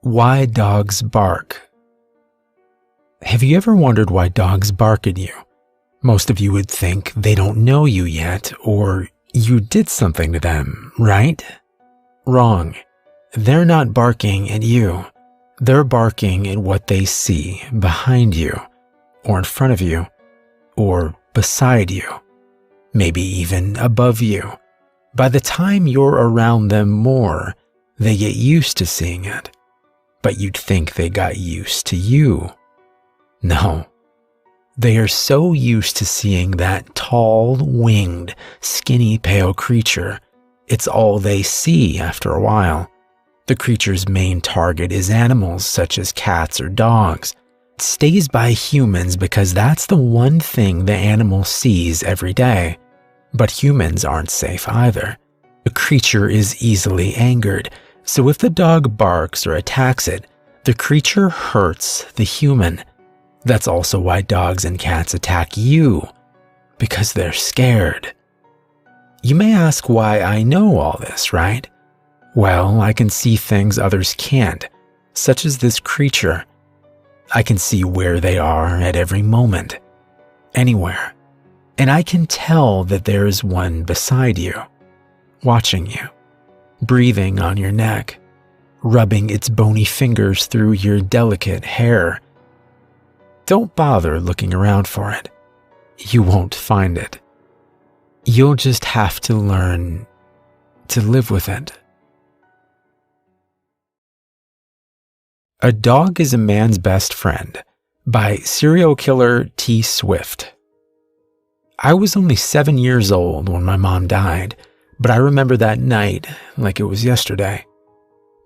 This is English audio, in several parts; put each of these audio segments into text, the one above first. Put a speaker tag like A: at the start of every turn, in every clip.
A: Why dogs bark. Have you ever wondered why dogs bark at you? Most of you would think they don't know you yet, or you did something to them, right? Wrong. They're not barking at you. They're barking at what they see behind you, or in front of you, or beside you, maybe even above you. By the time you're around them more, they get used to seeing it. But you'd think they got used to you. No. They are so used to seeing that tall, winged, skinny, pale creature, it's all they see after a while. The creature's main target is animals such as cats or dogs. It stays by humans because that's the one thing the animal sees every day. But humans aren't safe either. The creature is easily angered, so if the dog barks or attacks it, the creature hurts the human. That's also why dogs and cats attack you, because they're scared. You may ask why I know all this, right? Well, I can see things others can't, such as this creature. I can see where they are at every moment, anywhere. And I can tell that there is one beside you, watching you, breathing on your neck, rubbing its bony fingers through your delicate hair. Don't bother looking around for it. You won't find it. You'll just have to learn to live with it. A Dog is a Man's Best Friend by serial killer T. Swift. I was only 7 years old when my mom died, but I remember that night like it was yesterday.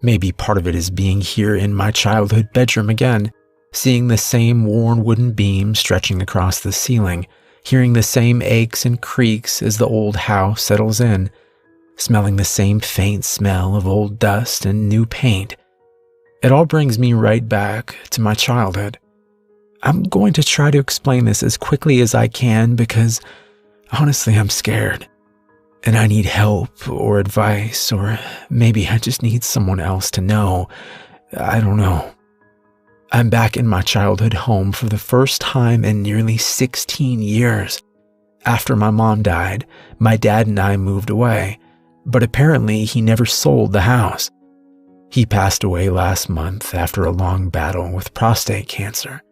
A: Maybe part of it is being here in my childhood bedroom again, seeing the same worn wooden beam stretching across the ceiling, hearing the same aches and creaks as the old house settles in, smelling the same faint smell of old dust and new paint. It all brings me right back to my childhood. I'm going to try to explain this as quickly as I can because, honestly, I'm scared. And I need help or advice, or maybe I just need someone else to know. I don't know. I'm back in my childhood home for the first time in nearly 16 years. After my mom died, my dad and I moved away, but apparently he never sold the house. He passed away last month after a long battle with prostate cancer,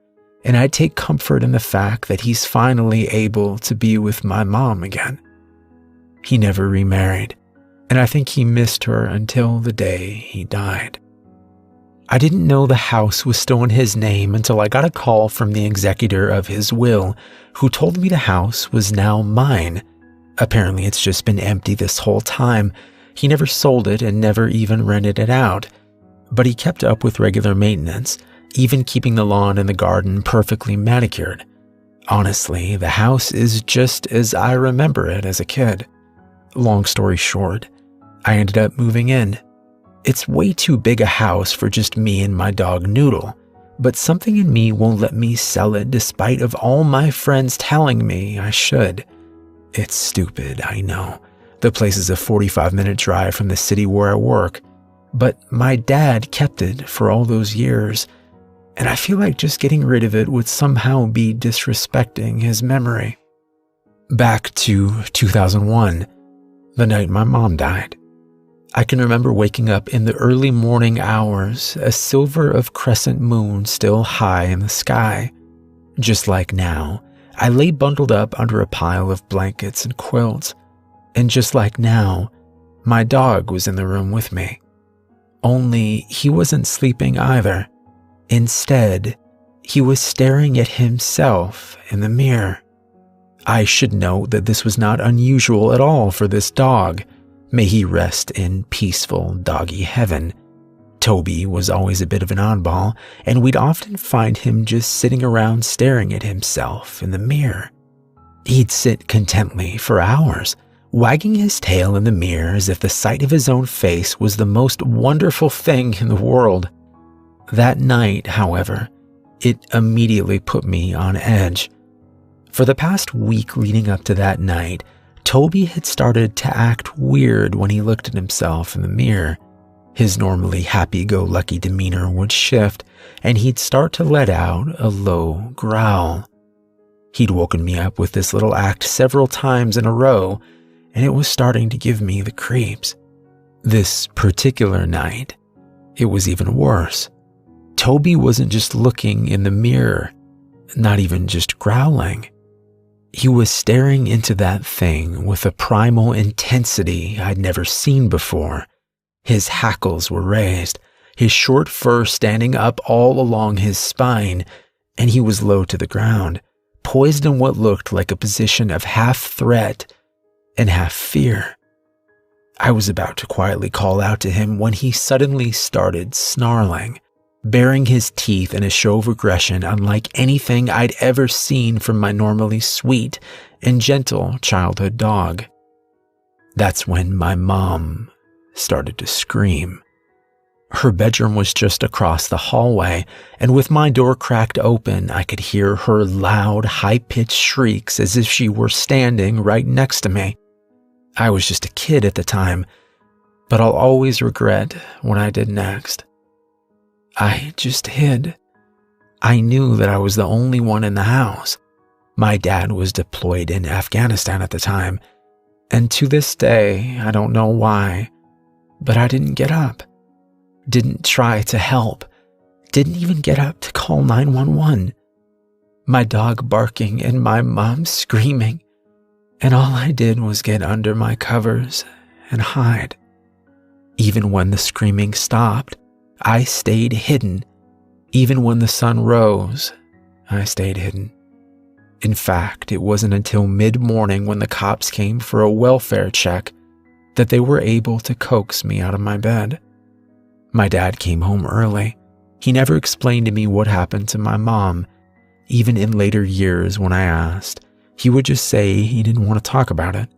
A: and I take comfort in the fact that he's finally able to be with my mom again. He never remarried, and I think he missed her until the day he died. I didn't know the house was still in his name until I got a call from the executor of his will, who told me the house was now mine. Apparently it's just been empty this whole time. He never sold it and never even rented it out, but he kept up with regular maintenance, even keeping the lawn and the garden perfectly manicured. Honestly, the house is just as I remember it as a kid. Long story short, I ended up moving in. It's way too big a house for just me and my dog Noodle, but something in me won't let me sell it despite of all my friends telling me I should. It's stupid, I know. The place is a 45-minute drive from the city where I work, but my dad kept it for all those years, and I feel like just getting rid of it would somehow be disrespecting his memory. Back to 2001, the night my mom died. I can remember waking up in the early morning hours, a silver of crescent moon still high in the sky. Just like now, I lay bundled up under a pile of blankets and quilts, and just like now, my dog was in the room with me. Only he wasn't sleeping either. Instead, he was staring at himself in the mirror. I should note that this was not unusual at all for this dog. May he rest in peaceful doggy heaven. Toby was always a bit of an oddball, and we'd often find him just sitting around staring at himself in the mirror. He'd sit contently for hours, wagging his tail in the mirror as if the sight of his own face was the most wonderful thing in the world. That night, however, it immediately put me on edge. For the past week leading up to that night, Toby had started to act weird when he looked at himself in the mirror. His normally happy-go-lucky demeanor would shift, and he'd start to let out a low growl. He'd woken me up with this little act several times in a row, and it was starting to give me the creeps. This particular night, it was even worse. Toby wasn't just looking in the mirror, not even just growling. He was staring into that thing with a primal intensity I'd never seen before. His hackles were raised, his short fur standing up all along his spine, and he was low to the ground, poised in what looked like a position of half threat and half fear. I was about to quietly call out to him when he suddenly started snarling, baring his teeth in a show of aggression unlike anything I'd ever seen from my normally sweet and gentle childhood dog. That's when my mom started to scream. Her bedroom was just across the hallway, and with my door cracked open, I could hear her loud, high-pitched shrieks as if she were standing right next to me. I was just a kid at the time, but I'll always regret what I did next. I just hid. I knew that I was the only one in the house. My dad was deployed in Afghanistan at the time, and to this day, I don't know why, but I didn't get up. Didn't try to help. Didn't even get up to call 911. My dog barking and my mom screaming, and all I did was get under my covers and hide. Even when the screaming stopped, I stayed hidden. Even when the sun rose, I stayed hidden. In fact, it wasn't until mid-morning when the cops came for a welfare check that they were able to coax me out of my bed. My dad came home early. He never explained to me what happened to my mom. Even in later years when I asked, he would just say he didn't want to talk about it.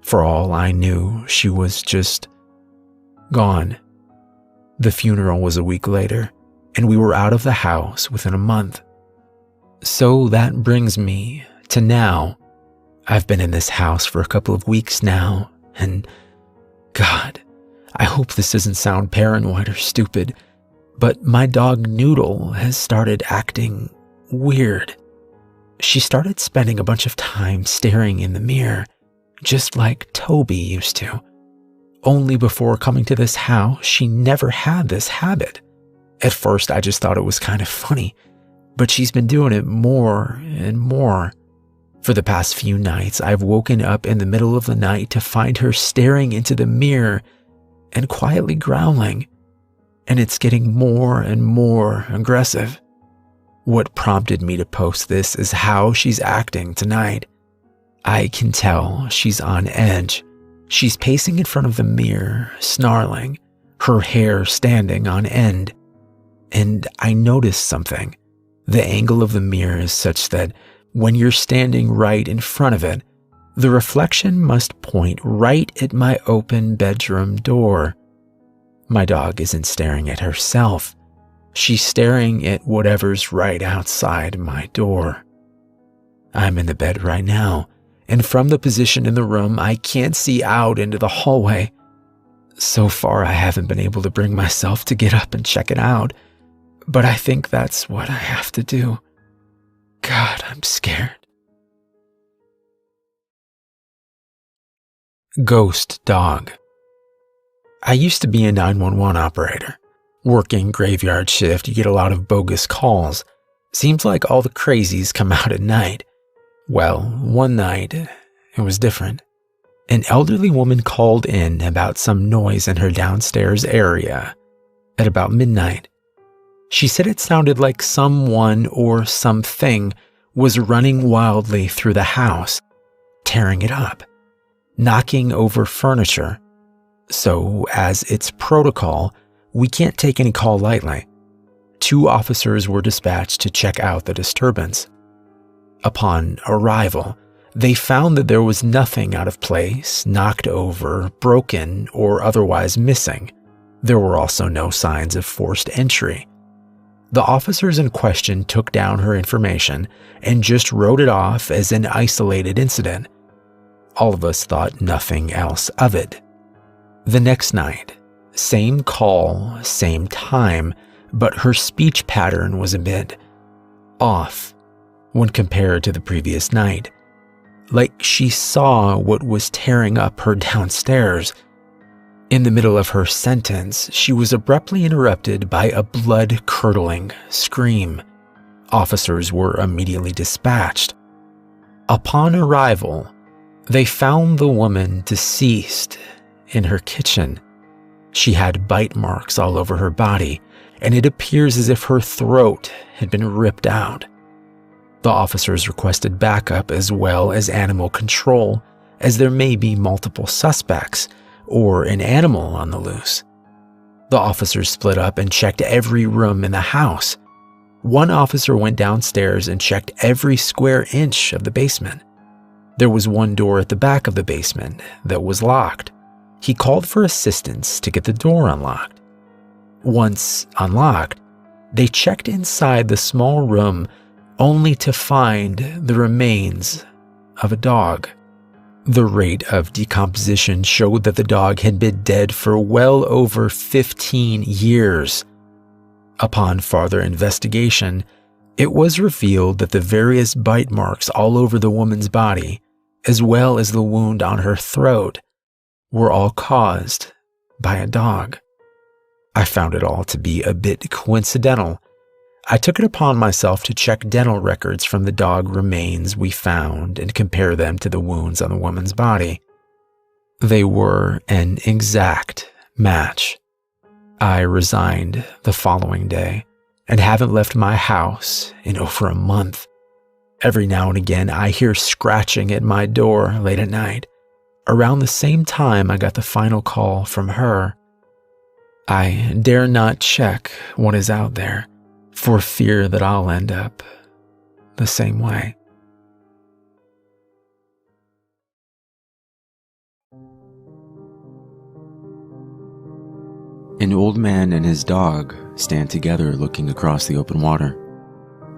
A: For all I knew, she was just gone. The funeral was a week later, and we were out of the house within a month. So that brings me to now. I've been in this house for a couple of weeks now, and God, I hope this doesn't sound paranoid or stupid, but my dog Noodle has started acting weird. She started spending a bunch of time staring in the mirror, just like Toby used to. Only before coming to this house, she never had this habit. At first, I just thought it was kind of funny, but she's been doing it more and more. For the past few nights, I've woken up in the middle of the night to find her staring into the mirror and quietly growling, and it's getting more and more aggressive. What prompted me to post this is how she's acting tonight. I can tell she's on edge. She's pacing in front of the mirror, snarling, her hair standing on end. And I noticed something. The angle of the mirror is such that when you're standing right in front of it, the reflection must point right at my open bedroom door. My dog isn't staring at herself. She's staring at whatever's right outside my door. I'm in the bed right now, and from the position in the room, I can't see out into the hallway. So far, I haven't been able to bring myself to get up and check it out, but I think that's what I have to do. God, I'm scared. Ghost dog. I used to be a 911 operator. Working graveyard shift, you get a lot of bogus calls. Seems like all the crazies come out at night. Well, one night, it was different. An elderly woman called in about some noise in her downstairs area at about midnight. She said it sounded like someone or something was running wildly through the house, tearing it up, knocking over furniture. So, as it's protocol, we can't take any call lightly. 2 officers were dispatched to check out the disturbance. Upon arrival, they found that there was nothing out of place, knocked over, broken, or otherwise missing. There were also no signs of forced entry. The officers in question took down her information and just wrote it off as an isolated incident. All of us thought nothing else of it. The next night, Same call, same time, but her speech pattern was a bit off when compared to the previous night. Like she saw what was tearing up her downstairs. In the middle of her sentence, she was abruptly interrupted by a blood-curdling scream. Officers were immediately dispatched. Upon arrival, they found the woman deceased in her kitchen. She had bite marks all over her body, and it appears as if her throat had been ripped out. The officers requested backup as well as animal control, as there may be multiple suspects or an animal on the loose. The officers split up and checked every room in the house. One officer went downstairs and checked every square inch of the basement. There was one door at the back of the basement that was locked. He called for assistance to get the door unlocked. Once unlocked, they checked inside the small room only to find the remains of a dog. The rate of decomposition showed that the dog had been dead for well over 15 years. Upon further investigation, it was revealed that the various bite marks all over the woman's body, as well as the wound on her throat, were all caused by a dog. I found it all to be a bit coincidental. I took it upon myself to check dental records from the dog remains we found and compare them to the wounds on the woman's body. They were an exact match. I resigned the following day and haven't left my house in over a month. Every now and again, I hear scratching at my door late at night. Around the same time I got the final call from her. I dare not check what is out there, for fear that I'll end up the same way.
B: An old man and his dog stand together looking across the open water.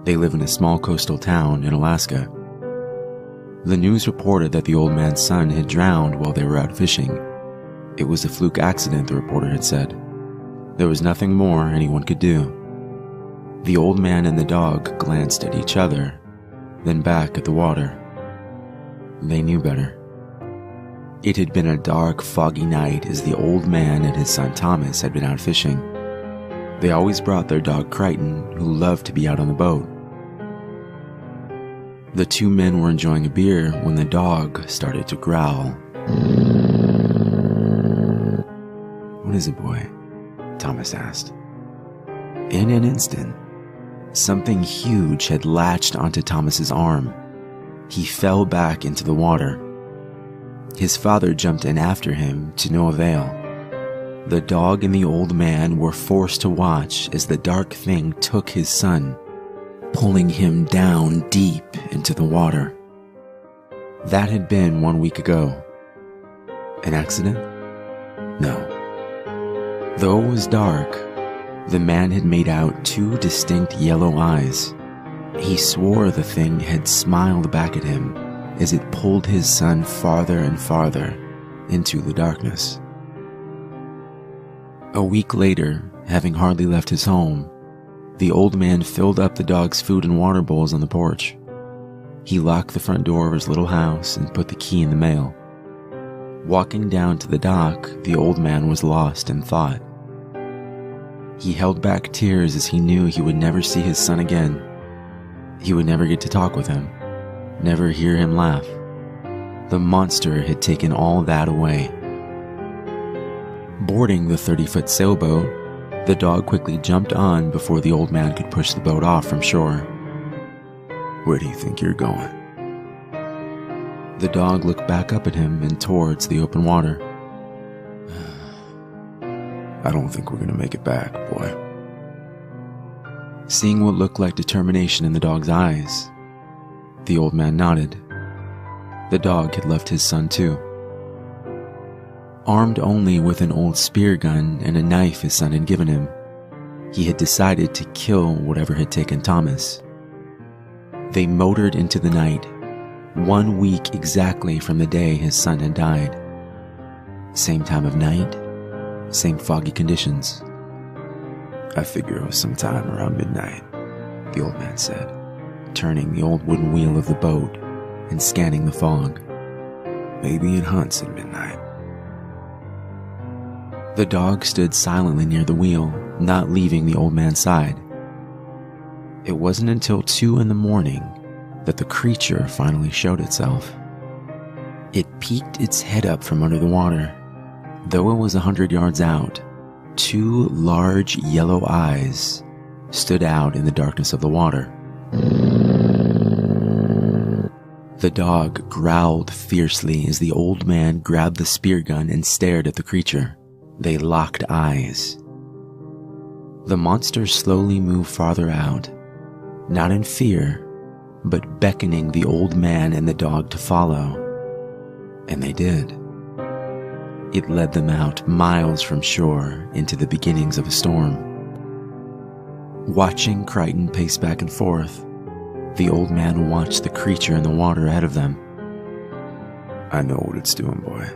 B: They live in a small coastal town in Alaska. The news reported that the old man's son had drowned while they were out fishing. It was a fluke accident, the reporter had said. There was nothing more anyone could do. The old man and the dog glanced at each other, then back at the water. They knew better. It had been a dark, foggy night as the old man and his son Thomas had been out fishing. They always brought their dog Crichton, who loved to be out on the boat. The two men were enjoying a beer when the dog started to growl. "What is it, boy?" Thomas asked. In an instant, something huge had latched onto Thomas's arm. He fell back into the water. His father jumped in after him to no avail. The dog and the old man were forced to watch as the dark thing took his son, pulling him down deep into the water. That had been 1 week ago. An accident? No. Though it was dark, the man had made out two distinct yellow eyes. He swore the thing had smiled back at him as it pulled his son farther and farther into the darkness. A week later, having hardly left his home, the old man filled up the dog's food and water bowls on the porch. He locked the front door of his little house and put the key in the mail. Walking down to the dock, the old man was lost in thought. He held back tears as he knew he would never see his son again. He would never get to talk with him, never hear him laugh. The monster had taken all that away. Boarding the 30-foot sailboat, the dog quickly jumped on before the old man could push the boat off from shore. "Where do you think you're going?" The dog looked back up at him and towards the open water. "I don't think we're going to make it back, boy." Seeing what looked like determination in the dog's eyes, the old man nodded. The dog had left his son too. Armed only with an old spear gun and a knife his son had given him, he had decided to kill whatever had taken Thomas. They motored into the night, 1 week exactly from the day his son had died. Same time of night, Same foggy conditions. I figure it was sometime around midnight, the old man said, turning the old wooden wheel of the boat and scanning the fog. Maybe it hunts at midnight. The dog stood silently near the wheel, not leaving the old man's side. It wasn't until 2 a.m. that the creature finally showed itself. It peeked its head up from under the water. Though it was 100 yards out, 2 large yellow eyes stood out in the darkness of the water. The dog growled fiercely as the old man grabbed the spear gun and stared at the creature. They locked eyes. The monster slowly moved farther out, not in fear, but beckoning the old man and the dog to follow. And they did. It led them out miles from shore into the beginnings of a storm. Watching Crichton pace back and forth, the old man watched the creature in the water ahead of them. I know what it's doing, boy.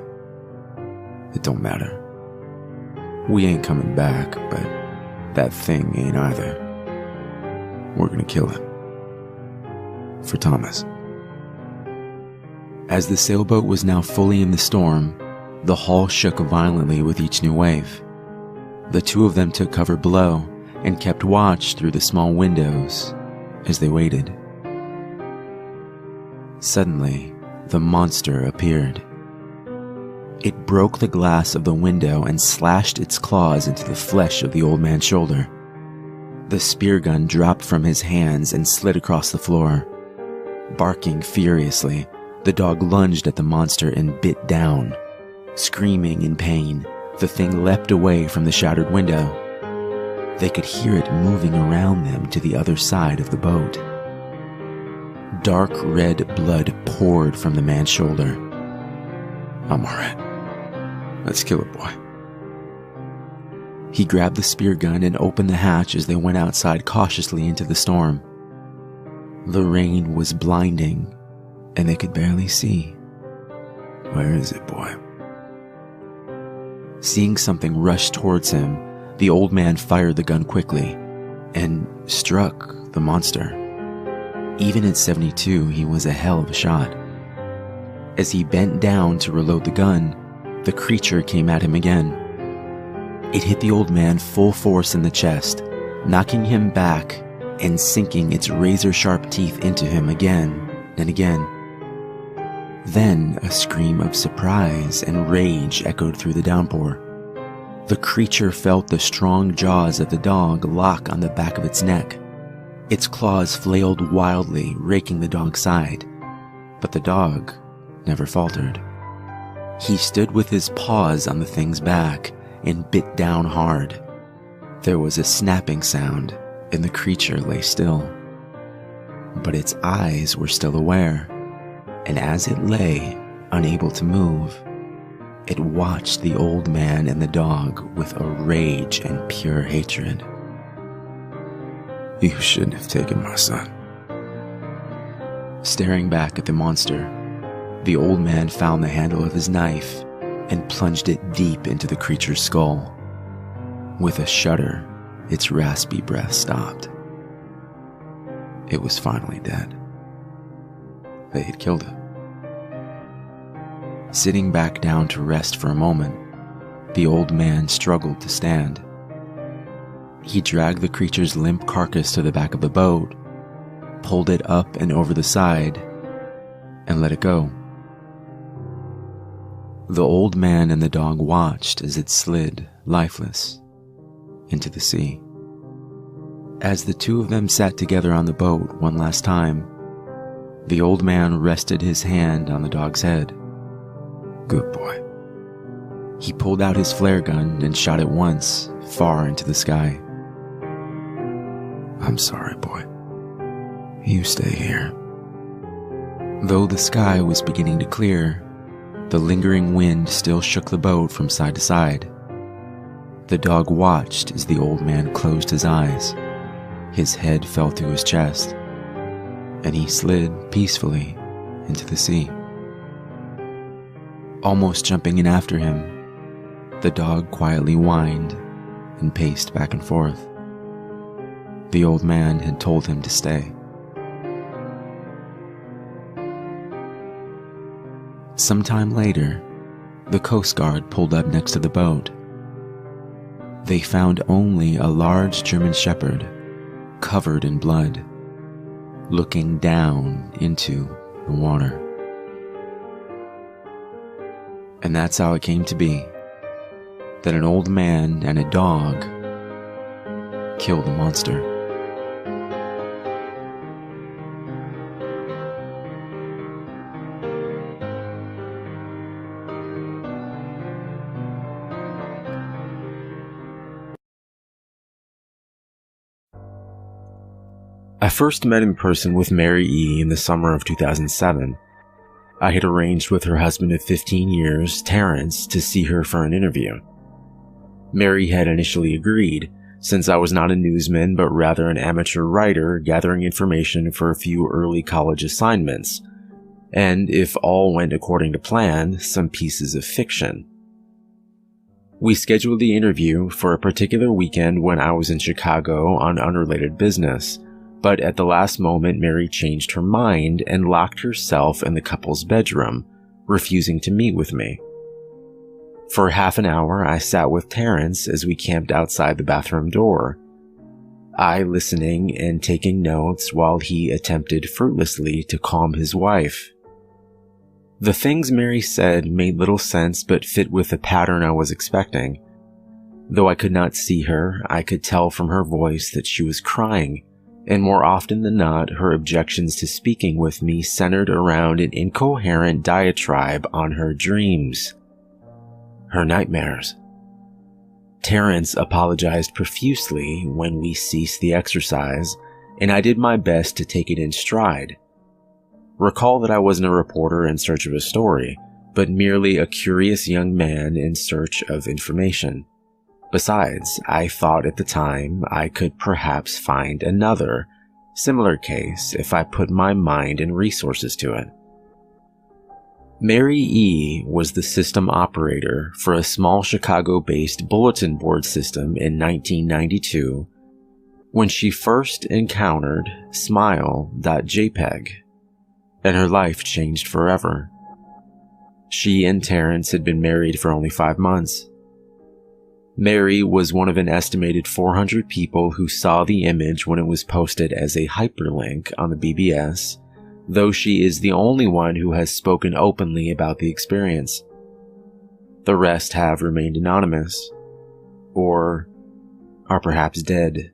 B: It don't matter. We ain't coming back, but that thing ain't either. We're gonna kill it. For Thomas. As the sailboat was now fully in the storm, the hull shook violently with each new wave. The 2 of them took cover below and kept watch through the small windows as they waited. Suddenly, the monster appeared. It broke the glass of the window and slashed its claws into the flesh of the old man's shoulder. The spear gun dropped from his hands and slid across the floor. Barking furiously, the dog lunged at the monster and bit down. Screaming in pain, the thing leapt away from the shattered window. They could hear it moving around them to the other side of the boat. Dark red blood poured from the man's shoulder. I'm alright. Let's kill it, boy. He grabbed the spear gun and opened the hatch as they went outside cautiously into the storm. The rain was blinding, and they could barely see. Where is it, boy? Seeing something rush towards him, the old man fired the gun quickly and struck the monster. Even at 72, he was a hell of a shot. As he bent down to reload the gun, the creature came at him again. It hit the old man full force in the chest, knocking him back and sinking its razor-sharp teeth into him again and again. Then a scream of surprise and rage echoed through the downpour. The creature felt the strong jaws of the dog lock on the back of its neck. Its claws flailed wildly, raking the dog's side. But the dog never faltered. He stood with his paws on the thing's back and bit down hard. There was a snapping sound, and the creature lay still. But its eyes were still aware, and as it lay, unable to move, it watched the old man and the dog with a rage and pure hatred. You shouldn't have taken my son. Staring back at the monster, the old man found the handle of his knife and plunged it deep into the creature's skull. With a shudder, its raspy breath stopped. It was finally dead. They had killed it. Sitting back down to rest for a moment, the old man struggled to stand. He dragged the creature's limp carcass to the back of the boat, pulled it up and over the side, and let it go. The old man and the dog watched as it slid, lifeless, into the sea. As the 2 of them sat together on the boat one last time, the old man rested his hand on the dog's head. Good boy. He pulled out his flare gun and shot it once, far into the sky. I'm sorry, boy. You stay here. Though the sky was beginning to clear, the lingering wind still shook the boat from side to side. The dog watched as the old man closed his eyes. His head fell to his chest, and he slid peacefully into the sea. Almost jumping in after him, The dog quietly whined and paced back and forth. The old man had told him to stay. Sometime later, the Coast Guard pulled up next to the boat. They found only a large German Shepherd, covered in blood, looking down into the water. And that's how it came to be, that an old man and a dog killed the monster. I first met in person with Mary E. in the summer of 2007. I had arranged with her husband of 15 years, Terrence, to see her for an interview. Mary had initially agreed, since I was not a newsman but rather an amateur writer gathering information for a few early college assignments, and if all went according to plan, some pieces of fiction. We scheduled the interview for a particular weekend when I was in Chicago on unrelated business. But at the last moment, Mary changed her mind and locked herself in the couple's bedroom, refusing to meet with me. For half an hour, I sat with Terrence as we camped outside the bathroom door, I listening and taking notes while he attempted fruitlessly to calm his wife. The things Mary said made little sense but fit with the pattern I was expecting. Though I could not see her, I could tell from her voice that she was crying. And more often than not, her objections to speaking with me centered around an incoherent diatribe on her dreams. Her nightmares. Terrence apologized profusely when we ceased the exercise, and I did my best to take it in stride. Recall that I wasn't a reporter in search of a story, but merely a curious young man in search of information. Besides, I thought at the time I could perhaps find another, similar case if I put my mind and resources to it. Mary E. was the system operator for a small Chicago-based bulletin board system in 1992 when she first encountered Smile.jpg, and her life changed forever. She and Terrence had been married for only 5 months. Mary was one of an estimated 400 people who saw the image when it was posted as a hyperlink on the BBS, though she is the only one who has spoken openly about the experience. The rest have remained anonymous, or are perhaps dead.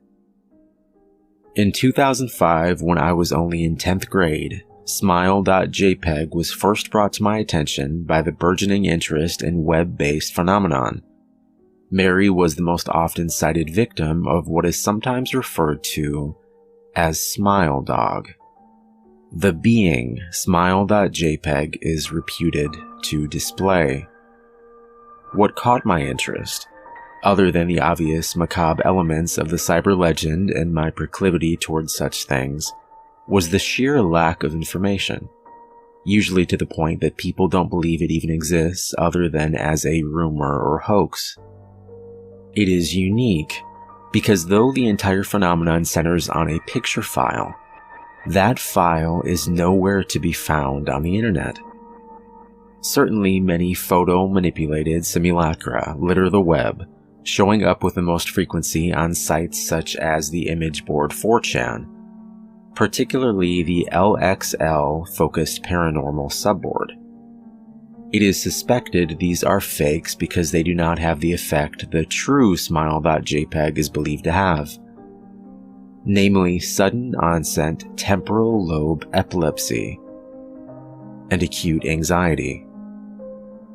B: In 2005, when I was only in 10th grade, Smile.jpg was first brought to my attention by the burgeoning interest in web-based phenomenon. Mary was the most often cited victim of what is sometimes referred to as Smile Dog. The being Smile.jpg is reputed to display. What caught my interest, other than the obvious macabre elements of the cyber legend and my proclivity towards such things, was the sheer lack of information, usually to the point that people don't believe it even exists other than as a rumor or hoax. It is unique because though the entire phenomenon centers on a picture file, that file is nowhere to be found on the internet. Certainly many photo-manipulated simulacra litter the web, showing up with the most frequency on sites such as the image board 4chan, particularly the LXL-focused paranormal subboard. It is suspected these are fakes because they do not have the effect the true Smile.jpg is believed to have, namely sudden onset temporal lobe epilepsy and acute anxiety.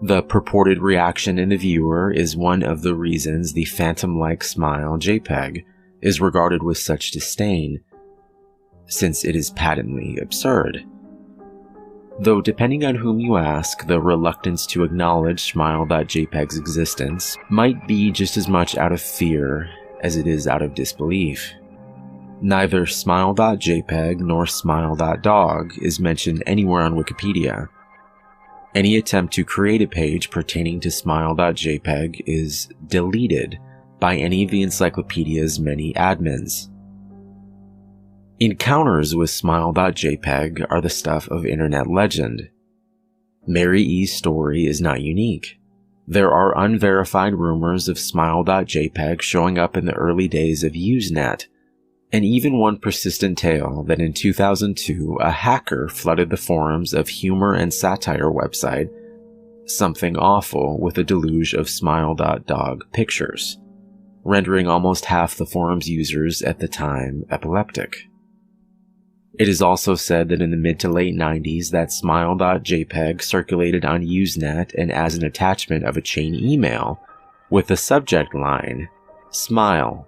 B: The purported reaction in the viewer is one of the reasons the phantom-like Smile.jpg is regarded with such disdain, since it is patently absurd. Though depending on whom you ask, the reluctance to acknowledge Smile.jpg's existence might be just as much out of fear as it is out of disbelief. Neither Smile.jpg nor Smile.dog is mentioned anywhere on Wikipedia, Any attempt to create a page pertaining to smile.jpg is deleted by any of the encyclopedia's many admins. Encounters with smile.jpg are the stuff of internet legend. Mary E's story is not unique. There are unverified rumors of smile.jpg showing up in the early days of Usenet, and even one persistent tale that in 2002 a hacker flooded the forums of humor and satire website Something Awful with a deluge of smile.dog pictures, rendering almost half the forum's users at the time epileptic. It is also said that in the mid to late 90s that smile.jpg circulated on Usenet and as an attachment of a chain email with the subject line, "Smile,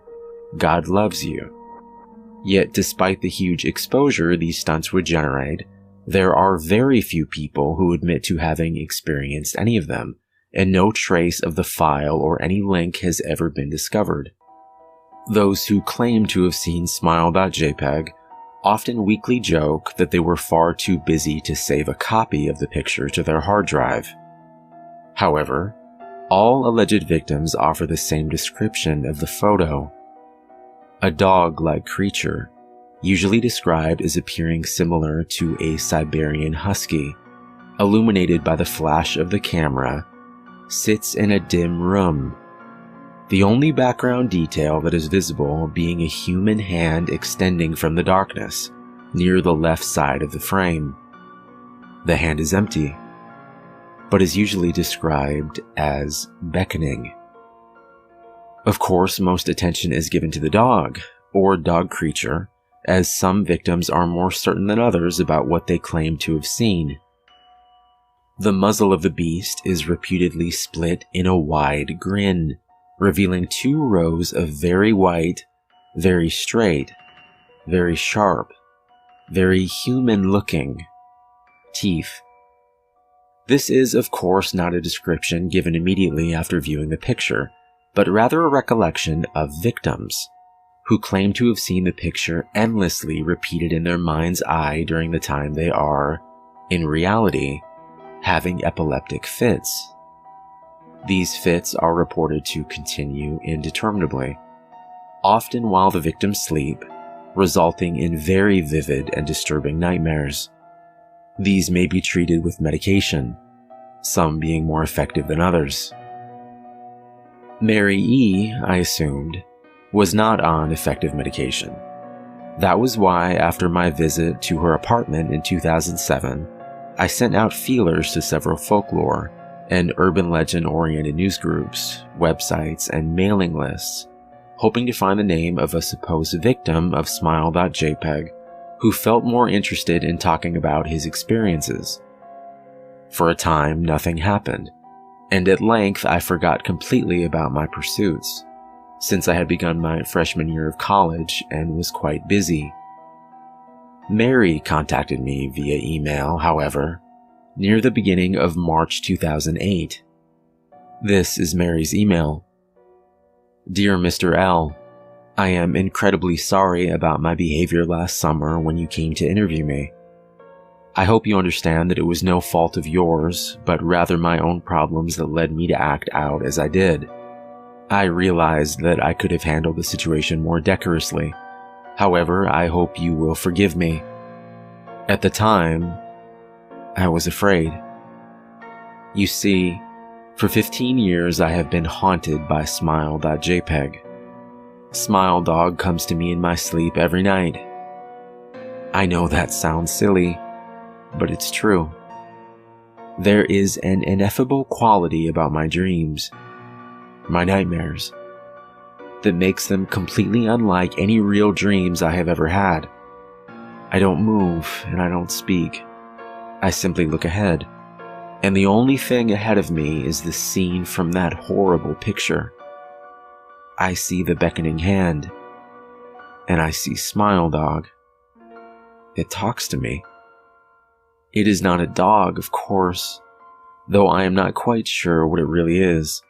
B: God loves you." Yet despite the huge exposure these stunts would generate, there are very few people who admit to having experienced any of them, and no trace of the file or any link has ever been discovered. Those who claim to have seen smile.jpg often weakly joke that they were far too busy to save a copy of the picture to their hard drive. However, all alleged victims offer the same description of the photo. A dog-like creature, usually described as appearing similar to a Siberian husky, illuminated by the flash of the camera, sits in a dim room. The only background detail that is visible being a human hand extending from the darkness, near the left side of the frame. The hand is empty, but is usually described as beckoning. Of course, most attention is given to the dog, or dog creature, as some victims are more certain than others about what they claim to have seen. The muzzle of the beast is reputedly split in a wide grin, revealing 2 rows of very white, very straight, very sharp, very human-looking teeth. This is, of course, not a description given immediately after viewing the picture, but rather a recollection of victims, who claim to have seen the picture endlessly repeated in their mind's eye during the time they are, in reality, having epileptic fits. These fits are reported to continue indeterminably, often while the victims sleep, resulting in very vivid and disturbing nightmares. These may be treated with medication, some being more effective than others. Mary E., I assumed, was not on effective medication. That was why, after my visit to her apartment in 2007, I sent out feelers to several folklore and urban legend-oriented news groups, websites, and mailing lists, hoping to find the name of a supposed victim of smile.jpg who felt more interested in talking about his experiences. For a time, nothing happened, and at length I forgot completely about my pursuits, since I had begun my freshman year of college and was quite busy. Mary contacted me via email, however, near the beginning of March 2008. This is Mary's email. Dear Mr. L, I am incredibly sorry about my behavior last summer when you came to interview me. I hope you understand that it was no fault of yours, but rather my own problems that led me to act out as I did. I realized that I could have handled the situation more decorously. However, I hope you will forgive me. At the time, I was afraid. You see, for 15 years I have been haunted by smile.jpg. Smile Dog comes to me in my sleep every night. I know that sounds silly, but it's true. There is an ineffable quality about my dreams, my nightmares, that makes them completely unlike any real dreams I have ever had. I don't move and I don't speak. I simply look ahead, and the only thing ahead of me is the scene from that horrible picture. I see the beckoning hand, and I see Smile Dog. It talks to me. It is not a dog, of course, though I am not quite sure what it really is.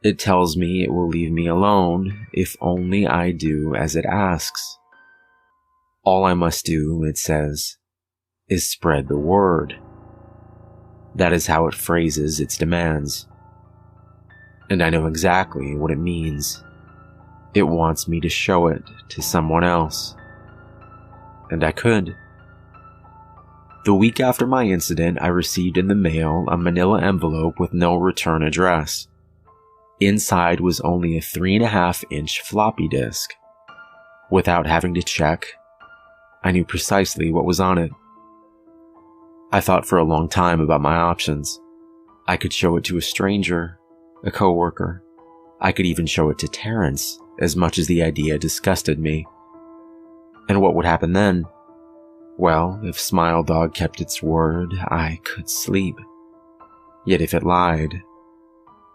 B: It tells me it will leave me alone if only I do as it asks. All I must do, it says, is spread the word. That is how it phrases its demands. And I know exactly what it means. It wants me to show it to someone else. And I could. The week after my incident, I received in the mail a manila envelope with no return address. Inside was only a 3.5-inch floppy disk. Without having to check, I knew precisely what was on it. I thought for a long time about my options. I could show it to a stranger, a coworker. I could even show it to Terrence, as much as the idea disgusted me. And what would happen then? Well, if Smile Dog kept its word, I could sleep. Yet if it lied,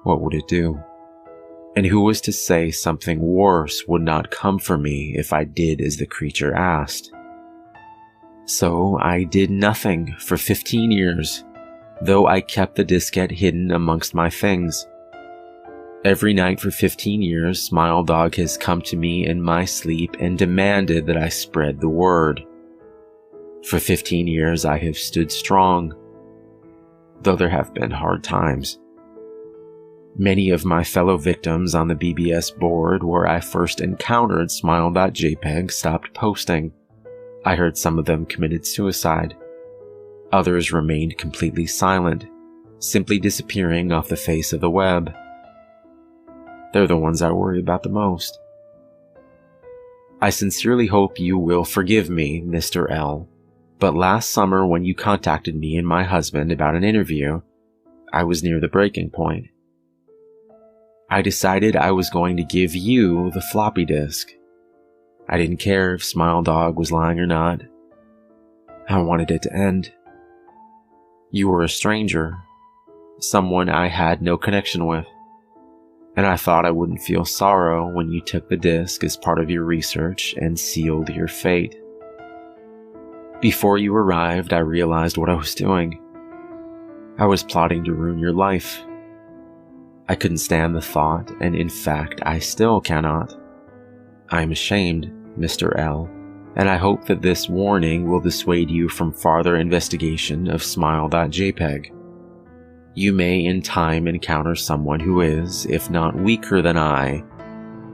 B: what would it do? And who was to say something worse would not come for me if I did as the creature asked? So I did nothing for 15 years, though I kept the diskette hidden amongst my things. Every night for 15 years, Smile Dog has come to me in my sleep and demanded that I spread the word. For 15 years I have stood strong, though there have been hard times. Many of my fellow victims on the BBS board where I first encountered Smile.jpg stopped posting. I heard some of them committed suicide. Others remained completely silent, simply disappearing off the face of the web. They're the ones I worry about the most. I sincerely hope you will forgive me, Mr. L. But last summer when you contacted me and my husband about an interview, I was near the breaking point. I decided I was going to give you the floppy disk. I didn't care if Smile Dog was lying or not. I wanted it to end. You were a stranger, someone I had no connection with, and I thought I wouldn't feel sorrow when you took the disk as part of your research and sealed your fate. Before you arrived, I realized what I was doing. I was plotting to ruin your life. I couldn't stand the thought, and in fact, I still cannot. I am ashamed, Mr. L, and I hope that this warning will dissuade you from farther investigation of Smile.jpg. You may in time encounter someone who is, if not weaker than I,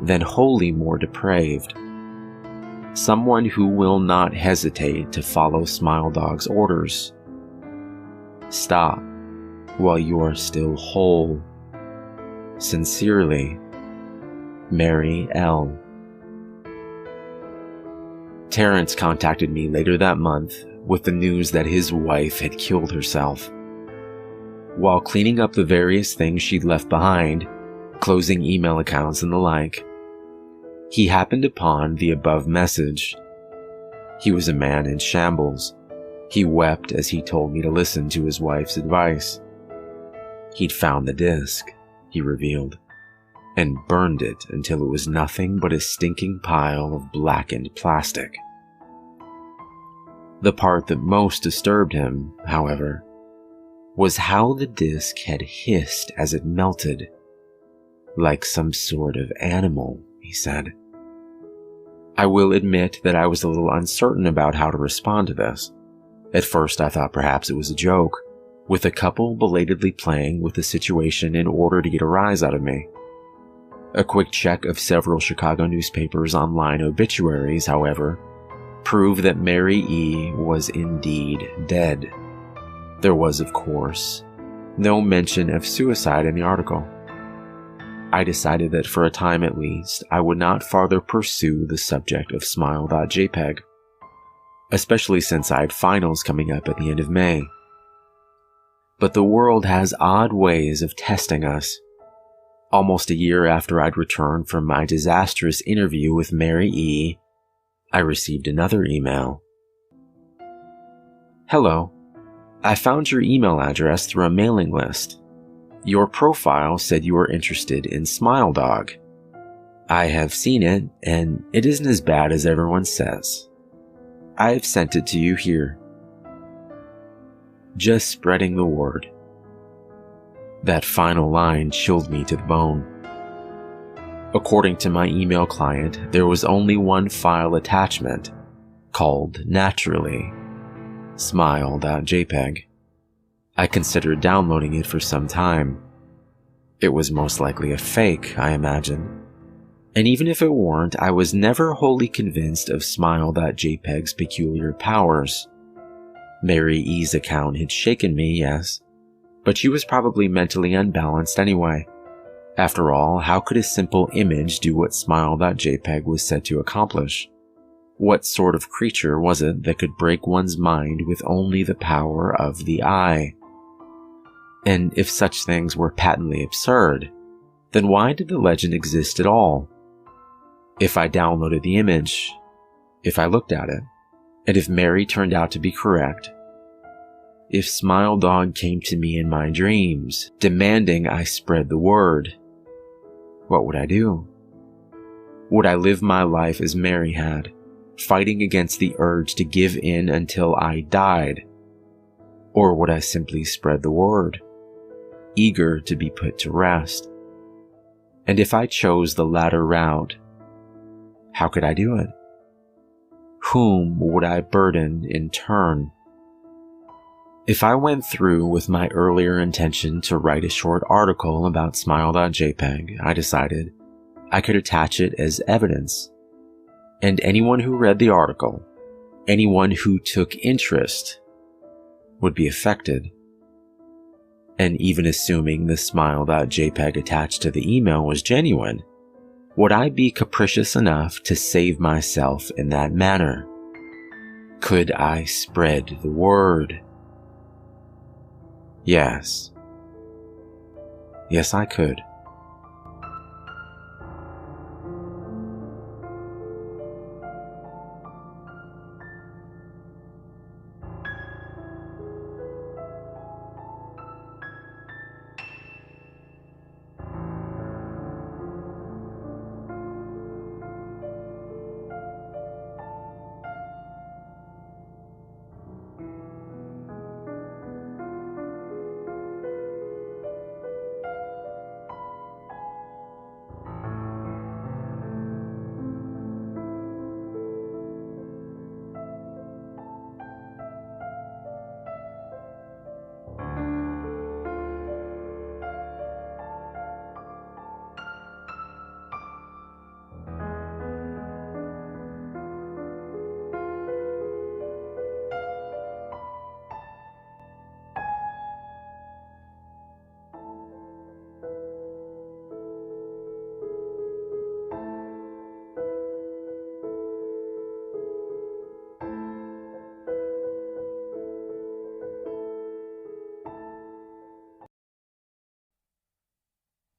B: then wholly more depraved. Someone who will not hesitate to follow Smile Dog's orders. Stop while you are still whole. Sincerely, Mary L. Terrence contacted me later that month with the news that his wife had killed herself. While cleaning up the various things she'd left behind, closing email accounts and the like, he happened upon the above message. He was a man in shambles. He wept as he told me to listen to his wife's advice. He'd found the disc, he revealed, and burned it until it was nothing but a stinking pile of blackened plastic. The part that most disturbed him, however, was how the disc had hissed as it melted, like some sort of animal, he said. I will admit that I was a little uncertain about how to respond to this. At first I thought perhaps it was a joke, with a couple belatedly playing with the situation in order to get a rise out of me. A quick check of several Chicago newspapers' online obituaries, however, proved that Mary E. was indeed dead. There was, of course, no mention of suicide in the article. I decided that for a time at least, I would not farther pursue the subject of Smile.jpg, especially since I had finals coming up at the end of May. But the world has odd ways of testing us. Almost a year after I'd returned from my disastrous interview with Mary E., I received another email. Hello. I found your email address through a mailing list. Your profile said you were interested in Smile Dog. I have seen it, and it isn't as bad as everyone says. I have sent it to you here. Just spreading the word. That final line chilled me to the bone. According to my email client, there was only one file attachment, called naturally, Smile.jpg. I considered downloading it for some time. It was most likely a fake, I imagine. And even if it weren't, I was never wholly convinced of Smile.jpg's peculiar powers. Mary E's account had shaken me, yes, but she was probably mentally unbalanced anyway. After all, how could a simple image do what Smile.jpg was said to accomplish? What sort of creature was it that could break one's mind with only the power of the eye? And if such things were patently absurd, then why did the legend exist at all? If I downloaded the image, if I looked at it, and if Mary turned out to be correct, if Smile Dog came to me in my dreams, demanding I spread the word, what would I do? Would I live my life as Mary had, fighting against the urge to give in until I died? Or would I simply spread the word, eager to be put to rest? And if I chose the latter route, how could I do it? Whom would I burden in turn? If I went through with my earlier intention to write a short article about Smile.jpg, I decided I could attach it as evidence. And anyone who read the article, anyone who took interest, would be affected. And even assuming the Smile.jpg attached to the email was genuine, would I be capricious enough to save myself in that manner? Could I spread the word? Yes. Yes, I could.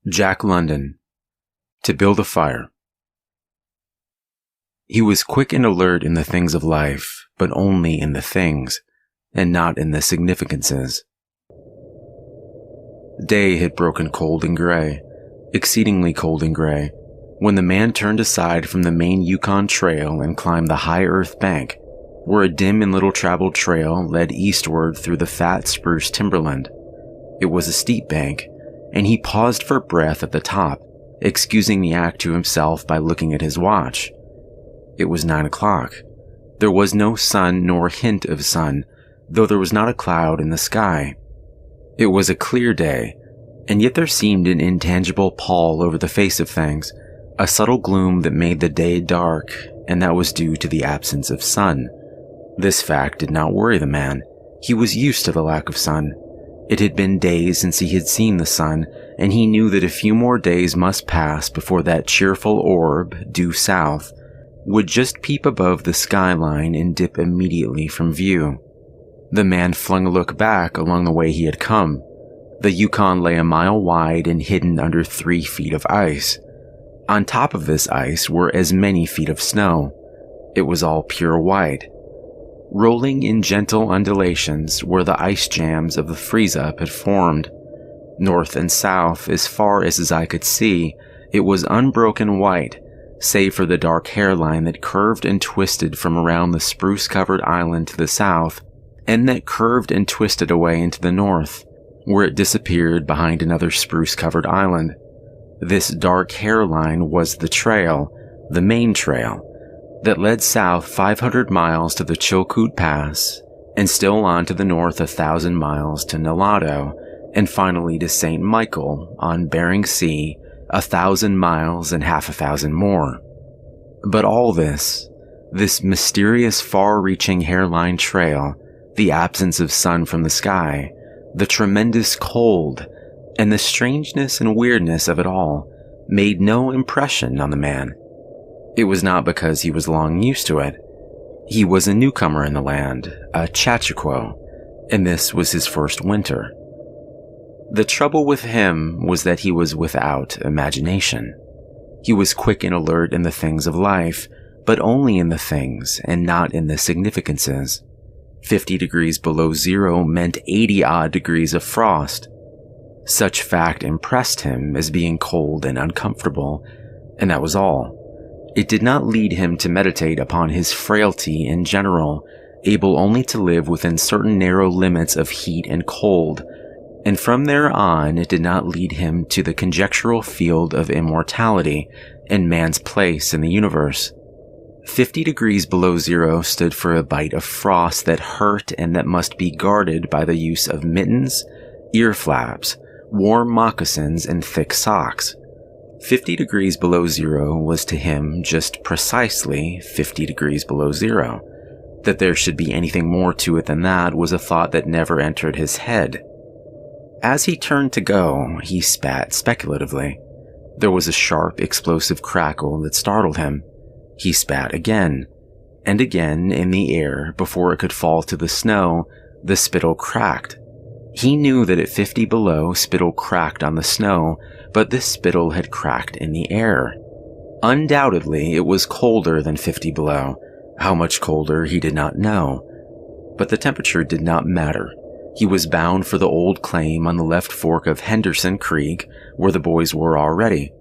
B: Jack London. To build a fire. He was quick and alert in the things of life, but only in the things, and not in the significances. Day had broken cold and gray, exceedingly cold and gray, when the man turned aside from the main Yukon Trail and climbed the high earth bank, where a dim and little traveled trail led eastward through the fat spruce timberland. It was a steep bank, and he paused for breath at the top, excusing the act to himself by looking at his watch. It was 9 o'clock. There was no sun nor hint of sun, though there was not a cloud in the sky. It was a clear day, and yet there seemed an intangible pall over the face of things, a subtle gloom that made the day dark, and that was due to the absence of sun. This fact did not worry the man. He was used to the lack of sun. It had been days since he had seen the sun, and he knew that a few more days must pass before that cheerful orb, due south, would just peep above the skyline and dip immediately from view. The man flung a look back along the way he had come. The Yukon lay a mile wide and hidden under 3 feet of ice. On top of this ice were as many feet of snow. It was all pure white, rolling in gentle undulations where the ice jams of the freeze-up had formed. North and south, as far as his eye could see, it was unbroken white, save for the dark hairline that curved and twisted from around the spruce-covered island to the south, and that curved and twisted away into the north, where it disappeared behind another spruce-covered island. This dark hairline was the trail, the main trail, that led south 500 miles to the Chilkoot Pass and still on to the north 1,000 miles to Nalato, and finally to St. Michael on Bering Sea, 1,000 miles and half 1,000 more. But all this mysterious far-reaching hairline trail, the absence of sun from the sky, the tremendous cold, and the strangeness and weirdness of it all made no impression on the man. It was not because he was long used to it. He was a newcomer in the land, a Chachaquo, and this was his first winter. The trouble with him was that he was without imagination. He was quick and alert in the things of life, but only in the things and not in the significances. 50 degrees below zero meant 80-odd degrees of frost. Such fact impressed him as being cold and uncomfortable, and that was all. It did not lead him to meditate upon his frailty in general, able only to live within certain narrow limits of heat and cold, and from there on it did not lead him to the conjectural field of immortality and man's place in the universe. 50 degrees below zero stood for a bite of frost that hurt and that must be guarded by the use of mittens, ear flaps, warm moccasins, and thick socks. 50 degrees below zero was to him just precisely 50 degrees below zero. That there should be anything more to it than that was a thought that never entered his head. As he turned to go, he spat speculatively. There was a sharp, explosive crackle that startled him. He spat again, and again in the air before it could fall to the snow. The spittle cracked. He knew that at 50 below, spittle cracked on the snow, but this spittle had cracked in the air. Undoubtedly, it was colder than 50 below. How much colder, he did not know. But the temperature did not matter. He was bound for the old claim on the left fork of Henderson Creek, where the boys were already.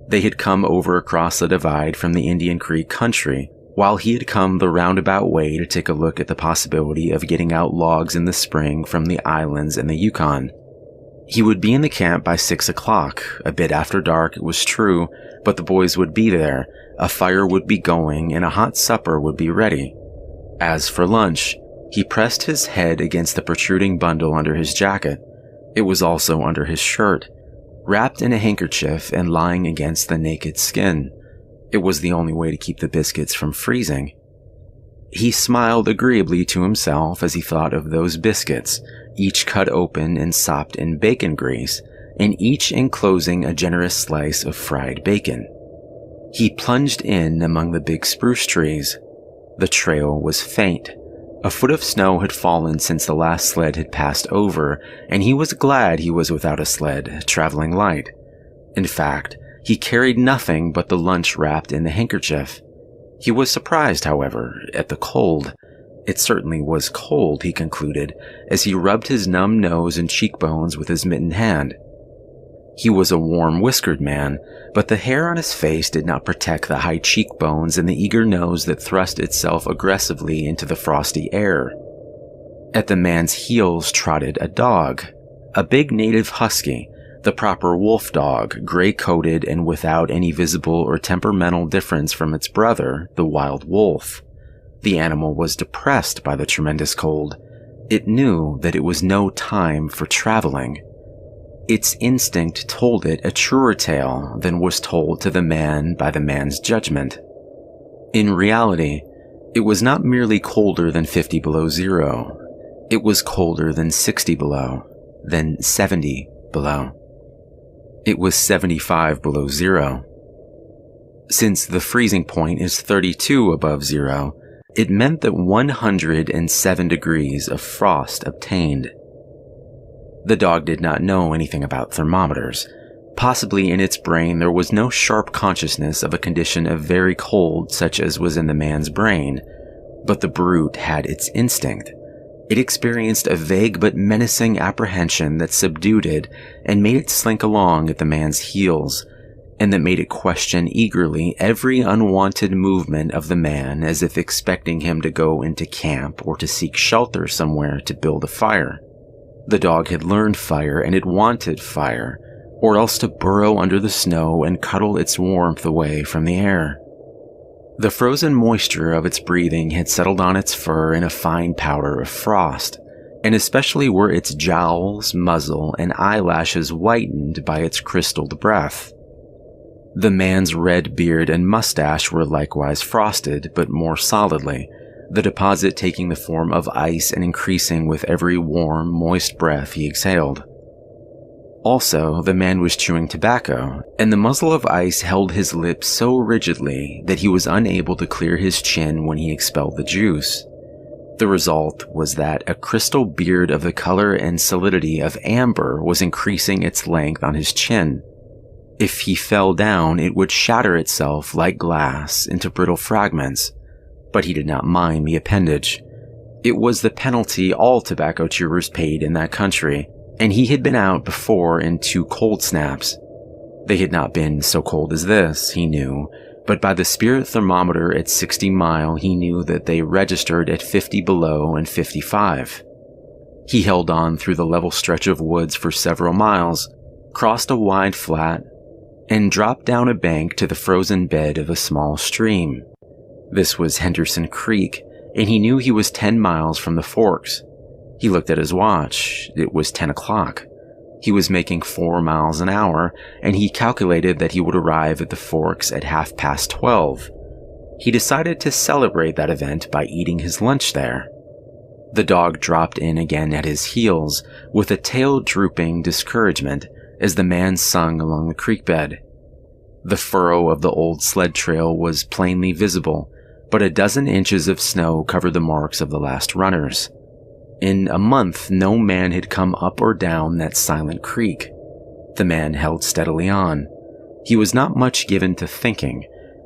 B: They had come over across the divide from the Indian Creek country, while he had come the roundabout way to take a look at the possibility of getting out logs in the spring from the islands and the Yukon. He would be in the camp by 6 o'clock, a bit after dark, it was true, but the boys would be there, a fire would be going, and a hot supper would be ready. As for lunch, he pressed his head against the protruding bundle under his jacket. It was also under his shirt, wrapped in a handkerchief and lying against the naked skin. It was the only way to keep the biscuits from freezing. He smiled agreeably to himself as he thought of those biscuits, each cut open and sopped in bacon grease, and each enclosing a generous slice of fried bacon. He plunged in among the big spruce trees. The trail was faint. A foot of snow had fallen since the last sled had passed over, and he was glad he was without a sled, traveling light. In fact, he carried nothing but the lunch wrapped in the handkerchief. He was surprised, however, at the cold. It certainly was cold, he concluded, as he rubbed his numb nose and cheekbones with his mittened hand. He was a warm-whiskered man, but the hair on his face did not protect the high cheekbones and the eager nose that thrust itself aggressively into the frosty air. At the man's heels trotted a dog, a big native husky, the proper wolf dog, gray-coated and without any visible or temperamental difference from its brother, the wild wolf. The animal was depressed by the tremendous cold. It knew that it was no time for traveling. Its instinct told it a truer tale than was told to the man by the man's judgment. In reality, it was not merely colder than 50 below zero. It was colder than 60 below, than 70 below. It was 75 below zero. Since the freezing point is 32 above zero, it meant that 107 degrees of frost obtained. The dog did not know anything about thermometers. Possibly in its brain there was no sharp consciousness of a condition of very cold such as was in the man's brain, but the brute had its instinct. It experienced a vague but menacing apprehension that subdued it and made it slink along at the man's heels, and that made it question eagerly every unwanted movement of the man as if expecting him to go into camp or to seek shelter somewhere to build a fire. The dog had learned fire and it wanted fire, or else to burrow under the snow and cuddle its warmth away from the air. The frozen moisture of its breathing had settled on its fur in a fine powder of frost, and especially were its jowls, muzzle, and eyelashes whitened by its crystalled breath. The man's red beard and mustache were likewise frosted, but more solidly, the deposit taking the form of ice and increasing with every warm, moist breath he exhaled. Also, the man was chewing tobacco, and the muzzle of ice held his lips so rigidly that he was unable to clear his chin when he expelled the juice. The result was that a crystal beard of the color and solidity of amber was increasing its length on his chin. If he fell down, it would shatter itself like glass into brittle fragments, but he did not mind the appendage. It was the penalty all tobacco chewers paid in that country, and he had been out before in 2 cold snaps. They had not been so cold as this, he knew, but by the spirit thermometer at 60 Mile, he knew that they registered at 50 below and 55. He held on through the level stretch of woods for several miles, crossed a wide flat, and dropped down a bank to the frozen bed of a small stream. This was Henderson Creek, and he knew he was 10 miles from the forks. He looked at his watch. It was 10 o'clock. He was making 4 miles an hour, and he calculated that he would arrive at the forks at 12:30. He decided to celebrate that event by eating his lunch there. The dog dropped in again at his heels, with a tail drooping discouragement as the man sung along the creek bed. The furrow of the old sled trail was plainly visible, but a dozen inches of snow covered the marks of the last runners. In a month, no man had come up or down that silent creek. The man held steadily on. He was not much given to thinking,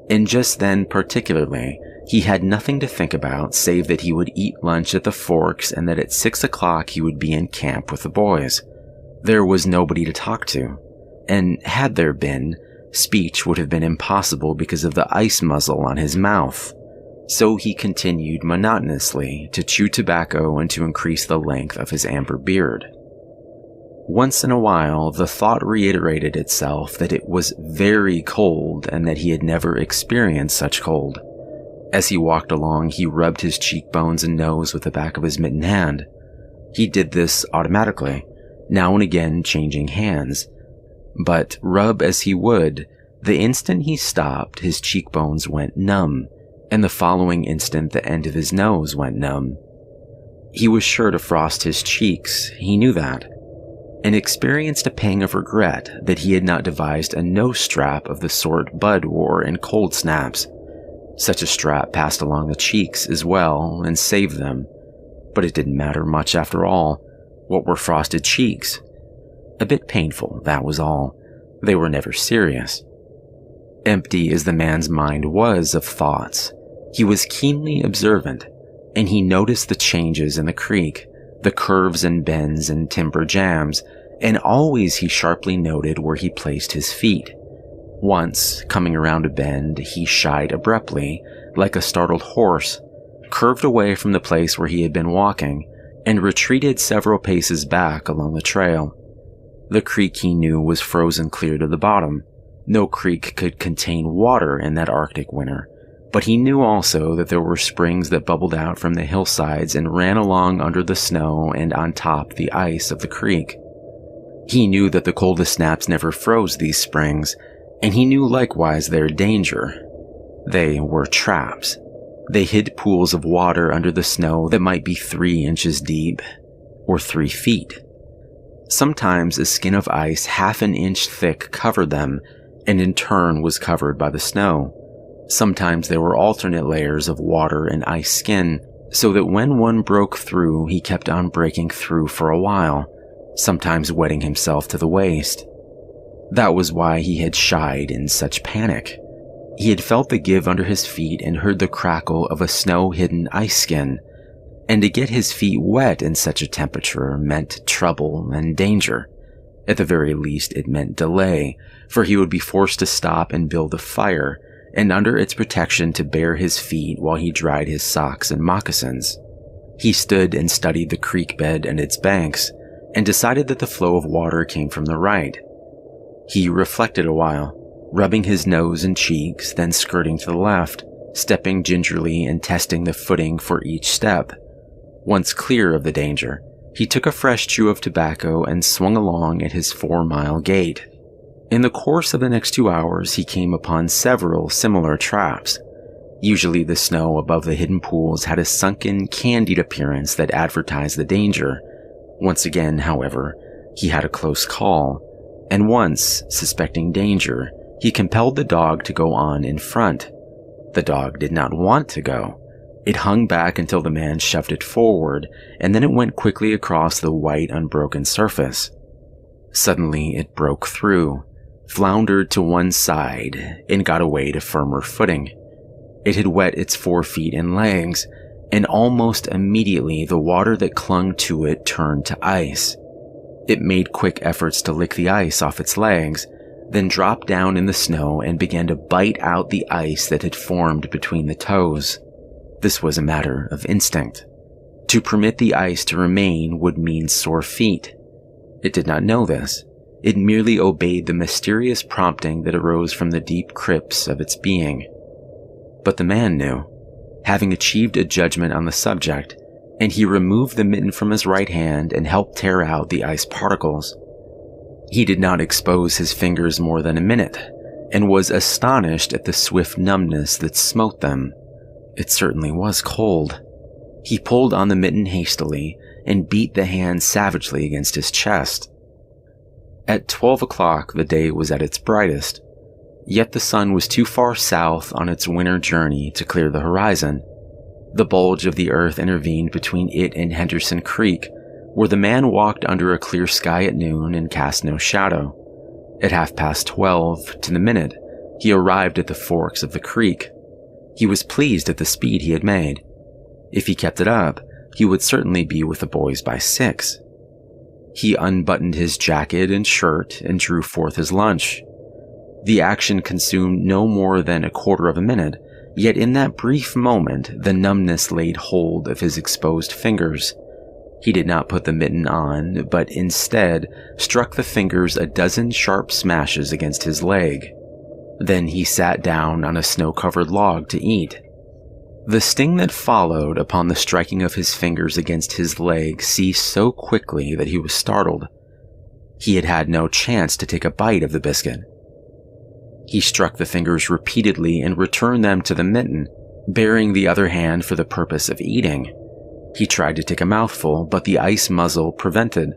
B: and just then particularly, he had nothing to think about save that he would eat lunch at the forks and that at 6 o'clock he would be in camp with the boys. There was nobody to talk to, and had there been, speech would have been impossible because of the ice muzzle on his mouth. So he continued monotonously to chew tobacco and to increase the length of his amber beard. Once in a while, the thought reiterated itself that it was very cold and that he had never experienced such cold. As he walked along, he rubbed his cheekbones and nose with the back of his mittened hand. He did this automatically, now and again changing hands. But rub as he would, the instant he stopped, his cheekbones went numb, and the following instant the end of his nose went numb. He was sure to frost his cheeks, he knew that, and experienced a pang of regret that he had not devised a nose strap of the sort Bud wore in cold snaps. Such a strap passed along the cheeks as well and saved them, but it didn't matter much after all. What were frosted cheeks? A bit painful, that was all. They were never serious. Empty as the man's mind was of thoughts, he was keenly observant, and he noticed the changes in the creek, the curves and bends and timber jams, and always he sharply noted where he placed his feet. Once, coming around a bend, he shied abruptly, like a startled horse, curved away from the place where he had been walking, and retreated several paces back along the trail. The creek he knew was frozen clear to the bottom. No creek could contain water in that Arctic winter, but he knew also that there were springs that bubbled out from the hillsides and ran along under the snow and on top the ice of the creek. He knew that the coldest snaps never froze these springs, and he knew likewise their danger. They were traps. They hid pools of water under the snow that might be 3 inches deep, or 3 feet. Sometimes a skin of ice half an inch thick covered them, and in turn was covered by the snow. Sometimes there were alternate layers of water and ice skin, so that when one broke through, he kept on breaking through for a while, sometimes wetting himself to the waist. That was why he had shied in such panic. He had felt the give under his feet and heard the crackle of a snow-hidden ice skin, and to get his feet wet in such a temperature meant trouble and danger. At the very least, it meant delay, for he would be forced to stop and build a fire, and under its protection to bare his feet while he dried his socks and moccasins. He stood and studied the creek bed and its banks, and decided that the flow of water came from the right. He reflected a while, rubbing his nose and cheeks, then skirting to the left. stepping gingerly and testing the footing for each step. Once clear of the danger, he took a fresh chew of tobacco and swung along at his 4-mile gait. In the course of the next 2 hours, he came upon several similar traps. Usually the snow above the hidden pools had a sunken, candied appearance that advertised the danger. Once again, however, he had a close call, and once, suspecting danger, he compelled the dog to go on in front. The dog did not want to go. It hung back until the man shoved it forward, and then it went quickly across the white, unbroken surface. Suddenly, it broke through, floundered to one side, and got away to firmer footing. It had wet its 4 feet and legs, and almost immediately the water that clung to it turned to ice. It made quick efforts to lick the ice off its legs, then dropped down in the snow and began to bite out the ice that had formed between the toes. This was a matter of instinct. To permit the ice to remain would mean sore feet. It did not know this. It merely obeyed the mysterious prompting that arose from the deep crypts of its being. But the man knew, having achieved a judgment on the subject, and he removed the mitten from his right hand and helped tear out the ice particles. He did not expose his fingers more than a minute, and was astonished at the swift numbness that smote them. It certainly was cold. He pulled on the mitten hastily and beat the hand savagely against his chest. At 12 o'clock, the day was at its brightest, yet the sun was too far south on its winter journey to clear the horizon. The bulge of the earth intervened between it and Henderson Creek, where the man walked under a clear sky at noon and cast no shadow. At 12:30 to the minute, he arrived at the forks of the creek. He was pleased at the speed he had made. If he kept it up, he would certainly be with the boys by 6. He unbuttoned his jacket and shirt and drew forth his lunch. The action consumed no more than a quarter of a minute, yet in that brief moment the numbness laid hold of his exposed fingers. He did not put the mitten on, but instead struck the fingers a dozen sharp smashes against his leg. Then he sat down on a snow-covered log to eat. The sting that followed upon the striking of his fingers against his leg ceased so quickly that he was startled. He had had no chance to take a bite of the biscuit. He struck the fingers repeatedly and returned them to the mitten, baring the other hand for the purpose of eating. He tried to take a mouthful, but the ice muzzle prevented.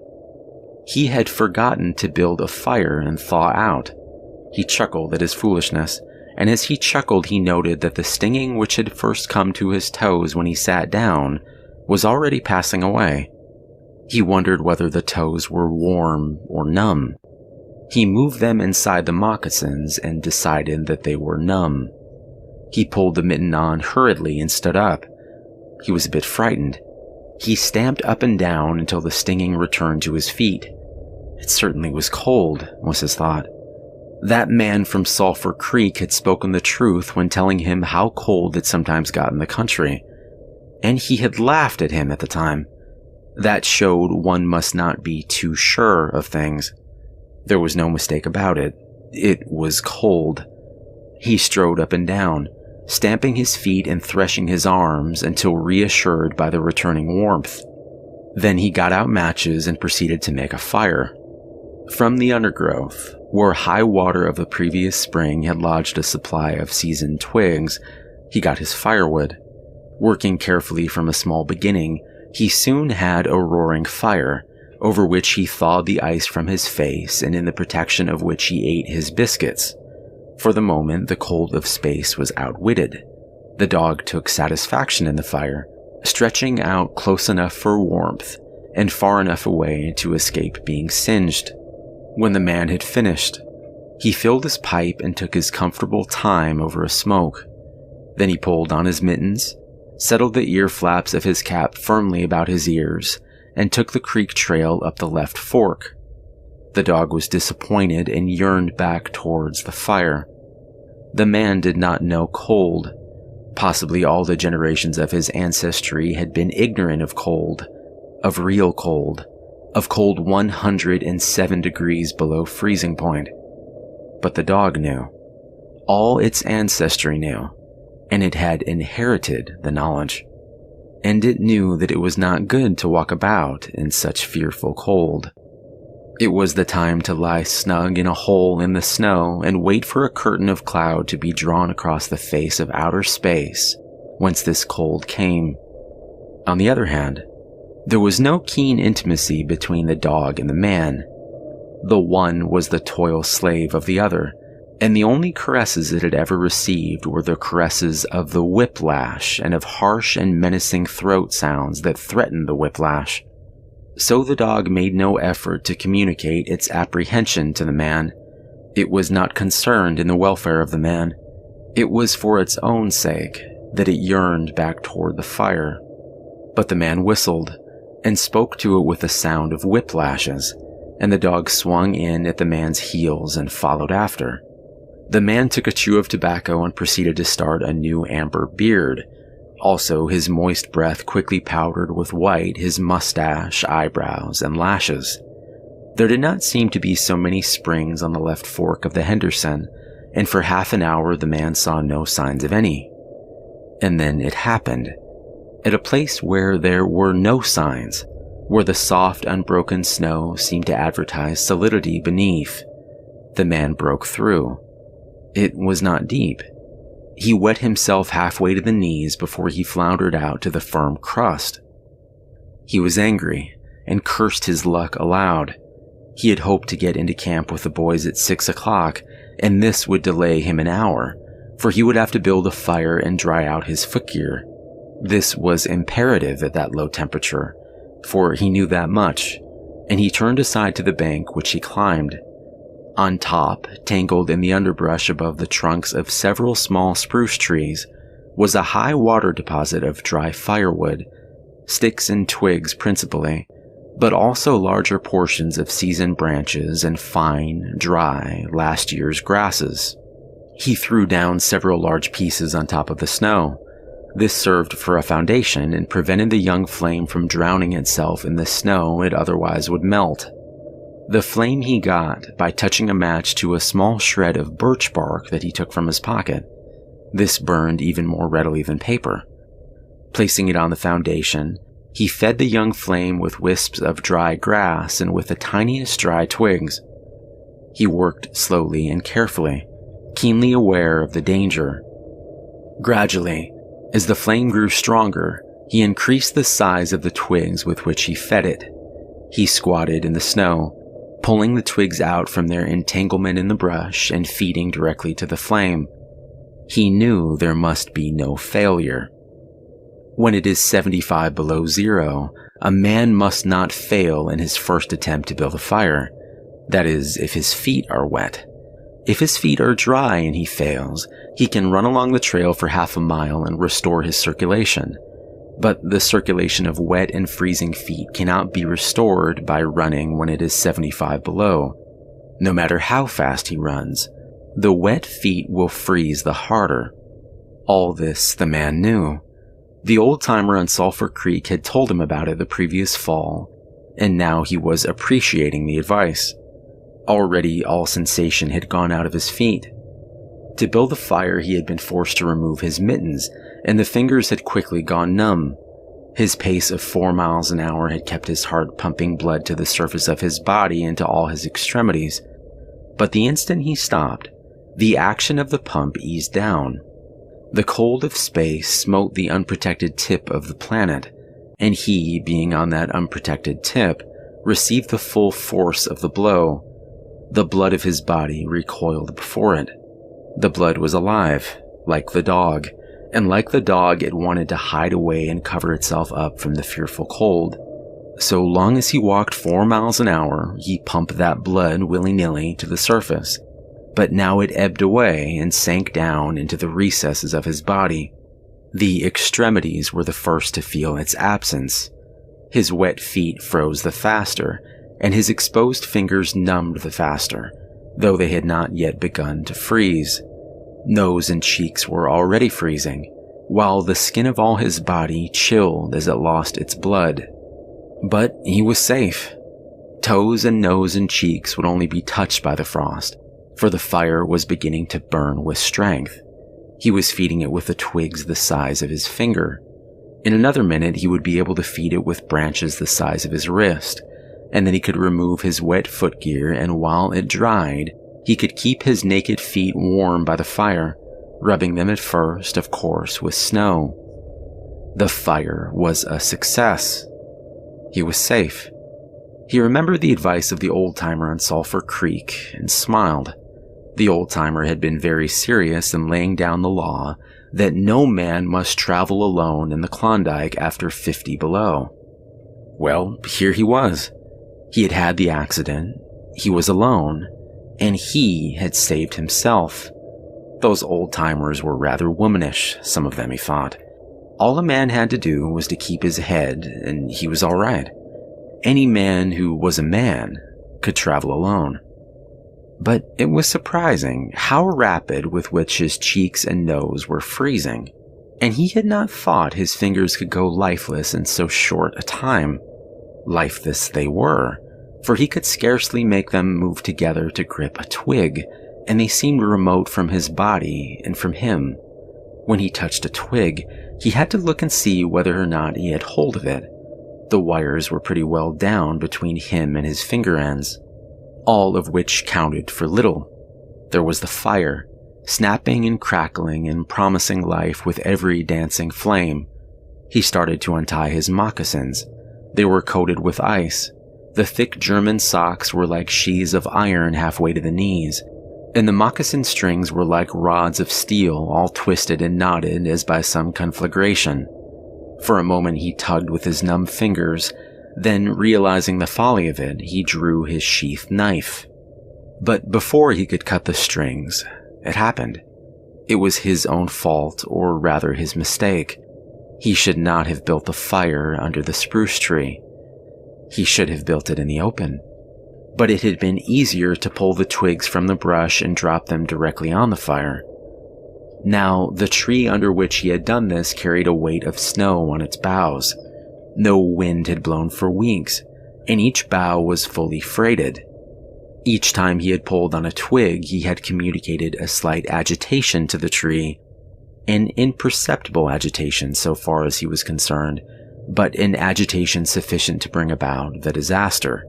B: He had forgotten to build a fire and thaw out. He chuckled at his foolishness, and as he chuckled he noted that the stinging which had first come to his toes when he sat down was already passing away. He wondered whether the toes were warm or numb. He moved them inside the moccasins and decided that they were numb. He pulled the mitten on hurriedly and stood up. He was a bit frightened. He stamped up and down until the stinging returned to his feet. It certainly was cold, was his thought. That man from Sulphur Creek had spoken the truth when telling him how cold it sometimes got in the country. And he had laughed at him at the time. That showed one must not be too sure of things. There was no mistake about it. It was cold. He strode up and down, stamping his feet and threshing his arms until reassured by the returning warmth. Then he got out matches and proceeded to make a fire. From the undergrowth, where high water of the previous spring had lodged a supply of seasoned twigs, he got his firewood. Working carefully from a small beginning, he soon had a roaring fire, over which he thawed the ice from his face and in the protection of which he ate his biscuits. For the moment, the cold of space was outwitted. The dog took satisfaction in the fire, stretching out close enough for warmth and far enough away to escape being singed. When the man had finished, he filled his pipe and took his comfortable time over a smoke. Then he pulled on his mittens, settled the ear flaps of his cap firmly about his ears, and took the creek trail up the left fork. The dog was disappointed and yearned back towards the fire. The man did not know cold. Possibly all the generations of his ancestry had been ignorant of cold, of real cold, of cold 107 degrees below freezing point. But the dog knew. All its ancestry knew, and it had inherited the knowledge. And it knew that it was not good to walk about in such fearful cold. It was the time to lie snug in a hole in the snow and wait for a curtain of cloud to be drawn across the face of outer space whence this cold came. On the other hand, there was no keen intimacy between the dog and the man. The one was the toil slave of the other, and the only caresses it had ever received were the caresses of the whiplash and of harsh and menacing throat sounds that threatened the whiplash. So the dog made no effort to communicate its apprehension to the man. It was not concerned in the welfare of the man. It was for its own sake that it yearned back toward the fire. But the man whistled and spoke to it with a sound of whiplashes, and the dog swung in at the man's heels and followed after. The man took a chew of tobacco and proceeded to start a new amber beard. Also, his moist breath quickly powdered with white his mustache, eyebrows, and lashes. There did not seem to be so many springs on the left fork of the Henderson, and for half an hour the man saw no signs of any. And then it happened. At a place where there were no signs, where the soft, unbroken snow seemed to advertise solidity beneath, the man broke through. It was not deep. He wet himself halfway to the knees before he floundered out to the firm crust. He was angry and cursed his luck aloud. He had hoped to get into camp with the boys at 6 o'clock, and this would delay him an hour, for he would have to build a fire and dry out his footgear. This was imperative at that low temperature, for he knew that much, and he turned aside to the bank which he climbed. On top, tangled in the underbrush above the trunks of several small spruce trees, was a high water deposit of dry firewood, sticks and twigs principally, but also larger portions of seasoned branches and fine, dry, last year's grasses. He threw down several large pieces on top of the snow. This served for a foundation and prevented the young flame from drowning itself in the snow it otherwise would melt. The flame he got by touching a match to a small shred of birch bark that he took from his pocket. This burned even more readily than paper. Placing it on the foundation, he fed the young flame with wisps of dry grass and with the tiniest dry twigs. He worked slowly and carefully, keenly aware of the danger. Gradually, as the flame grew stronger, he increased the size of the twigs with which he fed it. He squatted in the snow, pulling the twigs out from their entanglement in the brush and feeding directly to the flame. He knew there must be no failure. When it is 75 below zero, a man must not fail in his first attempt to build a fire. That is, if his feet are wet. If his feet are dry and he fails, he can run along the trail for half a mile and restore his circulation. But the circulation of wet and freezing feet cannot be restored by running when it is 75 below. No matter how fast he runs, the wet feet will freeze the harder. All this the man knew. The old-timer on Sulphur Creek had told him about it the previous fall, and now he was appreciating the advice. Already all sensation had gone out of his feet. To build the fire he had been forced to remove his mittens, and the fingers had quickly gone numb. His pace of 4 miles an hour had kept his heart pumping blood to the surface of his body into all his extremities. But the instant he stopped, the action of the pump eased down. The cold of space smote the unprotected tip of the planet, and he, being on that unprotected tip, received the full force of the blow. The blood of his body recoiled before it. The blood was alive, like the dog, and like the dog it wanted to hide away and cover itself up from the fearful cold. So long as he walked 4 miles an hour, he pumped that blood willy-nilly to the surface. But now it ebbed away and sank down into the recesses of his body. The extremities were the first to feel its absence. His wet feet froze the faster, and his exposed fingers numbed the faster, though they had not yet begun to freeze. Nose and cheeks were already freezing, while the skin of all his body chilled as it lost its blood. But he was safe. Toes and nose and cheeks would only be touched by the frost, for the fire was beginning to burn with strength. He was feeding it with the twigs the size of his finger. In another minute, he would be able to feed it with branches the size of his wrist, and then he could remove his wet footgear, and while it dried, he could keep his naked feet warm by the fire, rubbing them at first, of course, with snow. The fire was a success. He was safe. He remembered the advice of the old-timer on Sulphur Creek and smiled. The old-timer had been very serious in laying down the law that no man must travel alone in the Klondike after 50 below. Well, here he was. He had had the accident, he was alone, and he had saved himself. Those old-timers were rather womanish, some of them, he thought. All a man had to do was to keep his head, and he was all right. Any man who was a man could travel alone. But it was surprising how rapid with which his cheeks and nose were freezing, and he had not thought his fingers could go lifeless in so short a time. Lifeless they were, for he could scarcely make them move together to grip a twig, and they seemed remote from his body and from him. When he touched a twig, he had to look and see whether or not he had hold of it. The wires were pretty well down between him and his finger ends, all of which counted for little. There was the fire, snapping and crackling and promising life with every dancing flame. He started to untie his moccasins. They were coated with ice. The thick German socks were like sheaths of iron halfway to the knees, and the moccasin strings were like rods of steel, all twisted and knotted as by some conflagration. For a moment he tugged with his numb fingers, then, realizing the folly of it, he drew his sheath knife. But before he could cut the strings, it happened. It was his own fault, or rather his mistake. He should not have built the fire under the spruce tree. He should have built it in the open. But it had been easier to pull the twigs from the brush and drop them directly on the fire. Now, the tree under which he had done this carried a weight of snow on its boughs. No wind had blown for weeks, and each bough was fully freighted. Each time he had pulled on a twig, he had communicated a slight agitation to the tree, an imperceptible agitation so far as he was concerned, but an agitation sufficient to bring about the disaster.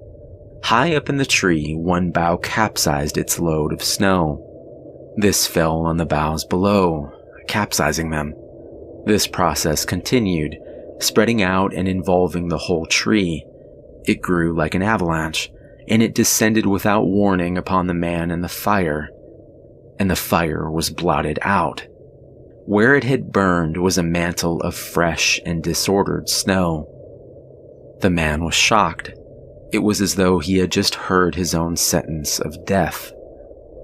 B: High up in the tree, one bough capsized its load of snow. This fell on the boughs below, capsizing them. This process continued, spreading out and involving the whole tree. It grew like an avalanche, and it descended without warning upon the man and the fire was blotted out. Where it had burned was a mantle of fresh and disordered snow. The man was shocked. It was as though he had just heard his own sentence of death.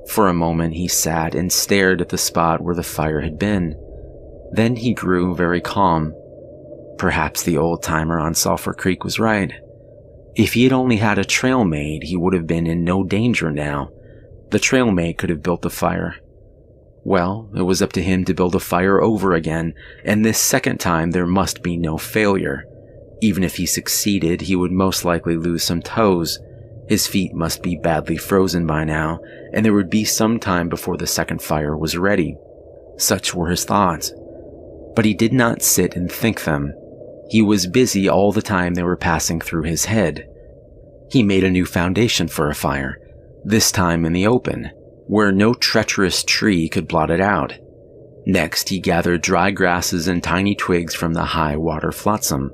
B: For a moment he sat and stared at the spot where the fire had been. Then he grew very calm. Perhaps the old-timer on Sulphur Creek was right. If he had only had a trail made, he would have been in no danger now. The trail mate could have built the fire. Well, it was up to him to build a fire over again, and this second time there must be no failure. Even if he succeeded, he would most likely lose some toes. His feet must be badly frozen by now, and there would be some time before the second fire was ready. Such were his thoughts. But he did not sit and think them. He was busy all the time they were passing through his head. He made a new foundation for a fire, this time in the open, where no treacherous tree could blot it out. Next, he gathered dry grasses and tiny twigs from the high water flotsam.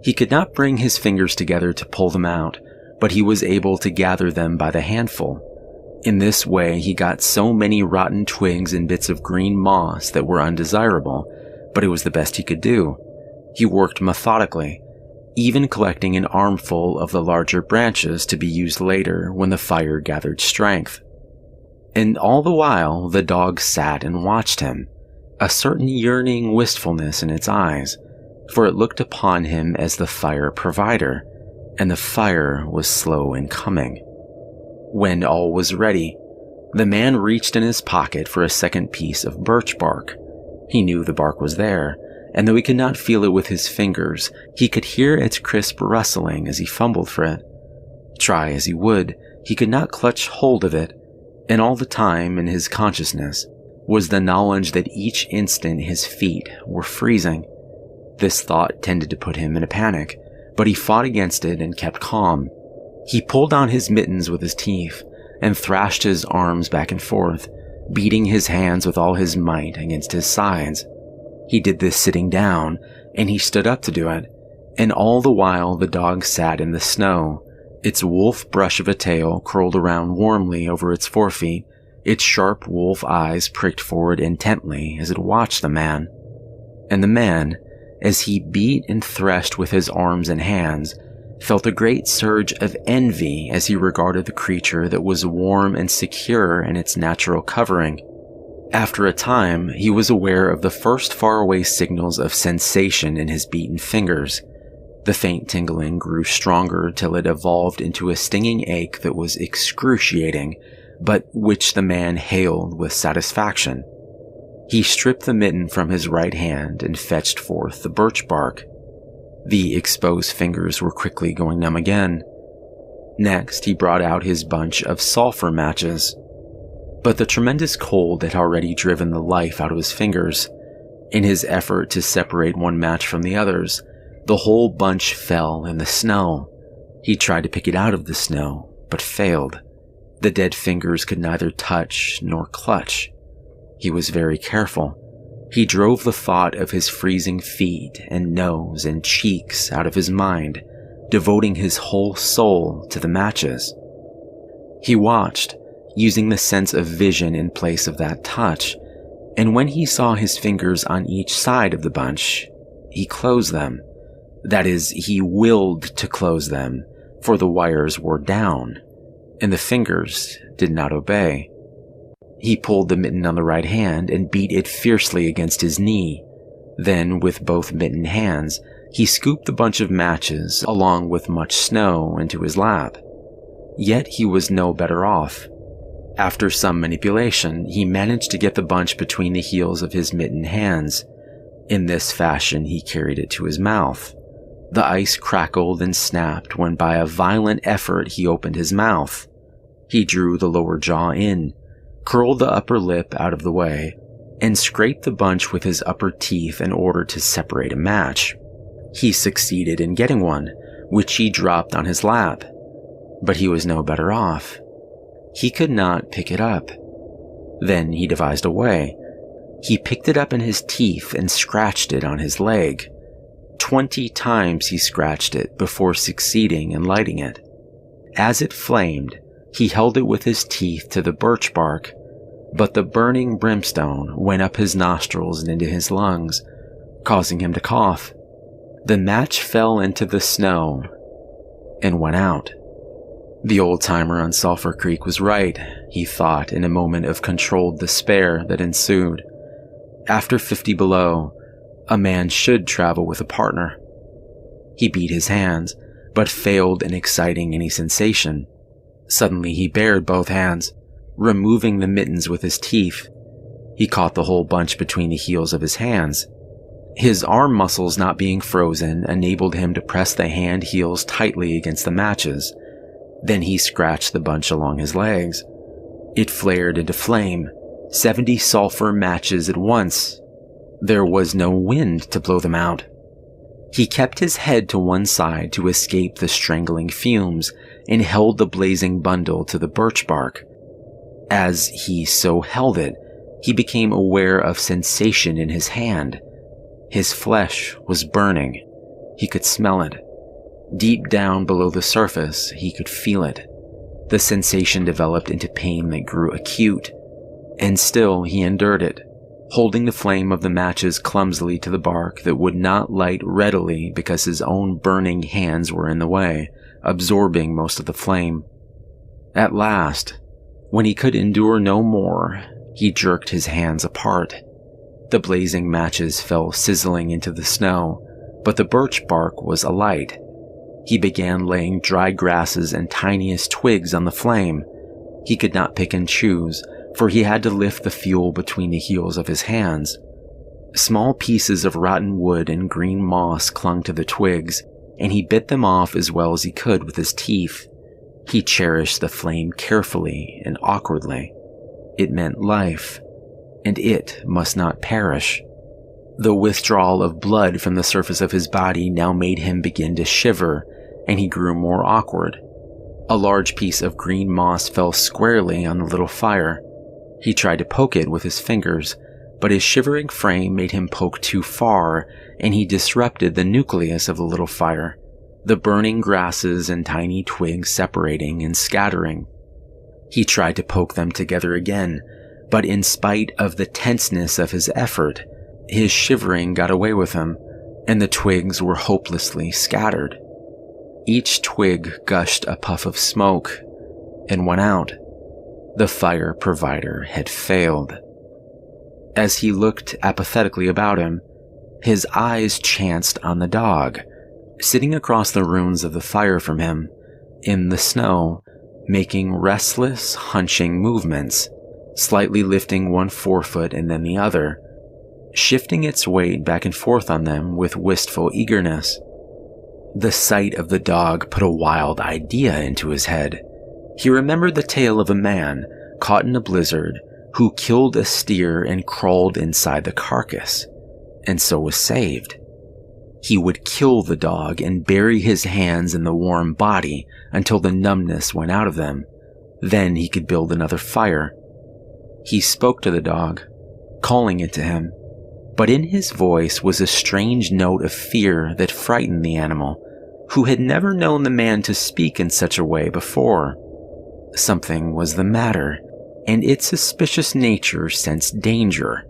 B: He could not bring his fingers together to pull them out, but he was able to gather them by the handful. In this way, he got so many rotten twigs and bits of green moss that were undesirable, but it was the best he could do. He worked methodically, even collecting an armful of the larger branches to be used later when the fire gathered strength. And all the while, the dog sat and watched him, a certain yearning wistfulness in its eyes, for it looked upon him as the fire provider, and the fire was slow in coming. When all was ready, the man reached in his pocket for a second piece of birch bark. He knew the bark was there, and though he could not feel it with his fingers, he could hear its crisp rustling as he fumbled for it. Try as he would, he could not clutch hold of it, and all the time in his consciousness, was the knowledge that each instant his feet were freezing. This thought tended to put him in a panic, but he fought against it and kept calm. He pulled down his mittens with his teeth and thrashed his arms back and forth, beating his hands with all his might against his sides. He did this sitting down, and he stood up to do it, and all the while the dog sat in the snow, its wolf brush of a tail curled around warmly over its forefeet, its sharp wolf eyes pricked forward intently as it watched the man. And the man, as he beat and threshed with his arms and hands, felt a great surge of envy as he regarded the creature that was warm and secure in its natural covering. After a time, he was aware of the first faraway signals of sensation in his beaten fingers. The faint tingling grew stronger till it evolved into a stinging ache that was excruciating, but which the man hailed with satisfaction. He stripped the mitten from his right hand and fetched forth the birch bark. The exposed fingers were quickly going numb again. Next, he brought out his bunch of sulfur matches. But the tremendous cold had already driven the life out of his fingers. In his effort to separate one match from the others, the whole bunch fell in the snow. He tried to pick it out of the snow, but failed. The dead fingers could neither touch nor clutch. He was very careful. He drove the thought of his freezing feet and nose and cheeks out of his mind, devoting his whole soul to the matches. He watched, using the sense of vision in place of that touch, and when he saw his fingers on each side of the bunch, he closed them. That is, he willed to close them, for the wires were down, and the fingers did not obey. He pulled the mitten on the right hand and beat it fiercely against his knee. Then, with both mittened hands, he scooped the bunch of matches, along with much snow, into his lap. Yet he was no better off. After some manipulation, he managed to get the bunch between the heels of his mittened hands. In this fashion, he carried it to his mouth. The ice crackled and snapped when by a violent effort he opened his mouth. He drew the lower jaw in, curled the upper lip out of the way, and scraped the bunch with his upper teeth in order to separate a match. He succeeded in getting one, which he dropped on his lap. But he was no better off. He could not pick it up. Then he devised a way. He picked it up in his teeth and scratched it on his leg. 20 times he scratched it before succeeding in lighting it. As it flamed, he held it with his teeth to the birch bark, but the burning brimstone went up his nostrils and into his lungs, causing him to cough. The match fell into the snow and went out. The old-timer on Sulphur Creek was right, he thought in a moment of controlled despair that ensued. After 50 below, a man should travel with a partner. He beat his hands, but failed in exciting any sensation. Suddenly he bared both hands, removing the mittens with his teeth. He caught the whole bunch between the heels of his hands. His arm muscles not being frozen enabled him to press the hand heels tightly against the matches. Then he scratched the bunch along his legs. It flared into flame, 70 sulfur matches at once. There was no wind to blow them out. He kept his head to one side to escape the strangling fumes and held the blazing bundle to the birch bark. As he so held it, he became aware of sensation in his hand. His flesh was burning. He could smell it. Deep down below the surface, he could feel it. The sensation developed into pain that grew acute, and still he endured it, holding the flame of the matches clumsily to the bark that would not light readily because his own burning hands were in the way, absorbing most of the flame. At last, when he could endure no more, he jerked his hands apart. The blazing matches fell sizzling into the snow, but the birch bark was alight. He began laying dry grasses and tiniest twigs on the flame. He could not pick and choose, for he had to lift the fuel between the heels of his hands. Small pieces of rotten wood and green moss clung to the twigs, and he bit them off as well as he could with his teeth. He cherished the flame carefully and awkwardly. It meant life. and it must not perish. The withdrawal of blood from the surface of his body now made him begin to shiver, and he grew more awkward. A large piece of green moss fell squarely on the little fire. He tried to poke it with his fingers, but his shivering frame made him poke too far, and he disrupted the nucleus of the little fire, the burning grasses and tiny twigs separating and scattering. He tried to poke them together again, but in spite of the tenseness of his effort, his shivering got away with him, and the twigs were hopelessly scattered. Each twig gushed a puff of smoke and went out. The fire provider had failed. As he looked apathetically about him, his eyes chanced on the dog, sitting across the ruins of the fire from him, in the snow, making restless, hunching movements, slightly lifting one forefoot and then the other, shifting its weight back and forth on them with wistful eagerness. The sight of the dog put a wild idea into his head. He remembered the tale of a man caught in a blizzard who killed a steer and crawled inside the carcass, and so was saved. He would kill the dog and bury his hands in the warm body until the numbness went out of them. Then he could build another fire. He spoke to the dog, calling it to him, but in his voice was a strange note of fear that frightened the animal, who had never known the man to speak in such a way before. Something was the matter, and its suspicious nature sensed danger.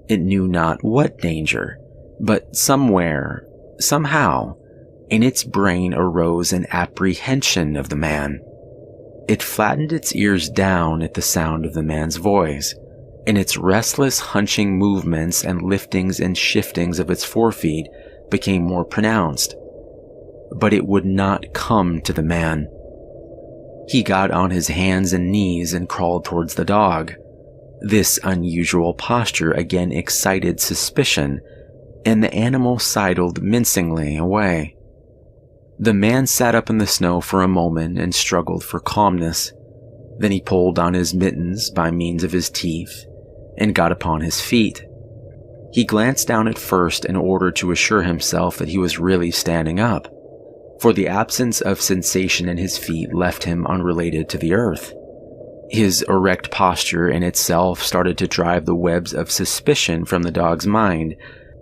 B: It knew not what danger, but somewhere, somehow, in its brain arose an apprehension of the man. It flattened its ears down at the sound of the man's voice, and its restless hunching movements and liftings and shiftings of its forefeet became more pronounced. But it would not come to the man. He got on his hands and knees and crawled towards the dog. This unusual posture again excited suspicion, and the animal sidled mincingly away. The man sat up in the snow for a moment and struggled for calmness. Then he pulled on his mittens by means of his teeth and got upon his feet. He glanced down at first in order to assure himself that he was really standing up, for the absence of sensation in his feet left him unrelated to the earth. His erect posture in itself started to drive the webs of suspicion from the dog's mind,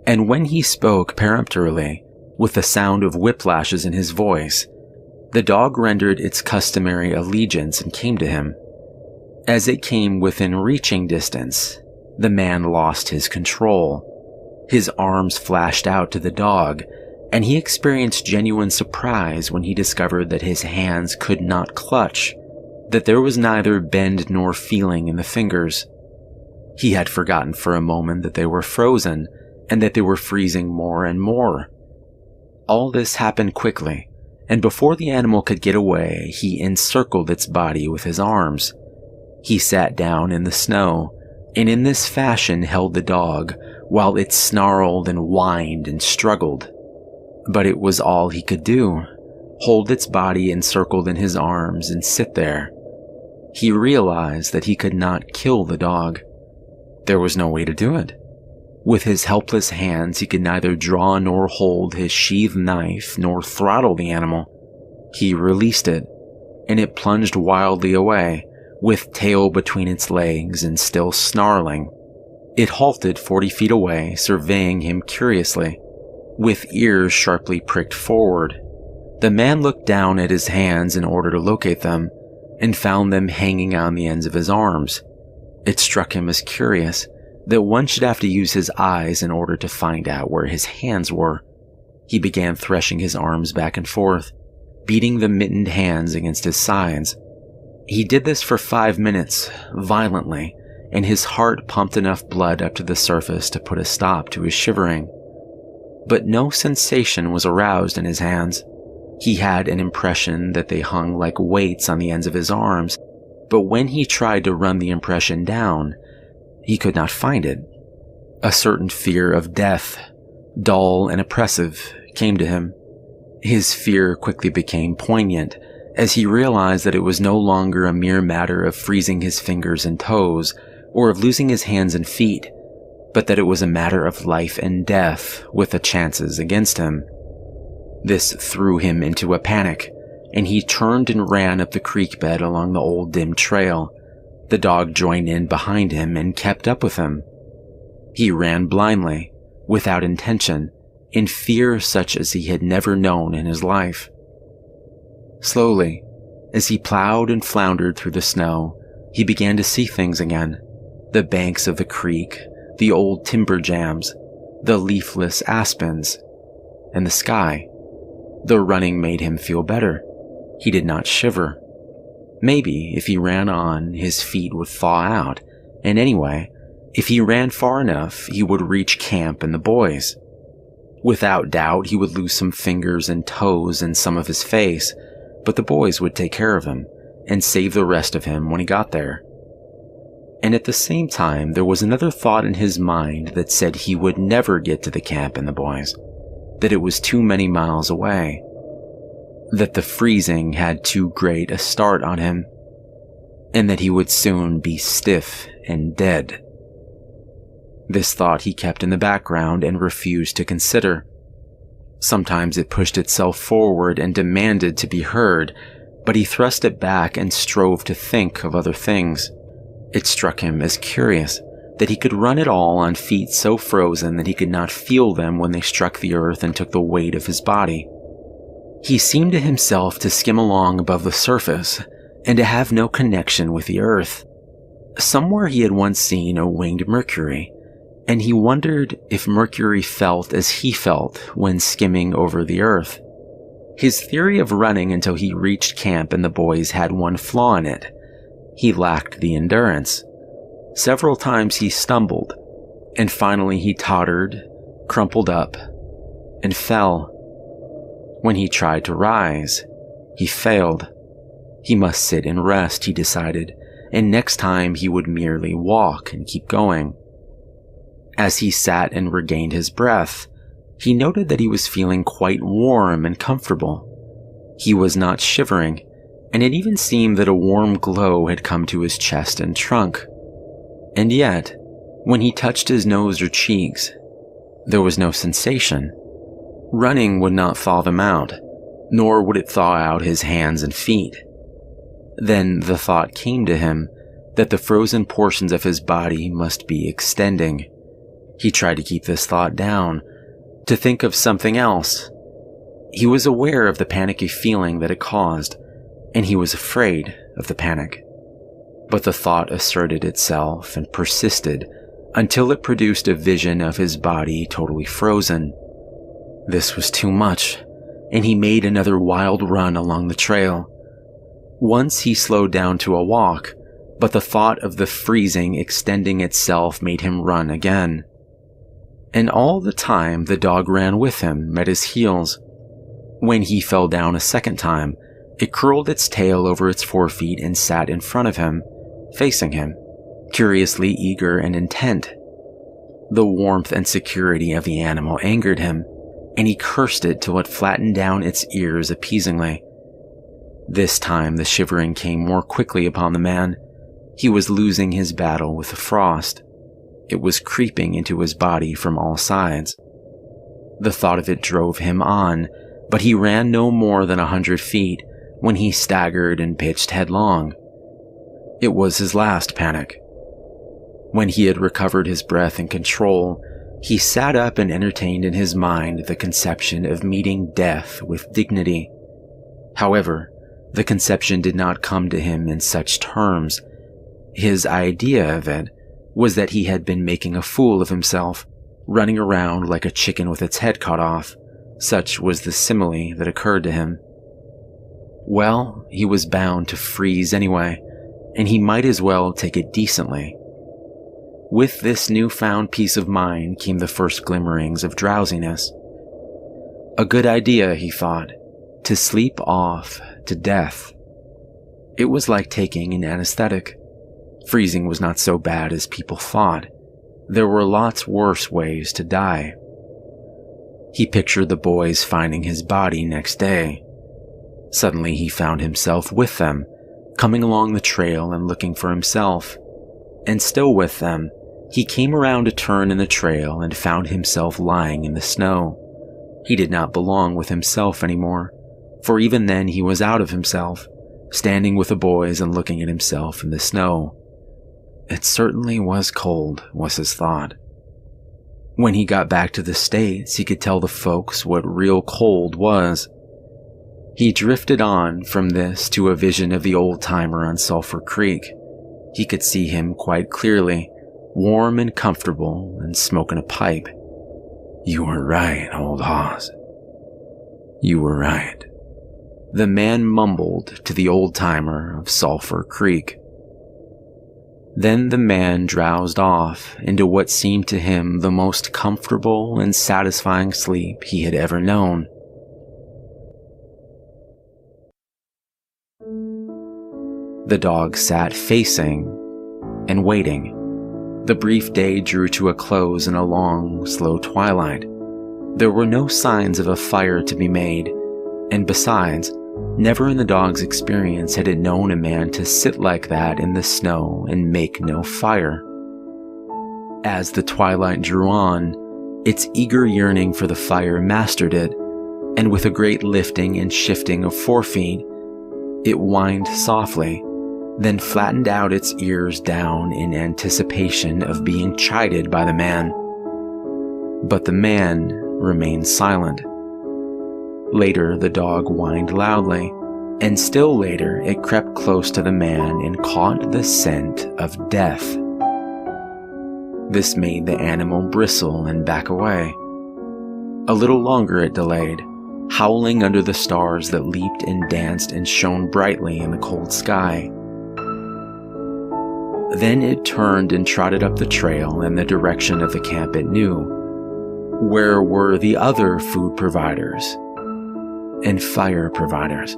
B: and when he spoke peremptorily, with the sound of whiplashes in his voice, the dog rendered its customary allegiance and came to him. As it came within reaching distance, the man lost his control. His arms flashed out to the dog, and he experienced genuine surprise when he discovered that his hands could not clutch, that there was neither bend nor feeling in the fingers. He had forgotten for a moment that they were frozen, and that they were freezing more and more. All this happened quickly, and before the animal could get away, he encircled its body with his arms. He sat down in the snow, and in this fashion held the dog, while it snarled and whined and struggled. But it was all he could do, hold its body encircled in his arms and sit there. He realized that he could not kill the dog. There was no way to do it. With his helpless hands, he could neither draw nor hold his sheathed knife nor throttle the animal. He released it, and it plunged wildly away, with tail between its legs and still snarling. It halted 40 feet away, surveying him curiously, with ears sharply pricked forward. The man looked down at his hands in order to locate them, and found them hanging on the ends of his arms. It struck him as curious that one should have to use his eyes in order to find out where his hands were. He began threshing his arms back and forth, beating the mittened hands against his sides. He did this for 5 minutes, violently, and his heart pumped enough blood up to the surface to put a stop to his shivering. But no sensation was aroused in his hands. He had an impression that they hung like weights on the ends of his arms, but when he tried to run the impression down, he could not find it. A certain fear of death, dull and oppressive, came to him. His fear quickly became poignant, as he realized that it was no longer a mere matter of freezing his fingers and toes, or of losing his hands and feet, but that it was a matter of life and death with the chances against him. This threw him into a panic, and he turned and ran up the creek bed along the old dim trail. The dog joined in behind him and kept up with him. He ran blindly, without intention, in fear such as he had never known in his life. Slowly, as he plowed and floundered through the snow, he began to see things again. The banks of the creek, the old timber jams, the leafless aspens, and the sky. The running made him feel better. He did not shiver. Maybe if he ran on, his feet would thaw out, and anyway, if he ran far enough, he would reach camp and the boys. Without doubt, he would lose some fingers and toes and some of his face, but the boys would take care of him and save the rest of him when he got there. And at the same time, there was another thought in his mind that said he would never get to the camp and the boys, that it was too many miles away, that the freezing had too great a start on him, and that he would soon be stiff and dead. This thought he kept in the background and refused to consider. Sometimes it pushed itself forward and demanded to be heard, but he thrust it back and strove to think of other things. It struck him as curious that he could run at all on feet so frozen that he could not feel them when they struck the earth and took the weight of his body. He seemed to himself to skim along above the surface and to have no connection with the earth. Somewhere he had once seen a winged Mercury, and he wondered if Mercury felt as he felt when skimming over the earth. His theory of running until he reached camp and the boys had one flaw in it. He lacked the endurance. Several times he stumbled, and finally he tottered, crumpled up, and fell. When he tried to rise, he failed. He must sit and rest, he decided, and next time he would merely walk and keep going. As he sat and regained his breath, he noted that he was feeling quite warm and comfortable. He was not shivering, and it even seemed that a warm glow had come to his chest and trunk. And yet, when he touched his nose or cheeks, there was no sensation. Running would not thaw them out, nor would it thaw out his hands and feet. Then the thought came to him that the frozen portions of his body must be extending. He tried to keep this thought down, to think of something else. He was aware of the panicky feeling that it caused, and he was afraid of the panic. But the thought asserted itself and persisted until it produced a vision of his body totally frozen. This was too much, and he made another wild run along the trail. Once he slowed down to a walk, but the thought of the freezing extending itself made him run again. And all the time the dog ran with him at his heels. When he fell down a second time, it curled its tail over its forefeet and sat in front of him, facing him, curiously eager and intent. The warmth and security of the animal angered him, and he cursed it till it flattened down its ears appeasingly. This time the shivering came more quickly upon the man. He was losing his battle with the frost. It was creeping into his body from all sides. The thought of it drove him on, but he ran no more than 100 feet when he staggered and pitched headlong. It was his last panic. When he had recovered his breath and control, he sat up and entertained in his mind the conception of meeting death with dignity. However, the conception did not come to him in such terms. His idea of it was that he had been making a fool of himself, running around like a chicken with its head cut off. Such was the simile that occurred to him. Well, he was bound to freeze anyway, and he might as well take it decently. With this newfound peace of mind came the first glimmerings of drowsiness. A good idea, he thought, to sleep off to death. It was like taking an anesthetic. Freezing was not so bad as people thought. There were lots worse ways to die. He pictured the boys finding his body next day. Suddenly he found himself with them, coming along the trail and looking for himself. and still with them, he came around a turn in the trail and found himself lying in the snow. He did not belong with himself anymore, for even then he was out of himself, standing with the boys and looking at himself in the snow. It certainly was cold, was his thought. When he got back to the States, he could tell the folks what real cold was. He drifted on from this to a vision of the old-timer on Sulphur Creek. He could see him quite clearly, warm and comfortable and smoking a pipe. "You were right, old hoss. You were right," the man mumbled to the old-timer of Sulphur Creek. Then the man drowsed off into what seemed to him the most comfortable and satisfying sleep he had ever known. The dog sat facing and waiting. The brief day drew to a close in a long, slow twilight. There were no signs of a fire to be made, and besides, never in the dog's experience had it known a man to sit like that in the snow and make no fire. As the twilight drew on, its eager yearning for the fire mastered it, and with a great lifting and shifting of forefeet, it whined softly, then flattened out its ears down in anticipation of being chided by the man. But the man remained silent. Later, the dog whined loudly, and still later it crept close to the man and caught the scent of death. This made the animal bristle and back away. A little longer it delayed, howling under the stars that leaped and danced and shone brightly in the cold sky. Then it turned and trotted up the trail in the direction of the camp it knew. Where were the other food providers and fire providers?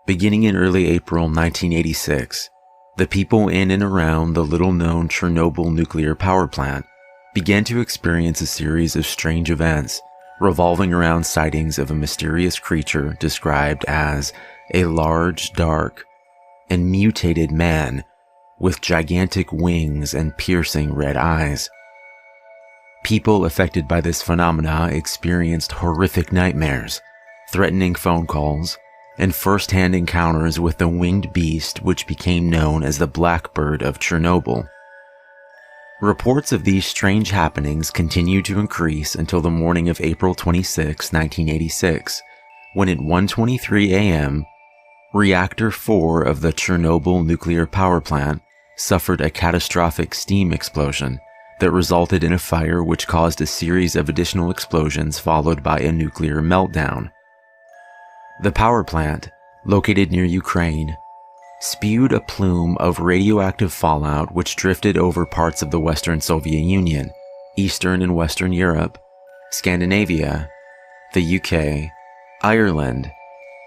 B: Beginning in early April 1986, the people in and around the little-known Chernobyl nuclear power plant began to experience a series of strange events revolving around sightings of a mysterious creature described as a large, dark, and mutated man with gigantic wings and piercing red eyes. People affected by this phenomena experienced horrific nightmares, threatening phone calls, and first-hand encounters with the winged beast which became known as the Blackbird of Chernobyl. Reports of these strange happenings continued to increase until the morning of April 26, 1986, when at 1:23 a.m., Reactor 4 of the Chernobyl nuclear power plant suffered a catastrophic steam explosion that resulted in a fire which caused a series of additional explosions followed by a nuclear meltdown. The power plant, located near Ukraine, spewed a plume of radioactive fallout which drifted over parts of the Western Soviet Union, Eastern and Western Europe, Scandinavia, the UK, Ireland,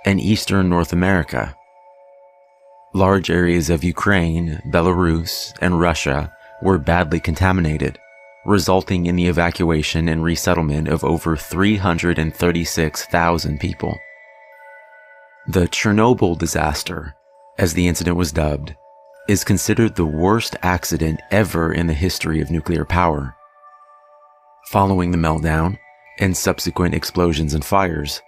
B: and Eastern North America. Large areas of Ukraine, Belarus, and Russia were badly contaminated, resulting in the evacuation and resettlement of over 336,000 people. The Chernobyl disaster, as the incident was dubbed, is considered the worst accident ever in the history of nuclear power. Following the meltdown and subsequent explosions and fires,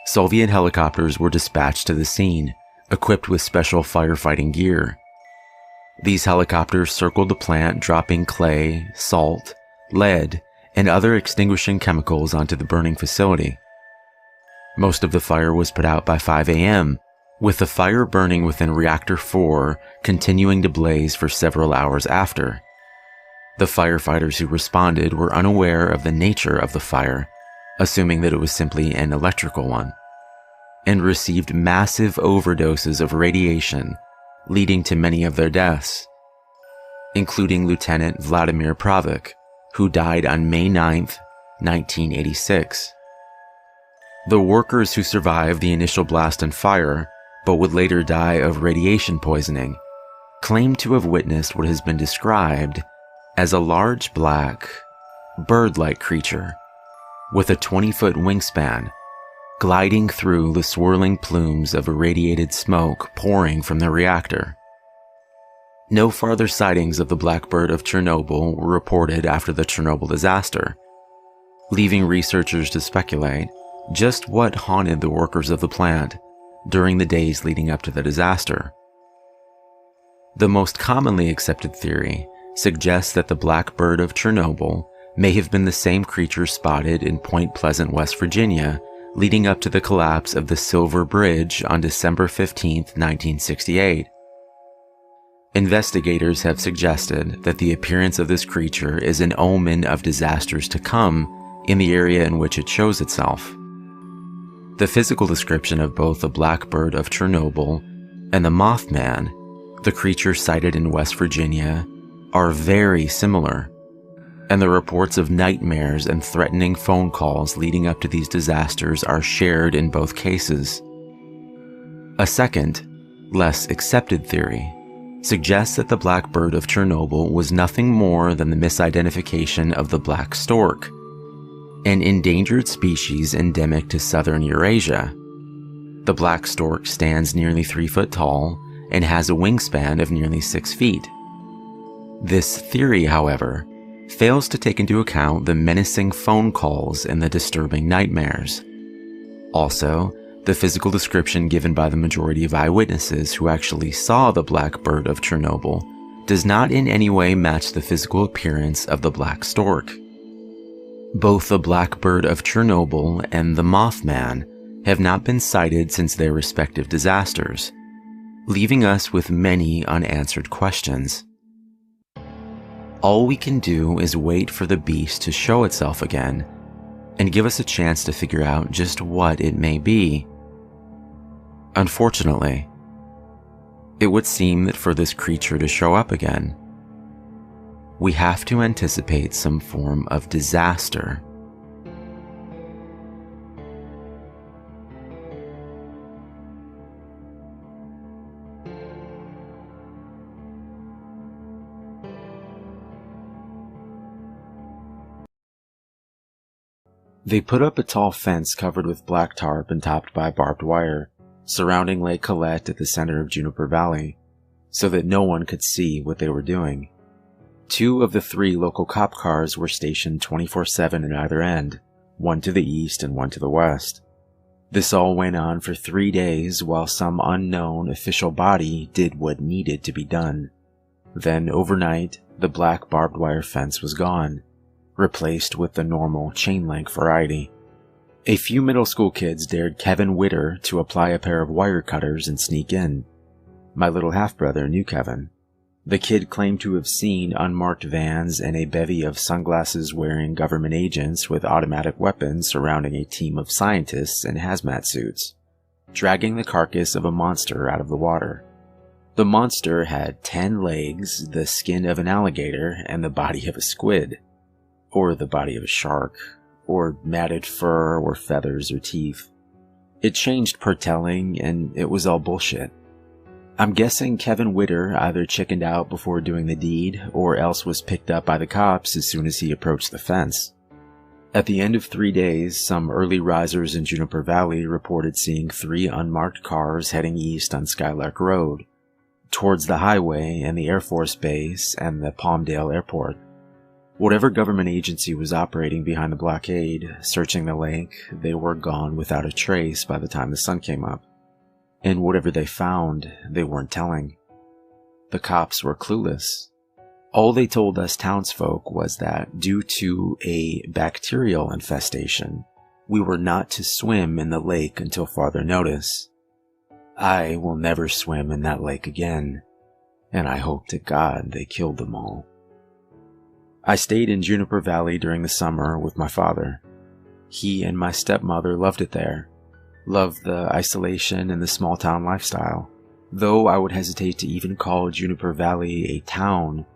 B: Soviet helicopters were dispatched to the scene, equipped with special firefighting gear. These helicopters circled the plant, dropping clay, salt, lead, and other extinguishing chemicals onto the burning facility. Most of the fire was put out by 5 a.m., with the fire burning within Reactor 4 continuing to blaze for several hours after. The firefighters who responded were unaware of the nature of the fire, assuming that it was simply an electrical one, and received massive overdoses of radiation, leading to many of their deaths, including Lieutenant Vladimir Pravik, who died on May 9, 1986. The workers who survived the initial blast and fire, but would later die of radiation poisoning, claim to have witnessed what has been described as a large black, bird-like creature with a 20-foot wingspan gliding through the swirling plumes of irradiated smoke pouring from the reactor. No farther sightings of the Blackbird of Chernobyl were reported after the Chernobyl disaster, leaving researchers to speculate just what haunted the workers of the plant during the days leading up to the disaster. The most commonly accepted theory suggests that the Blackbird of Chernobyl may have been the same creature spotted in Point Pleasant, West Virginia, leading up to the collapse of the Silver Bridge on December 15, 1968. Investigators have suggested that the appearance of this creature is an omen of disasters to come in the area in which it shows itself. The physical description of both the Blackbird of Chernobyl and the Mothman, the creature sighted in West Virginia, are very similar, and the reports of nightmares and threatening phone calls leading up to these disasters are shared in both cases. A second, less accepted theory suggests that the Blackbird of Chernobyl was nothing more than the misidentification of the black stork, an endangered species endemic to southern Eurasia. The black stork stands nearly 3 foot tall and has a wingspan of nearly 6 feet. This theory, however, fails to take into account the menacing phone calls and the disturbing nightmares. Also, the physical description given by the majority of eyewitnesses who actually saw the Blackbird of Chernobyl does not in any way match the physical appearance of the black stork. Both the Blackbird of Chernobyl and the Mothman have not been sighted since their respective disasters, leaving us with many unanswered questions. All we can do is wait for the beast to show itself again and give us a chance to figure out just what it may be. Unfortunately, it would seem that for this creature to show up again, we have to anticipate some form of disaster. They put up a tall fence covered with black tarp and topped by barbed wire, surrounding Lake Colette at the center of Juniper Valley, so that no one could see what they were doing. 2 of the 3 local cop cars were stationed 24/7 at either end, one to the east and one to the west. This all went on for 3 days while some unknown official body did what needed to be done. Then overnight, the black barbed wire fence was gone, replaced with the normal chain-link variety. A few middle school kids dared Kevin Witter to apply a pair of wire cutters and sneak in. My little half-brother knew Kevin. The kid claimed to have seen unmarked vans and a bevy of sunglasses-wearing government agents with automatic weapons surrounding a team of scientists in hazmat suits, dragging the carcass of a monster out of the water. The monster had 10 legs, the skin of an alligator, and the body of a squid, or the body of a shark, or matted fur or feathers or teeth. It changed per telling, and it was all bullshit. I'm guessing Kevin Witter either chickened out before doing the deed, or else was picked up by the cops as soon as he approached the fence. At the end of 3 days, some early risers in Juniper Valley reported seeing 3 unmarked cars heading east on Skylark Road, towards the highway and the Air Force Base and the Palmdale Airport. Whatever government agency was operating behind the blockade, searching the lake, they were gone without a trace by the time the sun came up. And whatever they found, they weren't telling. The cops were clueless. All they told us townsfolk was that due to a bacterial infestation, we were not to swim in the lake until farther notice. I will never swim in that lake again, and I hope to God they killed them all. I stayed in Juniper Valley during the summer with my father. He and my stepmother loved it there. Loved the isolation and the small town lifestyle. Though I would hesitate to even call Juniper Valley a town,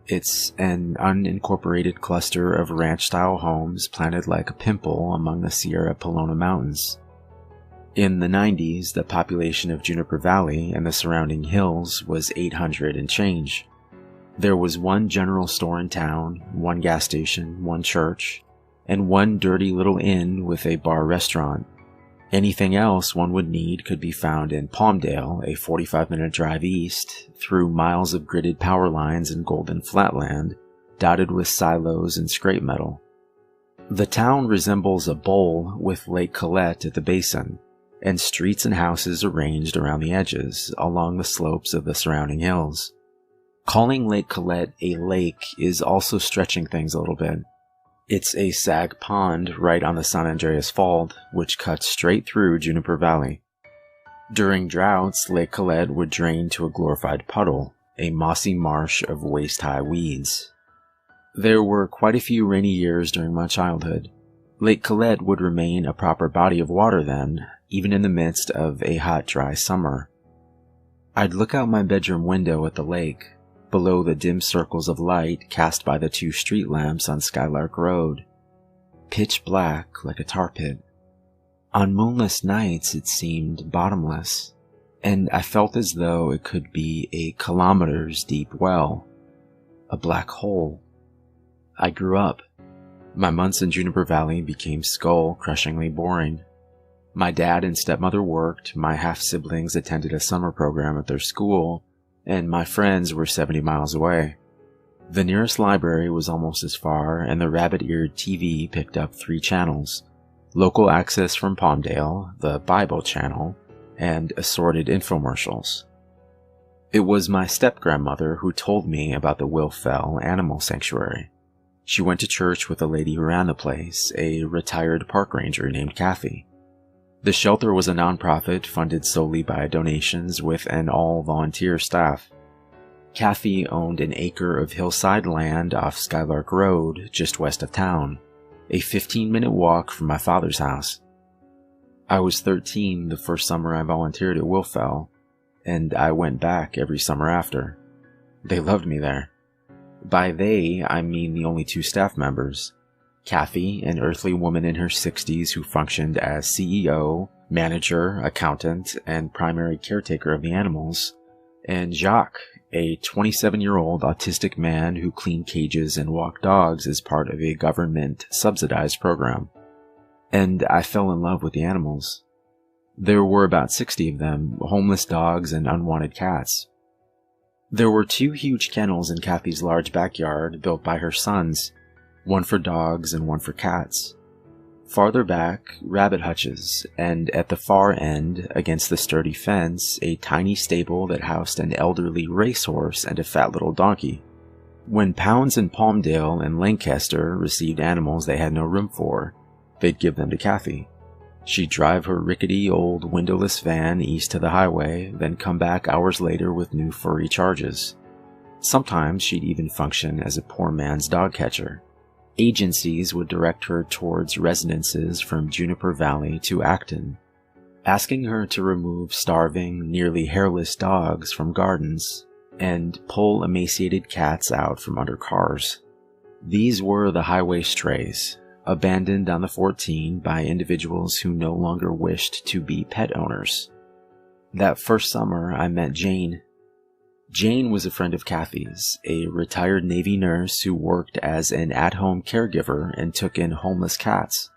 B: it's an unincorporated cluster of ranch-style homes planted like a pimple among the Sierra Pelona Mountains. In the 90s, the population of Juniper Valley and the surrounding hills was 800 and change. There was one general store in town, one gas station, one church, and one dirty little inn with a bar-restaurant. Anything else one would need could be found in Palmdale, a 45-minute drive east, through miles of gridded power lines and golden flatland, dotted with silos and scrap metal. The town resembles a bowl with Lake Colette at the basin, and streets and houses arranged around the edges, along the slopes of the surrounding hills. Calling Lake Colette a lake is also stretching things a little bit. It's a sag pond right on the San Andreas Fault, which cuts straight through Juniper Valley. During droughts, Lake Colette would drain to a glorified puddle, a mossy marsh of waist-high weeds. There were quite a few rainy years during my childhood. Lake Colette would remain a proper body of water then, even in the midst of a hot, dry summer. I'd look out my bedroom window at the lake, below the dim circles of light cast by the 2 street lamps on Skylark Road. Pitch black like a tar pit. On moonless nights it seemed bottomless, and I felt as though it could be a kilometers deep well. A black hole. I grew up. My months in Juniper Valley became skull-crushingly boring. My dad and stepmother worked, my half-siblings attended a summer program at their school, and my friends were 70 miles away. The nearest library was almost as far, and the rabbit-eared TV picked up 3 channels: local access from Palmdale, the Bible channel, and assorted infomercials. It was my step-grandmother who told me about the Will Fell Animal Sanctuary. She went to church with a lady who ran the place, a retired park ranger named Kathy. The shelter was a nonprofit funded solely by donations with an all-volunteer staff. Kathy owned an acre of hillside land off Skylark Road, just west of town, a 15-minute walk from my father's house. I was 13 the first summer I volunteered at Will Fell, and I went back every summer after. They loved me there. By they, I mean the only 2 staff members. Kathy, an earthly woman in her 60s who functioned as CEO, manager, accountant, and primary caretaker of the animals, and Jacques, a 27-year-old autistic man who cleaned cages and walked dogs as part of a government-subsidized program. And I fell in love with the animals. There were about 60 of them, homeless dogs and unwanted cats. There were 2 huge kennels in Kathy's large backyard built by her sons, one for dogs and one for cats. Farther back, rabbit hutches, and at the far end, against the sturdy fence, a tiny stable that housed an elderly racehorse and a fat little donkey. When Pounds and Palmdale and Lancaster received animals they had no room for, they'd give them to Kathy. She'd drive her rickety old windowless van east to the highway, then come back hours later with new furry charges. Sometimes she'd even function as a poor man's dog catcher. Agencies would direct her towards residences from Juniper Valley to Acton, asking her to remove starving, nearly hairless dogs from gardens and pull emaciated cats out from under cars. These were the highway strays, abandoned on the 14 by individuals who no longer wished to be pet owners. That first summer, I met Jane. Jane was a friend of Kathy's, a retired Navy nurse who worked as an at-home caregiver and took in homeless cats.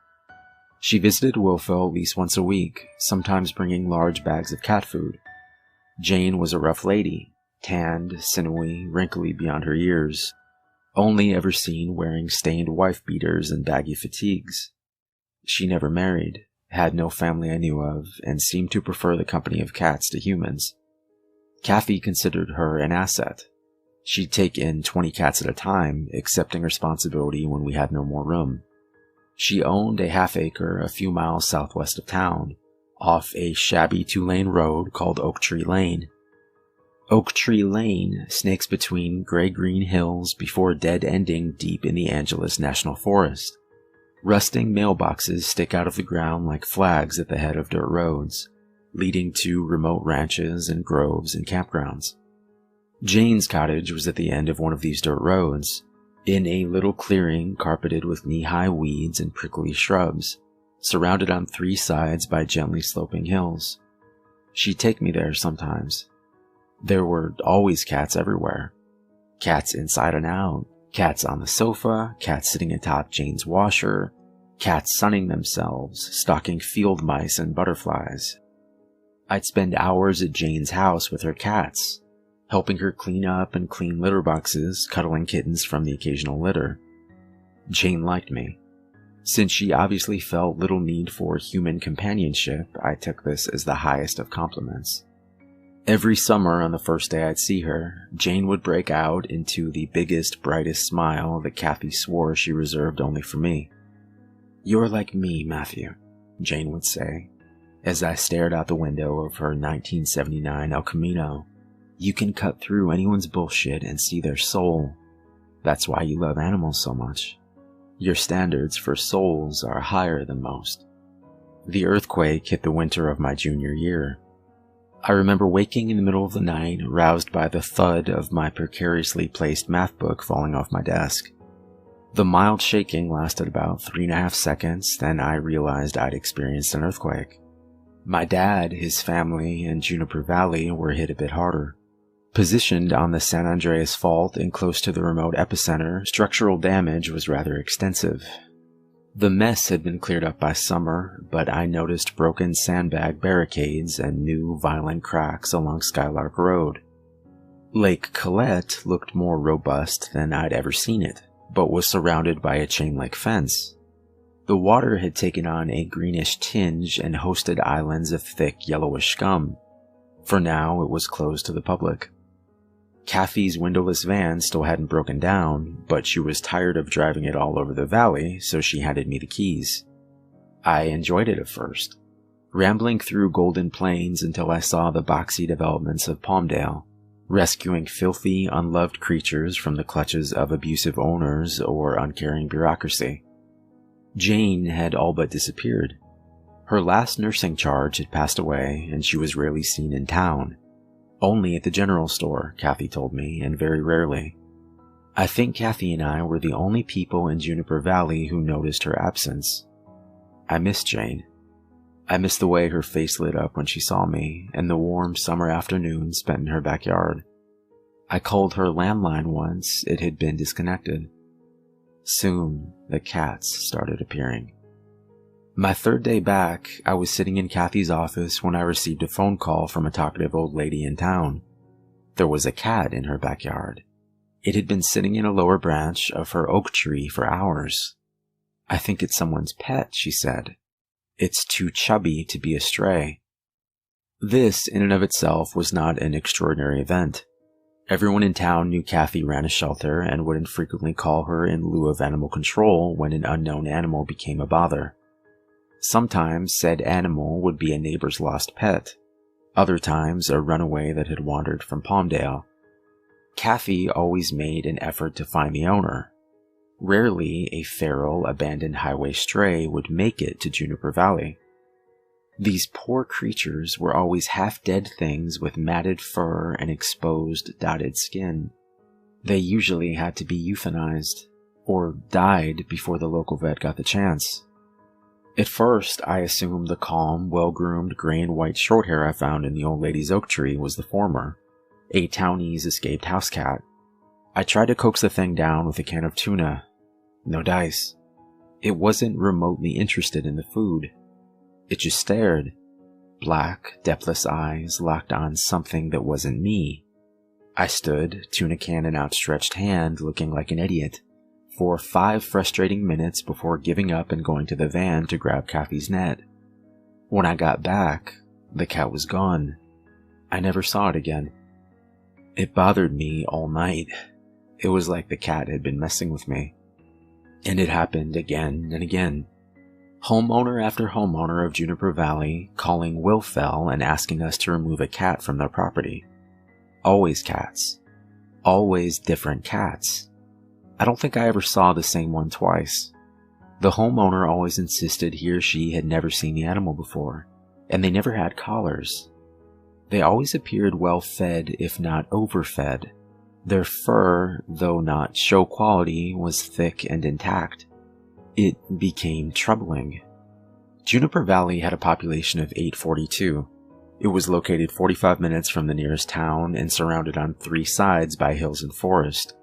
B: She visited Wilfo at least once a week, sometimes bringing large bags of cat food. Jane was a rough lady, tanned, sinewy, wrinkly beyond her years, only ever seen wearing stained wife beaters and baggy fatigues. She never married, had no family I knew of, and seemed to prefer the company of cats to humans. Kathy considered her an asset. She'd take in 20 cats at a time, accepting responsibility when we had no more room. She owned a half-acre a few miles southwest of town, off a shabby 2-lane road called Oak Tree Lane. Oak Tree Lane snakes between gray-green hills before dead-ending deep in the Angeles National Forest. Rusting mailboxes stick out of the ground like flags at the head of dirt roads, leading to remote ranches and groves and campgrounds. Jane's cottage was at the end of one of these dirt roads, in a little clearing carpeted with knee-high weeds and prickly shrubs, surrounded on 3 sides by gently sloping hills. She'd take me there sometimes. There were always cats everywhere. Cats inside and out, cats on the sofa, cats sitting atop Jane's washer, cats sunning themselves, stalking field mice and butterflies. I'd spend hours at Jane's house with her cats, helping her clean up and clean litter boxes, cuddling kittens from the occasional litter. Jane liked me. Since she obviously felt little need for human companionship, I took this as the highest of compliments. Every summer on the first day I'd see her, Jane would break out into the biggest, brightest smile that Kathy swore she reserved only for me. "You're like me, Matthew," Jane would say, as I stared out the window of her 1979 El Camino. "You can cut through anyone's bullshit and see their soul. That's why you love animals so much. Your standards for souls are higher than most." The earthquake hit the winter of my junior year. I remember waking in the middle of the night, roused by the thud of my precariously placed math book falling off my desk. The mild shaking lasted about 3.5 seconds, then I realized I'd experienced an earthquake. My dad, his family, and Juniper Valley were hit a bit harder. Positioned on the San Andreas Fault and close to the remote epicenter, structural damage was rather extensive. The mess had been cleared up by summer, but I noticed broken sandbag barricades and new violent cracks along Skylark Road. Lake Colette looked more robust than I'd ever seen it, but was surrounded by a chain-link fence. The water had taken on a greenish tinge and hosted islands of thick yellowish scum. For now, it was closed to the public. Kathy's windowless van still hadn't broken down, but she was tired of driving it all over the valley, so she handed me the keys. I enjoyed it at first, rambling through Golden Plains until I saw the boxy developments of Palmdale, rescuing filthy, unloved creatures from the clutches of abusive owners or uncaring bureaucracy. Jane had all but disappeared. Her last nursing charge had passed away, and she was rarely seen in town. Only at the general store, Kathy told me, and very rarely. I think Kathy and I were the only people in Juniper Valley who noticed her absence. I missed Jane. I missed the way her face lit up when she saw me, and the warm summer afternoon spent in her backyard. I called her landline once, it had been disconnected. Soon, the cats started appearing. My third day back, I was sitting in Kathy's office when I received a phone call from a talkative old lady in town. There was a cat in her backyard. It had been sitting in a lower branch of her oak tree for hours. "I think it's someone's pet," she said. "It's too chubby to be a stray." This, in and of itself, was not an extraordinary event. Everyone in town knew Kathy ran a shelter and would infrequently call her in lieu of animal control when an unknown animal became a bother. Sometimes said animal would be a neighbor's lost pet. Other times a runaway that had wandered from Palmdale. Kathy always made an effort to find the owner. Rarely a feral, abandoned highway stray would make it to Juniper Valley. These poor creatures were always half-dead things with matted fur and exposed, dotted skin. They usually had to be euthanized, or died before the local vet got the chance. At first, I assumed the calm, well-groomed gray and white shorthair I found in the old lady's oak tree was the former, a townie's escaped house cat. I tried to coax the thing down with a can of tuna. No dice. It wasn't remotely interested in the food. It just stared. Black, depthless eyes locked on something that wasn't me. I stood, tuna can in outstretched hand, looking like an idiot, for 5 frustrating minutes before giving up and going to the van to grab Kathy's net. When I got back, the cat was gone. I never saw it again. It bothered me all night. It was like the cat had been messing with me. And it happened again and again. Homeowner after homeowner of Juniper Valley calling Wilfell and asking us to remove a cat from their property. Always cats. Always different cats. I don't think I ever saw the same one twice. The homeowner always insisted he or she had never seen the animal before, and they never had collars. They always appeared well fed, if not overfed. Their fur, though not show quality, was thick and intact. It became troubling. Juniper Valley had a population of 842. It was located 45 minutes from the nearest town and surrounded on 3 sides by hills and forest.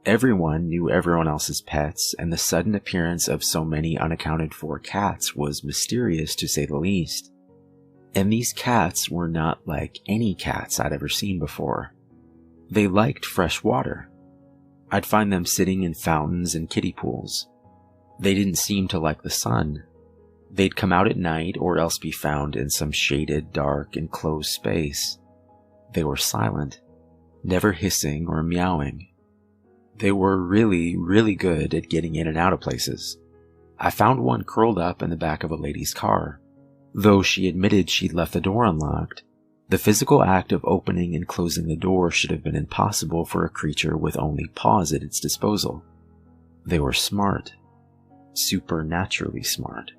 B: Everyone knew everyone else's pets, and the sudden appearance of so many unaccounted for cats was mysterious to say the least. And these cats were not like any cats I'd ever seen before. They liked fresh water. I'd find them sitting in fountains and kiddie pools. They didn't seem to like the sun. They'd come out at night or else be found in some shaded, dark, enclosed space. They were silent, never hissing or meowing. They were really, really good at getting in and out of places. I found one curled up in the back of a lady's car. Though she admitted she'd left the door unlocked, the physical act of opening and closing the door should have been impossible for a creature with only paws at its disposal. They were smart. Supernaturally smart.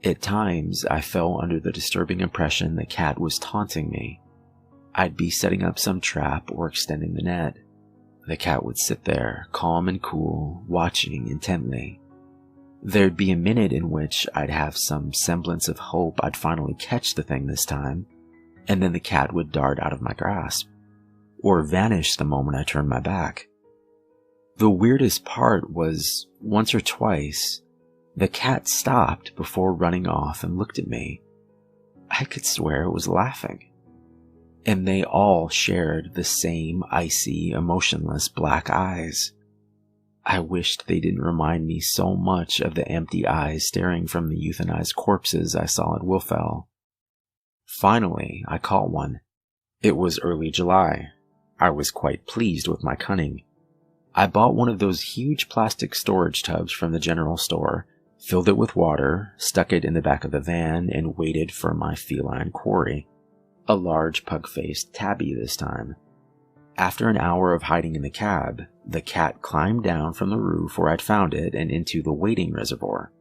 B: At times, I fell under the disturbing impression the cat was taunting me. I'd be setting up some trap or extending the net. The cat would sit there, calm and cool, watching intently. There'd be a minute in which I'd have some semblance of hope I'd finally catch the thing this time, and then the cat would dart out of my grasp, or vanish the moment I turned my back. The weirdest part was, once or twice, the cat stopped before running off and looked at me. I could swear it was laughing. And they all shared the same icy, emotionless black eyes. I wished they didn't remind me so much of the empty eyes staring from the euthanized corpses I saw at Wilfell. Finally, I caught one. It was early July. I was quite pleased with my cunning. I bought one of those huge plastic storage tubs from the general store, filled it with water, stuck it in the back of the van, and waited for my feline quarry. A large pug-faced tabby this time. After an hour of hiding in the cab, the cat climbed down from the roof where I'd found it and into the waiting reservoir.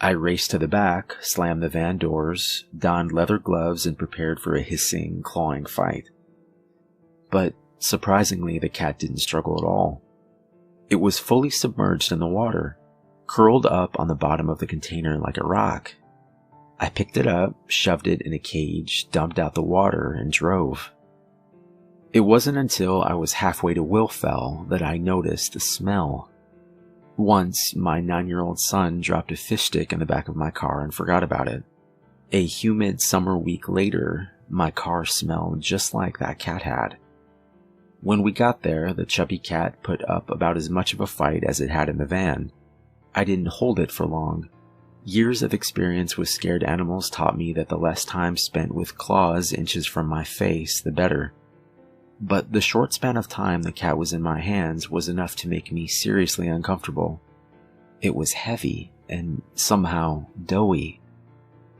B: I raced to the back, slammed the van doors, donned leather gloves, and prepared for a hissing, clawing fight. But surprisingly, the cat didn't struggle at all. It was fully submerged in the water, curled up on the bottom of the container like a rock. I picked it up, shoved it in a cage, dumped out the water, and drove. It wasn't until I was halfway to Wilfell that I noticed the smell. Once, my 9-year-old son dropped a fish stick in the back of my car and forgot about it. A humid summer week later, my car smelled just like that cat had. When we got there, the chubby cat put up about as much of a fight as it had in the van. I didn't hold it for long. Years of experience with scared animals taught me that the less time spent with claws inches from my face, the better. But the short span of time the cat was in my hands was enough to make me seriously uncomfortable. It was heavy and somehow doughy.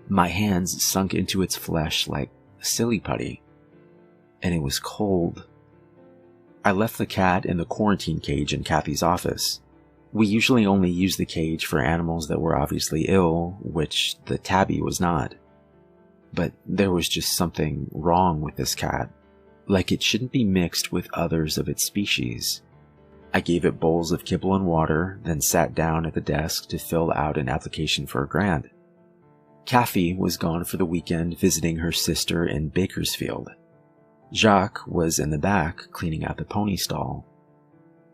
B: My hands sunk into its flesh like silly putty, and it was cold. I left the cat in the quarantine cage in Kathy's office. We usually only use the cage for animals that were obviously ill, which the tabby was not. But there was just something wrong with this cat, like it shouldn't be mixed with others of its species. I gave it bowls of kibble and water, then sat down at the desk to fill out an application for a grant. Kathy was gone for the weekend visiting her sister in Bakersfield. Jacques was in the back cleaning out the pony stall.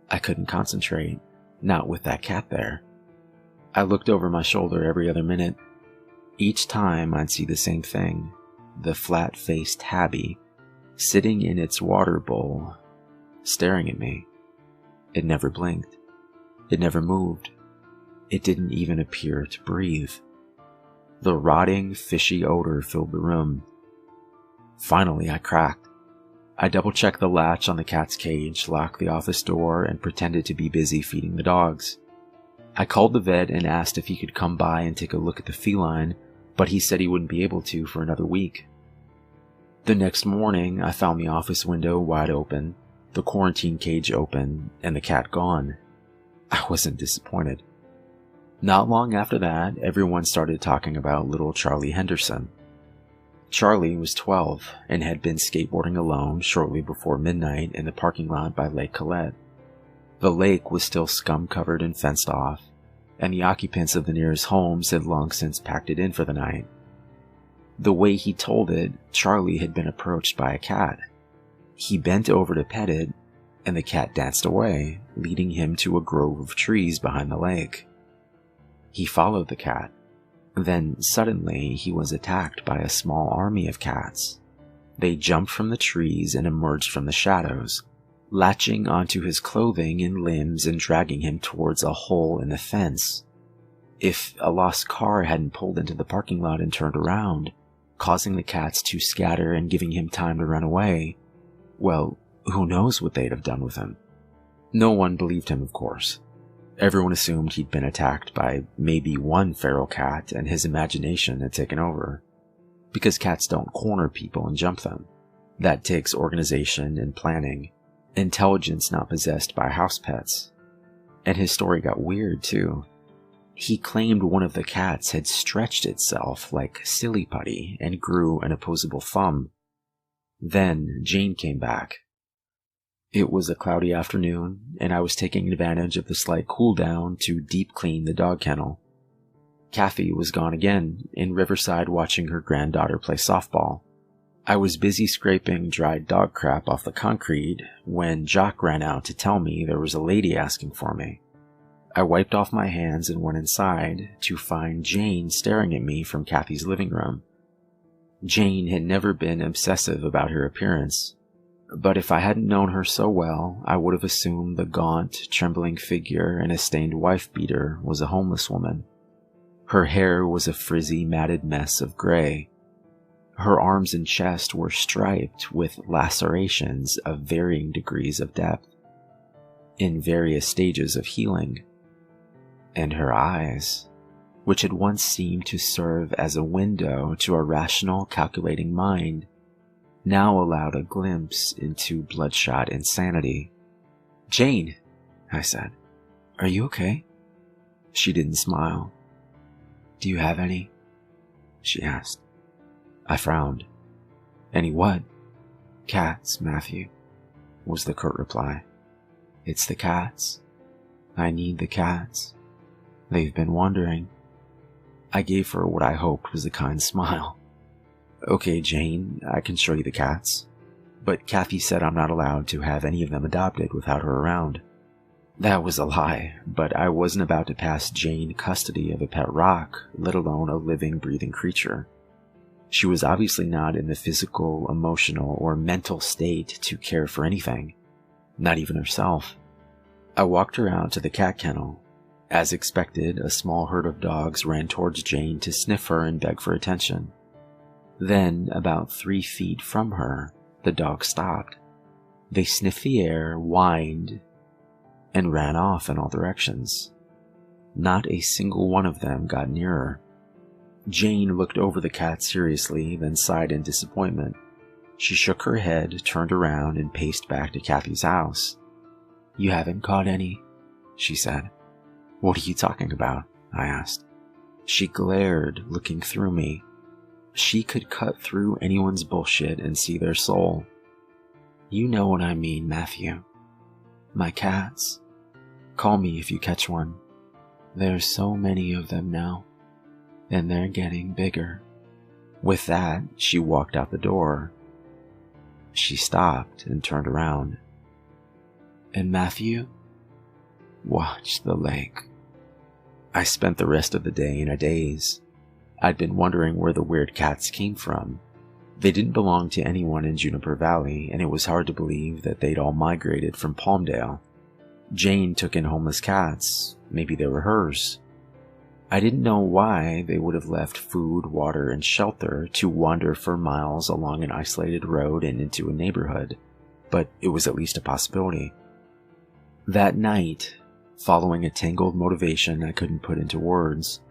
B: I couldn't concentrate, not with that cat there. I looked over my shoulder every other minute. Each time I'd see the same thing, the flat-faced tabby, sitting in its water bowl, staring at me. It never blinked. It never moved. It didn't even appear to breathe. The rotting, fishy odor filled the room. Finally, I cracked. I double-checked the latch on the cat's cage, locked the office door, and pretended to be busy feeding the dogs. I called the vet and asked if he could come by and take a look at the feline, but he said he wouldn't be able to for another week. The next morning, I found the office window wide open, the quarantine cage open, and the cat gone. I wasn't disappointed. Not long after that, everyone started talking about little Charlie Henderson. Charlie was 12 and had been skateboarding alone shortly before midnight in the parking lot by Lake Colette. The lake was still scum-covered and fenced off, and the occupants of the nearest homes had long since packed it in for the night. The way he told it, Charlie had been approached by a cat. He bent over to pet it, and the cat danced away, leading him to a grove of trees behind the lake. He followed the cat. Then, suddenly, he was attacked by a small army of cats. They jumped from the trees and emerged from the shadows, latching onto his clothing and limbs and dragging him towards a hole in the fence. If a lost car hadn't pulled into the parking lot and turned around, causing the cats to scatter and giving him time to run away, well, who knows what they'd have done with him. No one believed him, of course. Everyone assumed he'd been attacked by maybe one feral cat and his imagination had taken over. Because cats don't corner people and jump them. That takes organization and planning, intelligence not possessed by house pets. And his story got weird too. He claimed one of the cats had stretched itself like silly putty and grew an opposable thumb. Then Jane came back. It was a cloudy afternoon, and I was taking advantage of the slight cool down to deep clean the dog kennel. Kathy was gone again, in Riverside watching her granddaughter play softball. I was busy scraping dried dog crap off the concrete when Jacques ran out to tell me there was a lady asking for me. I wiped off my hands and went inside to find Jane staring at me from Kathy's living room. Jane had never been obsessive about her appearance, but if I hadn't known her so well, I would have assumed the gaunt, trembling figure in a stained wife-beater was a homeless woman. Her hair was a frizzy, matted mess of gray. Her arms and chest were striped with lacerations of varying degrees of depth, in various stages of healing. And her eyes, which had once seemed to serve as a window to a rational, calculating mind, now allowed a glimpse into bloodshot insanity. "Jane," I said, "are you okay?" She didn't smile. "Do you have any?" she asked. I frowned. "Any what?" "Cats, Matthew," was the curt reply. "It's the cats. I need the cats. They've been wandering." I gave her what I hoped was a kind smile. "Okay, Jane, I can show you the cats. But Kathy said I'm not allowed to have any of them adopted without her around." That was a lie, but I wasn't about to pass Jane custody of a pet rock, let alone a living, breathing creature. She was obviously not in the physical, emotional, or mental state to care for anything. not even herself. I walked her out to the cat kennel. As expected, a small herd of dogs ran towards Jane to sniff her and beg for attention. Then, about 3 feet from her, the dogs stopped. They sniffed the air, whined, and ran off in all directions. Not a single one of them got nearer. Jane looked over the cat seriously, then sighed in disappointment. She shook her head, turned around, and paced back to Kathy's house. "You haven't caught any?" she said. "What are you talking about?" I asked. She glared, looking through me. She could cut through anyone's bullshit and see their soul. "You know what I mean, Matthew. My cats. Call me if you catch one. There's so many of them now, and they're getting bigger." With that, she walked out the door. She stopped and turned around. "And Matthew, watch the lake." I spent the rest of the day in a daze. I'd been wondering where the weird cats came from. They didn't belong to anyone in Juniper Valley, and it was hard to believe that they'd all migrated from Palmdale. Jane took in homeless cats. Maybe they were hers. I didn't know why they would have left food, water, and shelter to wander for miles along an isolated road and into a neighborhood, but it was at least a possibility. That night, following a tangled motivation I couldn't put into words,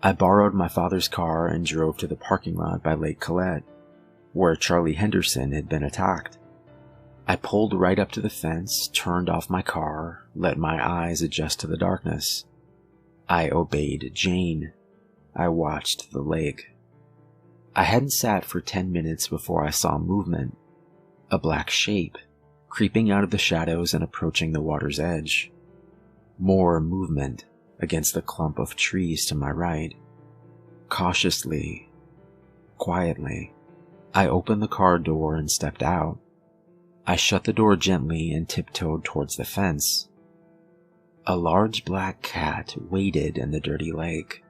B: I borrowed my father's car and drove to the parking lot by Lake Colette, where Charlie Henderson had been attacked. I pulled right up to the fence, turned off my car, let my eyes adjust to the darkness. I obeyed Jane. I watched the lake. I hadn't sat for 10 minutes before I saw movement. A black shape, creeping out of the shadows and approaching the water's edge. More movement against the clump of trees to my right. Cautiously, quietly, I opened the car door and stepped out. I shut the door gently and tiptoed towards the fence. A large black cat waded in the dirty lake.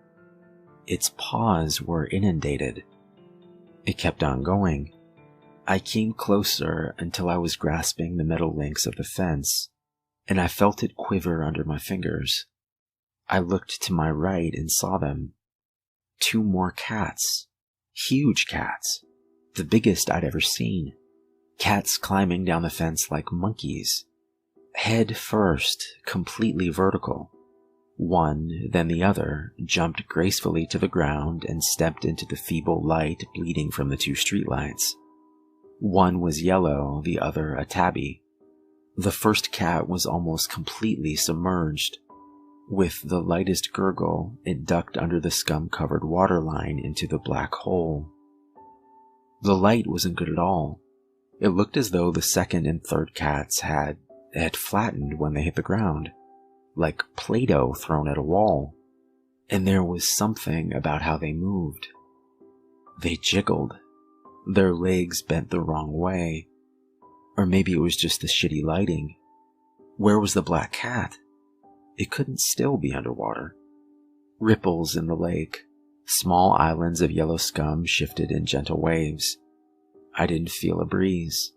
B: Its paws were inundated. It kept on going. I came closer until I was grasping the metal links of the fence, and I felt it quiver under my fingers. I looked to my right and saw them. 2 more cats. Huge cats. The biggest I'd ever seen. Cats climbing down the fence like monkeys. Head first, completely vertical. One, then the other, jumped gracefully to the ground and stepped into the feeble light bleeding from the 2 streetlights. One was yellow, the other a tabby. The first cat was almost completely submerged. With the lightest gurgle, it ducked under the scum-covered waterline into the black hole. The light wasn't good at all. It looked as though the second and third cats had flattened when they hit the ground, like Play-Doh thrown at a wall. And there was something about how they moved. They jiggled. Their legs bent the wrong way. Or maybe it was just the shitty lighting. Where was the black cat? It couldn't still be underwater. Ripples in the lake. Small islands of yellow scum shifted in gentle waves. I didn't feel a breeze.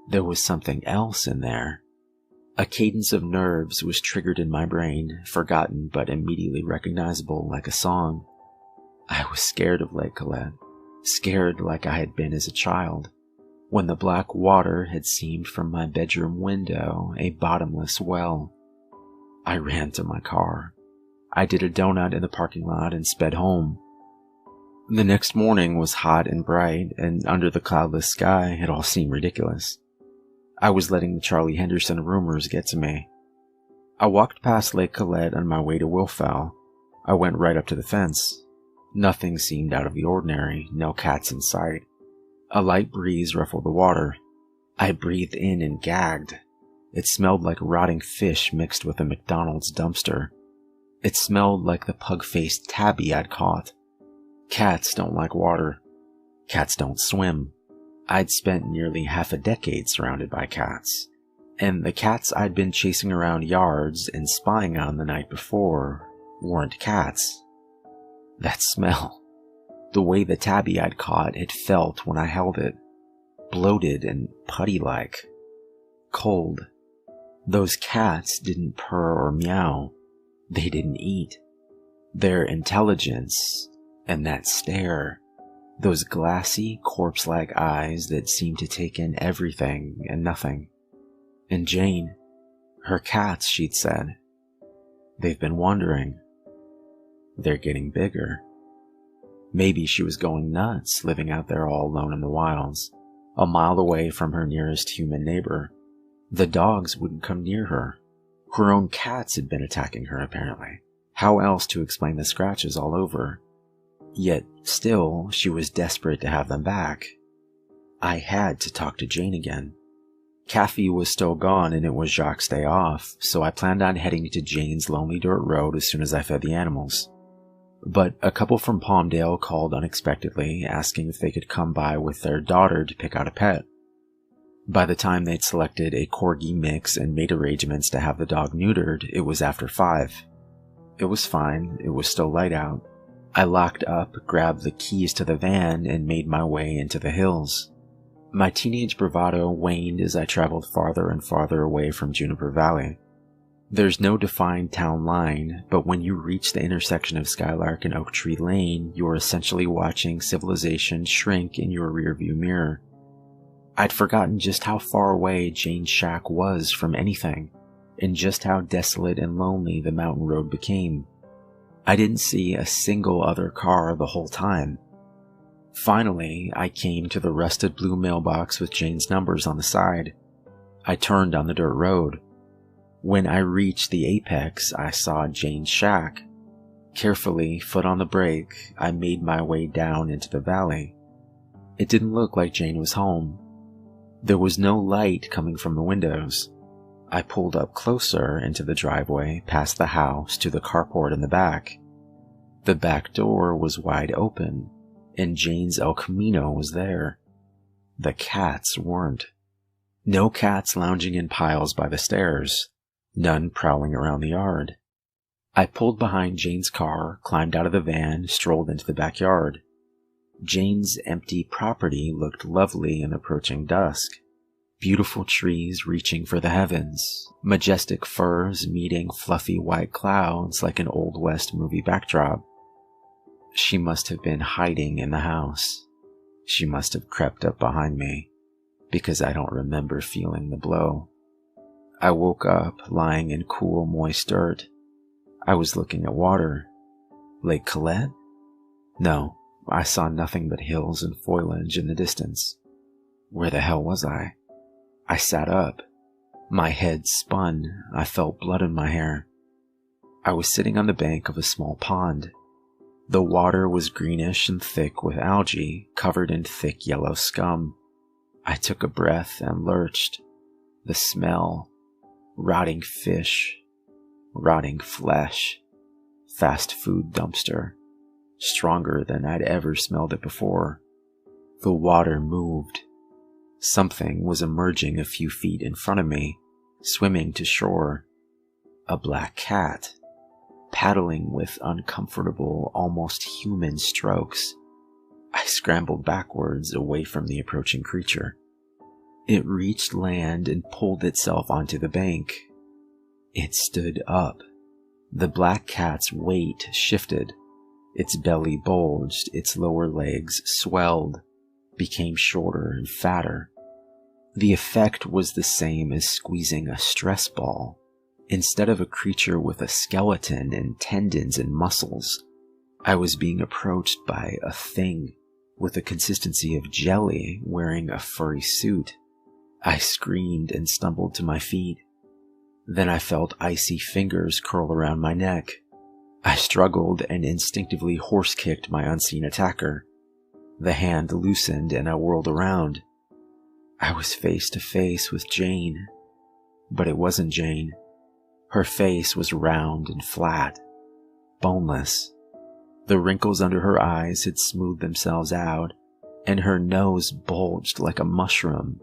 B: There was something else in there. A cadence of nerves was triggered in my brain, forgotten but immediately recognizable like a song. I was scared of Lake Colette, scared like I had been as a child, when the black water had seemed from my bedroom window a bottomless well. I ran to my car. I did a donut in the parking lot and sped home. The next morning was hot and bright, and under the cloudless sky it all seemed ridiculous. I was letting the Charlie Henderson rumors get to me. I walked past Lake Colette on my way to Willfell. I went right up to the fence. Nothing seemed out of the ordinary, no cats in sight. A light breeze ruffled the water. I breathed in and gagged. It smelled like rotting fish mixed with a McDonald's dumpster. It smelled like the pug-faced tabby I'd caught. Cats don't like water. Cats don't swim. I'd spent nearly half a decade surrounded by cats, and the cats I'd been chasing around yards and spying on the night before weren't cats. That smell. The way the tabby I'd caught had felt when I held it. Bloated and putty-like. Cold. Those cats didn't purr or meow. They didn't eat. Their intelligence and that stare, those glassy, corpse-like eyes that seemed to take in everything and nothing. And Jane, her cats, she'd said, they've been wandering. They're getting bigger. Maybe she was going nuts, living out there all alone in the wilds, a mile away from her nearest human neighbor. The dogs wouldn't come near her. Her own cats had been attacking her, apparently. How else to explain the scratches all over? Yet, still, she was desperate to have them back. I had to talk to Jane again. Kathy was still gone and it was Jacques' day off, so I planned on heading to Jane's lonely dirt road as soon as I fed the animals. But a couple from Palmdale called unexpectedly, asking if they could come by with their daughter to pick out a pet. By the time they'd selected a corgi mix and made arrangements to have the dog neutered, it was after 5. It was fine, it was still light out. I locked up, grabbed the keys to the van, and made my way into the hills. My teenage bravado waned as I traveled farther and farther away from Juniper Valley. There's no defined town line, but when you reach the intersection of Skylark and Oak Tree Lane, you're essentially watching civilization shrink in your rearview mirror. I'd forgotten just how far away Jane's shack was from anything, and just how desolate and lonely the mountain road became. I didn't see a single other car the whole time. Finally, I came to the rusted blue mailbox with Jane's numbers on the side. I turned on the dirt road. When I reached the apex, I saw Jane's shack. Carefully, foot on the brake, I made my way down into the valley. It didn't look like Jane was home. There was no light coming from the windows. I pulled up closer into the driveway, past the house, to the carport in the back. The back door was wide open, and Jane's El Camino was there. The cats weren't. No cats lounging in piles by the stairs. None prowling around the yard. I pulled behind Jane's car, climbed out of the van, strolled into the backyard. Jane's empty property looked lovely in approaching dusk. Beautiful trees reaching for the heavens, majestic firs meeting fluffy white clouds like an Old West movie backdrop. She must have been hiding in the house. She must have crept up behind me, because I don't remember feeling the blow. I woke up lying in cool, moist dirt. I was looking at water. Lake Colette? No, I saw nothing but hills and foliage in the distance. Where the hell was I? I sat up. My head spun. I felt blood in my hair. I was sitting on the bank of a small pond. The water was greenish and thick with algae, covered in thick yellow scum. I took a breath and lurched. The smell. Rotting fish. Rotting flesh. Fast food dumpster. Stronger than I'd ever smelled it before. The water moved. Something was emerging a few feet in front of me, swimming to shore. A black cat, paddling with uncomfortable, almost human strokes. I scrambled backwards away from the approaching creature. It reached land and pulled itself onto the bank. It stood up. The black cat's weight shifted. Its belly bulged, its lower legs swelled, became shorter and fatter. The effect was the same as squeezing a stress ball. Instead of a creature with a skeleton and tendons and muscles, I was being approached by a thing with the consistency of jelly wearing a furry suit. I screamed and stumbled to my feet. Then I felt icy fingers curl around my neck. I struggled and instinctively horse-kicked my unseen attacker. The hand loosened and I whirled around. I was face to face with Jane, but it wasn't Jane. Her face was round and flat, boneless. The wrinkles under her eyes had smoothed themselves out, and her nose bulged like a mushroom.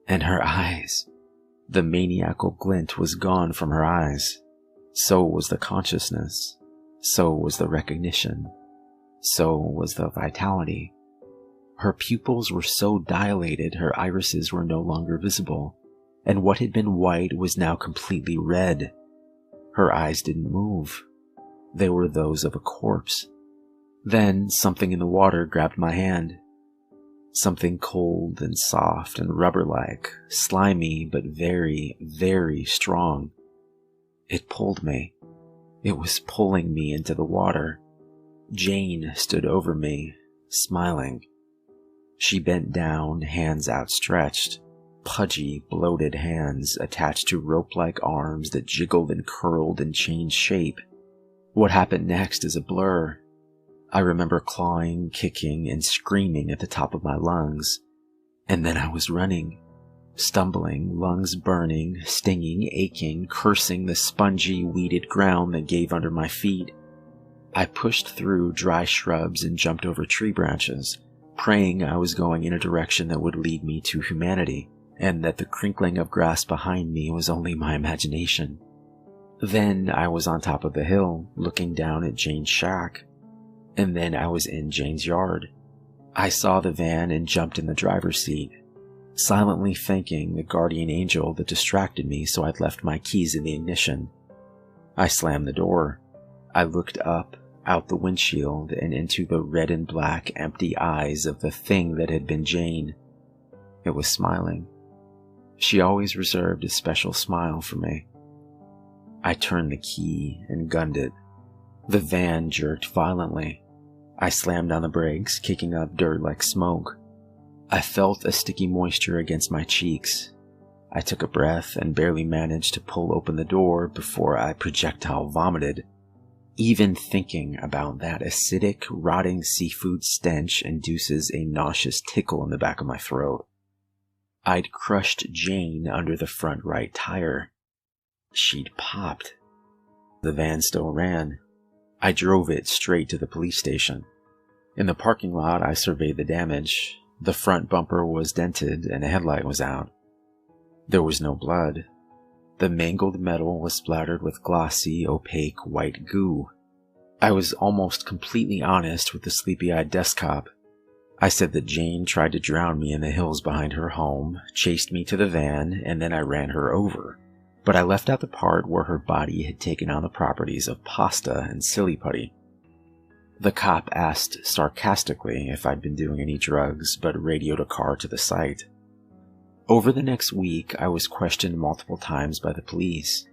B: And her eyes, the maniacal glint was gone from her eyes. So was the consciousness. So was the recognition. So was the vitality. Her pupils were so dilated her irises were no longer visible. and what had been white was now completely red. Her eyes didn't move. They were those of a corpse. Then something in the water grabbed my hand. Something cold and soft and rubber-like, slimy but very, very strong. It pulled me. It was pulling me into the water. Jane stood over me, smiling. She bent down, hands outstretched, pudgy, bloated hands attached to rope-like arms that jiggled and curled and changed shape. What happened next is a blur. I remember clawing, kicking, and screaming at the top of my lungs. And then I was running, stumbling, lungs burning, stinging, aching, cursing the spongy, weeded ground that gave under my feet. I pushed through dry shrubs and jumped over tree branches, praying I was going in a direction that would lead me to humanity, and that the crinkling of grass behind me was only my imagination. Then I was on top of the hill, looking down at Jane's shack. And then I was in Jane's yard. I saw the van and jumped in the driver's seat, silently thanking the guardian angel that distracted me so I'd left my keys in the ignition. I slammed the door. I looked up, out the windshield, and into the red and black empty eyes of the thing that had been Jane. It was smiling. She always reserved a special smile for me. I turned the key and gunned it. The van jerked violently. I slammed on the brakes, kicking up dirt like smoke. I felt a sticky moisture against my cheeks. I took a breath and barely managed to pull open the door before I projectile vomited. Even thinking about that acidic, rotting seafood stench induces a nauseous tickle in the back of my throat. I'd crushed Jane under the front right tire. She'd popped. The van still ran. I drove it straight to the police station. In the parking lot, I surveyed the damage. The front bumper was dented and a headlight was out. There was no blood. The mangled metal was splattered with glossy, opaque white goo. I was almost completely honest with the sleepy-eyed desk cop. I said that Jane tried to drown me in the hills behind her home, chased me to the van, and then I ran her over. But I left out the part where her body had taken on the properties of pasta and silly putty. The cop asked sarcastically if I'd been doing any drugs, but radioed a car to the site. Over the next week, I was questioned multiple times by the police.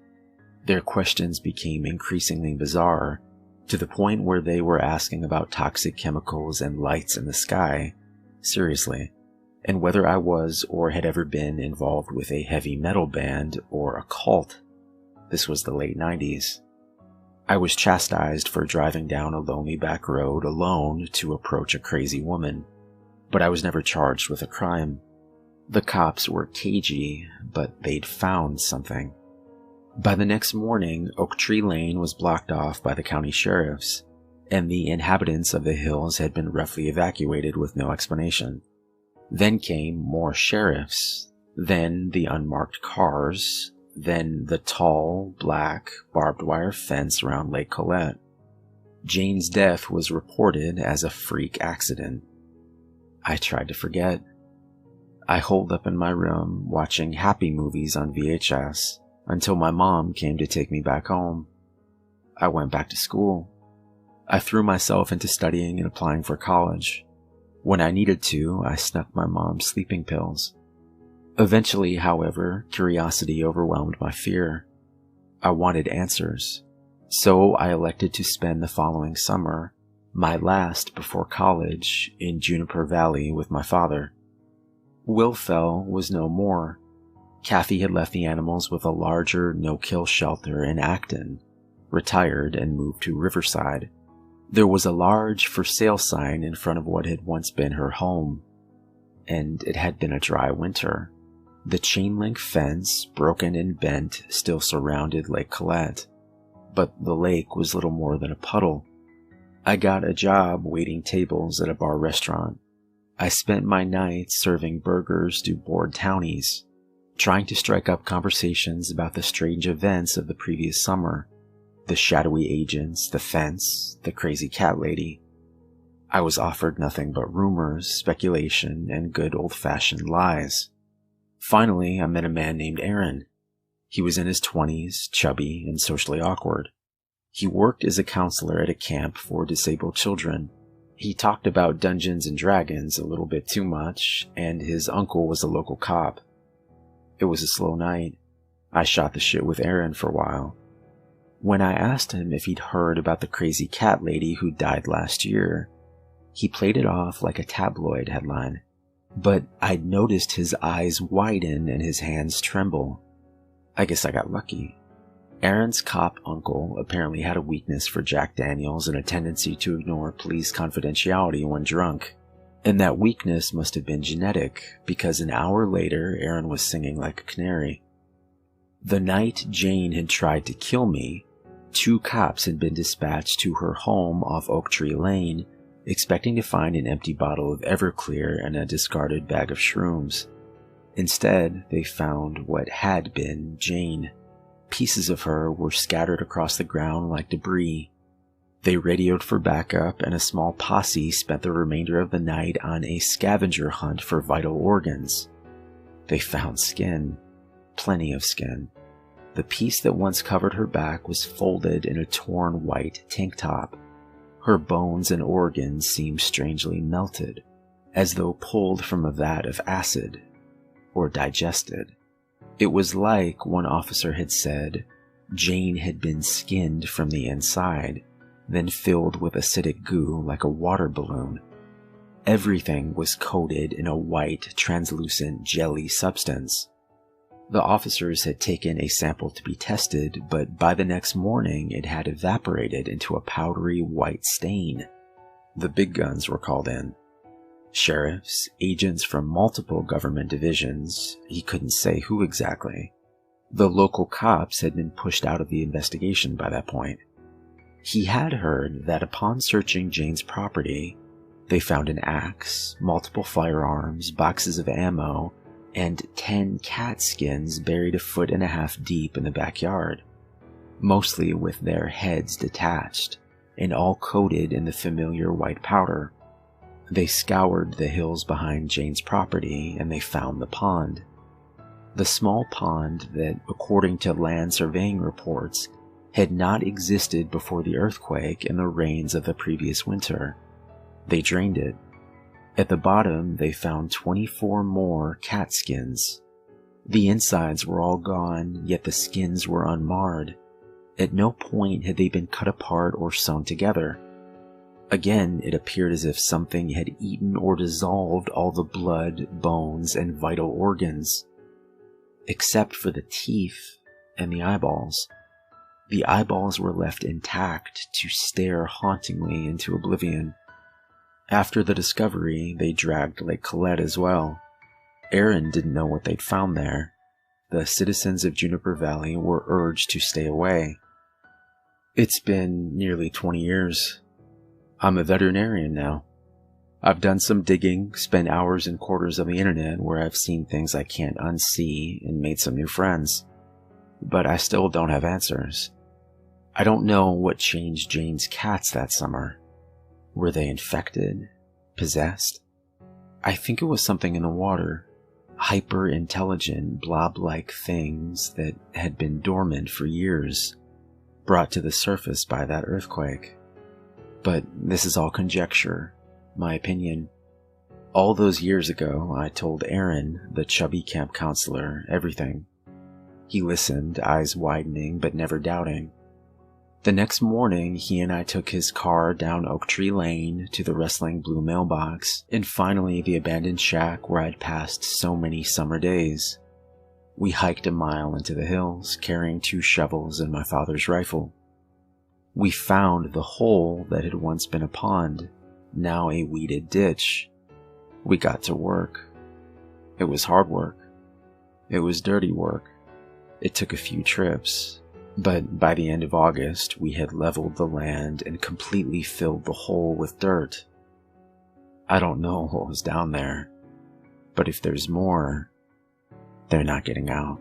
B: Their questions became increasingly bizarre, to the point where they were asking about toxic chemicals and lights in the sky, seriously, and whether I was or had ever been involved with a heavy metal band or a cult. This was the late 90s. I was chastised for driving down a lonely back road alone to approach a crazy woman, but I was never charged with a crime. The cops were cagey, but they'd found something. By the next morning, Oak Tree Lane was blocked off by the county sheriffs, and the inhabitants of the hills had been roughly evacuated with no explanation. Then came more sheriffs, then the unmarked cars, then the tall, black, barbed wire fence around Lake Colette. Jane's death was reported as a freak accident. I tried to forget. I holed up in my room watching happy movies on VHS until my mom came to take me back home. I went back to school. I threw myself into studying and applying for college. When I needed to, I snuck my mom's sleeping pills. Eventually, however, curiosity overwhelmed my fear. I wanted answers, so I elected to spend the following summer, my last before college, in Juniper Valley with my father. Will Fell was no more. Kathy had left the animals with a larger no-kill shelter in Acton, retired and moved to Riverside. There was a large for sale sign in front of what had once been her home, and it had been a dry winter. The chain-link fence, broken and bent, still surrounded Lake Colette, but the lake was little more than a puddle. I got a job waiting tables at a bar restaurant. I spent my nights serving burgers to bored townies, trying to strike up conversations about the strange events of the previous summer, the shadowy agents, the fence, the crazy cat lady. I was offered nothing but rumors, speculation, and good old-fashioned lies. Finally, I met a man named Aaron. He was in his 20s, chubby, and socially awkward. He worked as a counselor at a camp for disabled children. He talked about Dungeons and Dragons a little bit too much, and his uncle was a local cop. It was a slow night. I shot the shit with Aaron for a while. When I asked him if he'd heard about the crazy cat lady who died last year, he played it off like a tabloid headline. But I'd noticed his eyes widen and his hands tremble. I guess I got lucky. Aaron's cop uncle apparently had a weakness for Jack Daniels and a tendency to ignore police confidentiality when drunk. And that weakness must have been genetic, because an hour later, Aaron was singing like a canary. The night Jane had tried to kill me, 2 cops had been dispatched to her home off Oak Tree Lane, expecting to find an empty bottle of Everclear and a discarded bag of shrooms. Instead, they found what had been Jane. Pieces of her were scattered across the ground like debris. They radioed for backup, and a small posse spent the remainder of the night on a scavenger hunt for vital organs. They found skin. Plenty of skin. The piece that once covered her back was folded in a torn white tank top. Her bones and organs seemed strangely melted, as though pulled from a vat of acid, or digested. It was like, one officer had said, Jane had been skinned from the inside, then filled with acidic goo like a water balloon. Everything was coated in a white, translucent jelly substance. The officers had taken a sample to be tested, but by the next morning it had evaporated into a powdery white stain. The big guns were called in. Sheriffs, agents from multiple government divisions, he couldn't say who exactly. The local cops had been pushed out of the investigation by that point. He had heard that upon searching Jane's property, they found an axe, multiple firearms, boxes of ammo, and 10 cat skins buried 1.5 feet deep in the backyard, mostly with their heads detached, and all coated in the familiar white powder. They scoured the hills behind Jane's property, and they found the pond. The small pond that, according to land surveying reports, had not existed before the earthquake and the rains of the previous winter. They drained it. At the bottom, they found 24 more cat skins. The insides were all gone, yet the skins were unmarred. At no point had they been cut apart or sewn together. Again, it appeared as if something had eaten or dissolved all the blood, bones, and vital organs, except for the teeth and the eyeballs. The eyeballs were left intact to stare hauntingly into oblivion. After the discovery, they dragged Lake Colette as well. Aaron didn't know what they'd found there. The citizens of Juniper Valley were urged to stay away. It's been nearly 20 years. I'm a veterinarian now. I've done some digging, spent hours in corners of the internet where I've seen things I can't unsee, and made some new friends. But I still don't have answers. I don't know what changed Jane's cats that summer. Were they infected? Possessed? I think it was something in the water. Hyper-intelligent, blob-like things that had been dormant for years, brought to the surface by that earthquake. But this is all conjecture, my opinion. All those years ago, I told Aaron, the chubby camp counselor, everything. He listened, eyes widening but never doubting. The next morning, he and I took his car down Oak Tree Lane to the rustling blue mailbox, and finally the abandoned shack where I'd passed so many summer days. We hiked a mile into the hills, carrying 2 shovels and my father's rifle. We found the hole that had once been a pond, now a weeded ditch. We got to work. It was hard work. It was dirty work. It took a few trips. But by the end of August, we had leveled the land and completely filled the hole with dirt. I don't know what was down there, but if there's more, they're not getting out.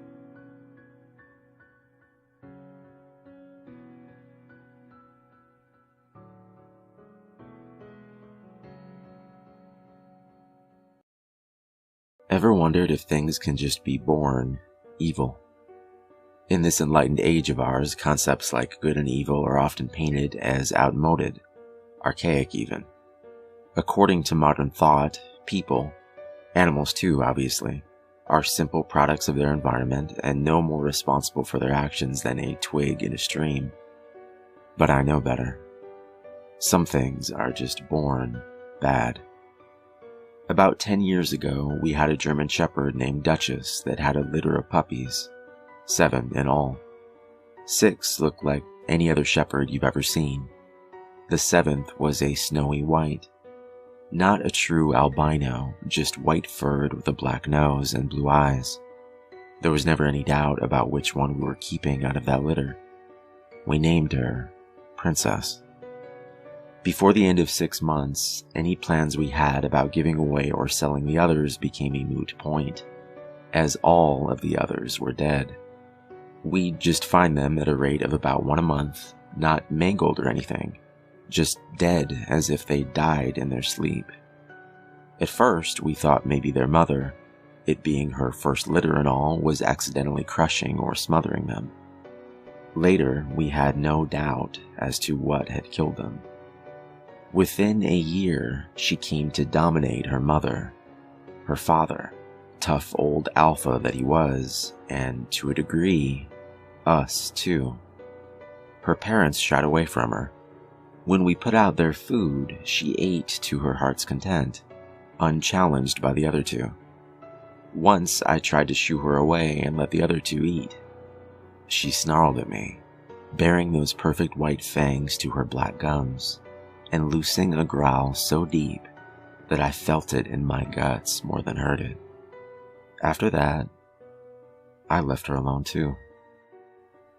B: Ever wondered if things can just be born evil? In this enlightened age of ours, concepts like good and evil are often painted as outmoded, archaic even. According to modern thought, people, animals too obviously, are simple products of their environment and no more responsible for their actions than a twig in a stream. But I know better. Some things are just born bad. About 10 years ago, we had a German Shepherd named Duchess that had a litter of puppies, 7 in all. 6 looked like any other shepherd you've ever seen. The 7th was a snowy white. Not a true albino, just white-furred with a black nose and blue eyes. There was never any doubt about which one we were keeping out of that litter. We named her Princess. Before the end of 6 months, any plans we had about giving away or selling the others became a moot point, as all of the others were dead. We'd just find them at a rate of about 1 a month, not mangled or anything, just dead as if they died in their sleep. At first, we thought maybe their mother, it being her first litter and all, was accidentally crushing or smothering them. Later, we had no doubt as to what had killed them. Within a year, she came to dominate her mother, her father, tough old alpha that he was, and to a degree, us too. Her parents shied away from her. When we put out their food, she ate to her heart's content, unchallenged by the other two. Once I tried to shoo her away and let the other two eat. She snarled at me, baring those perfect white fangs to her black gums, and loosing a growl so deep that I felt it in my guts more than heard it. After that, I left her alone too.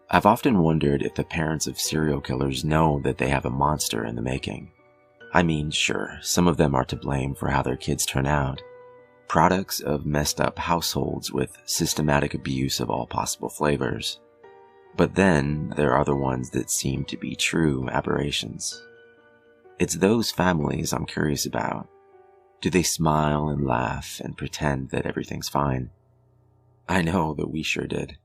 B: I've often wondered if the parents of serial killers know that they have a monster in the making. I mean, sure, some of them are to blame for how their kids turn out, products of messed up households with systematic abuse of all possible flavors. But then there are the ones that seem to be true aberrations. It's those families I'm curious about. Do they smile and laugh and pretend that everything's fine? I know that we sure did.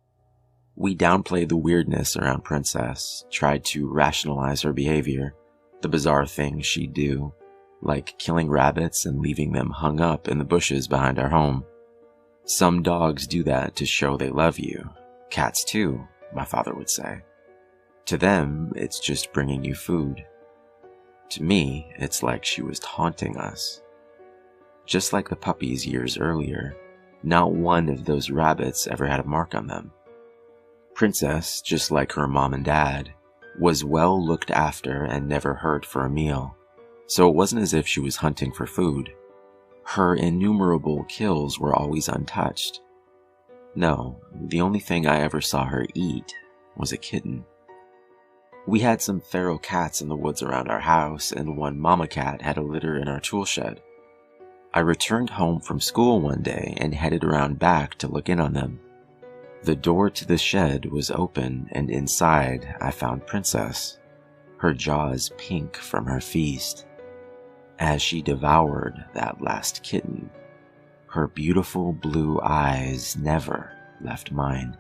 B: We downplayed the weirdness around Princess, tried to rationalize her behavior, the bizarre things she'd do, like killing rabbits and leaving them hung up in the bushes behind our home. Some dogs do that to show they love you. Cats too, my father would say. To them, it's just bringing you food. To me, it's like she was taunting us. Just like the puppies years earlier, not one of those rabbits ever had a mark on them. Princess, just like her mom and dad, was well looked after and never hurt for a meal, so it wasn't as if she was hunting for food. Her innumerable kills were always untouched. No, the only thing I ever saw her eat was a kitten. We had some feral cats in the woods around our house, and one mama cat had a litter in our tool shed. I returned home from school one day and headed around back to look in on them. The door to the shed was open, and inside I found Princess, her jaws pink from her feast. As she devoured that last kitten, her beautiful blue eyes never left mine.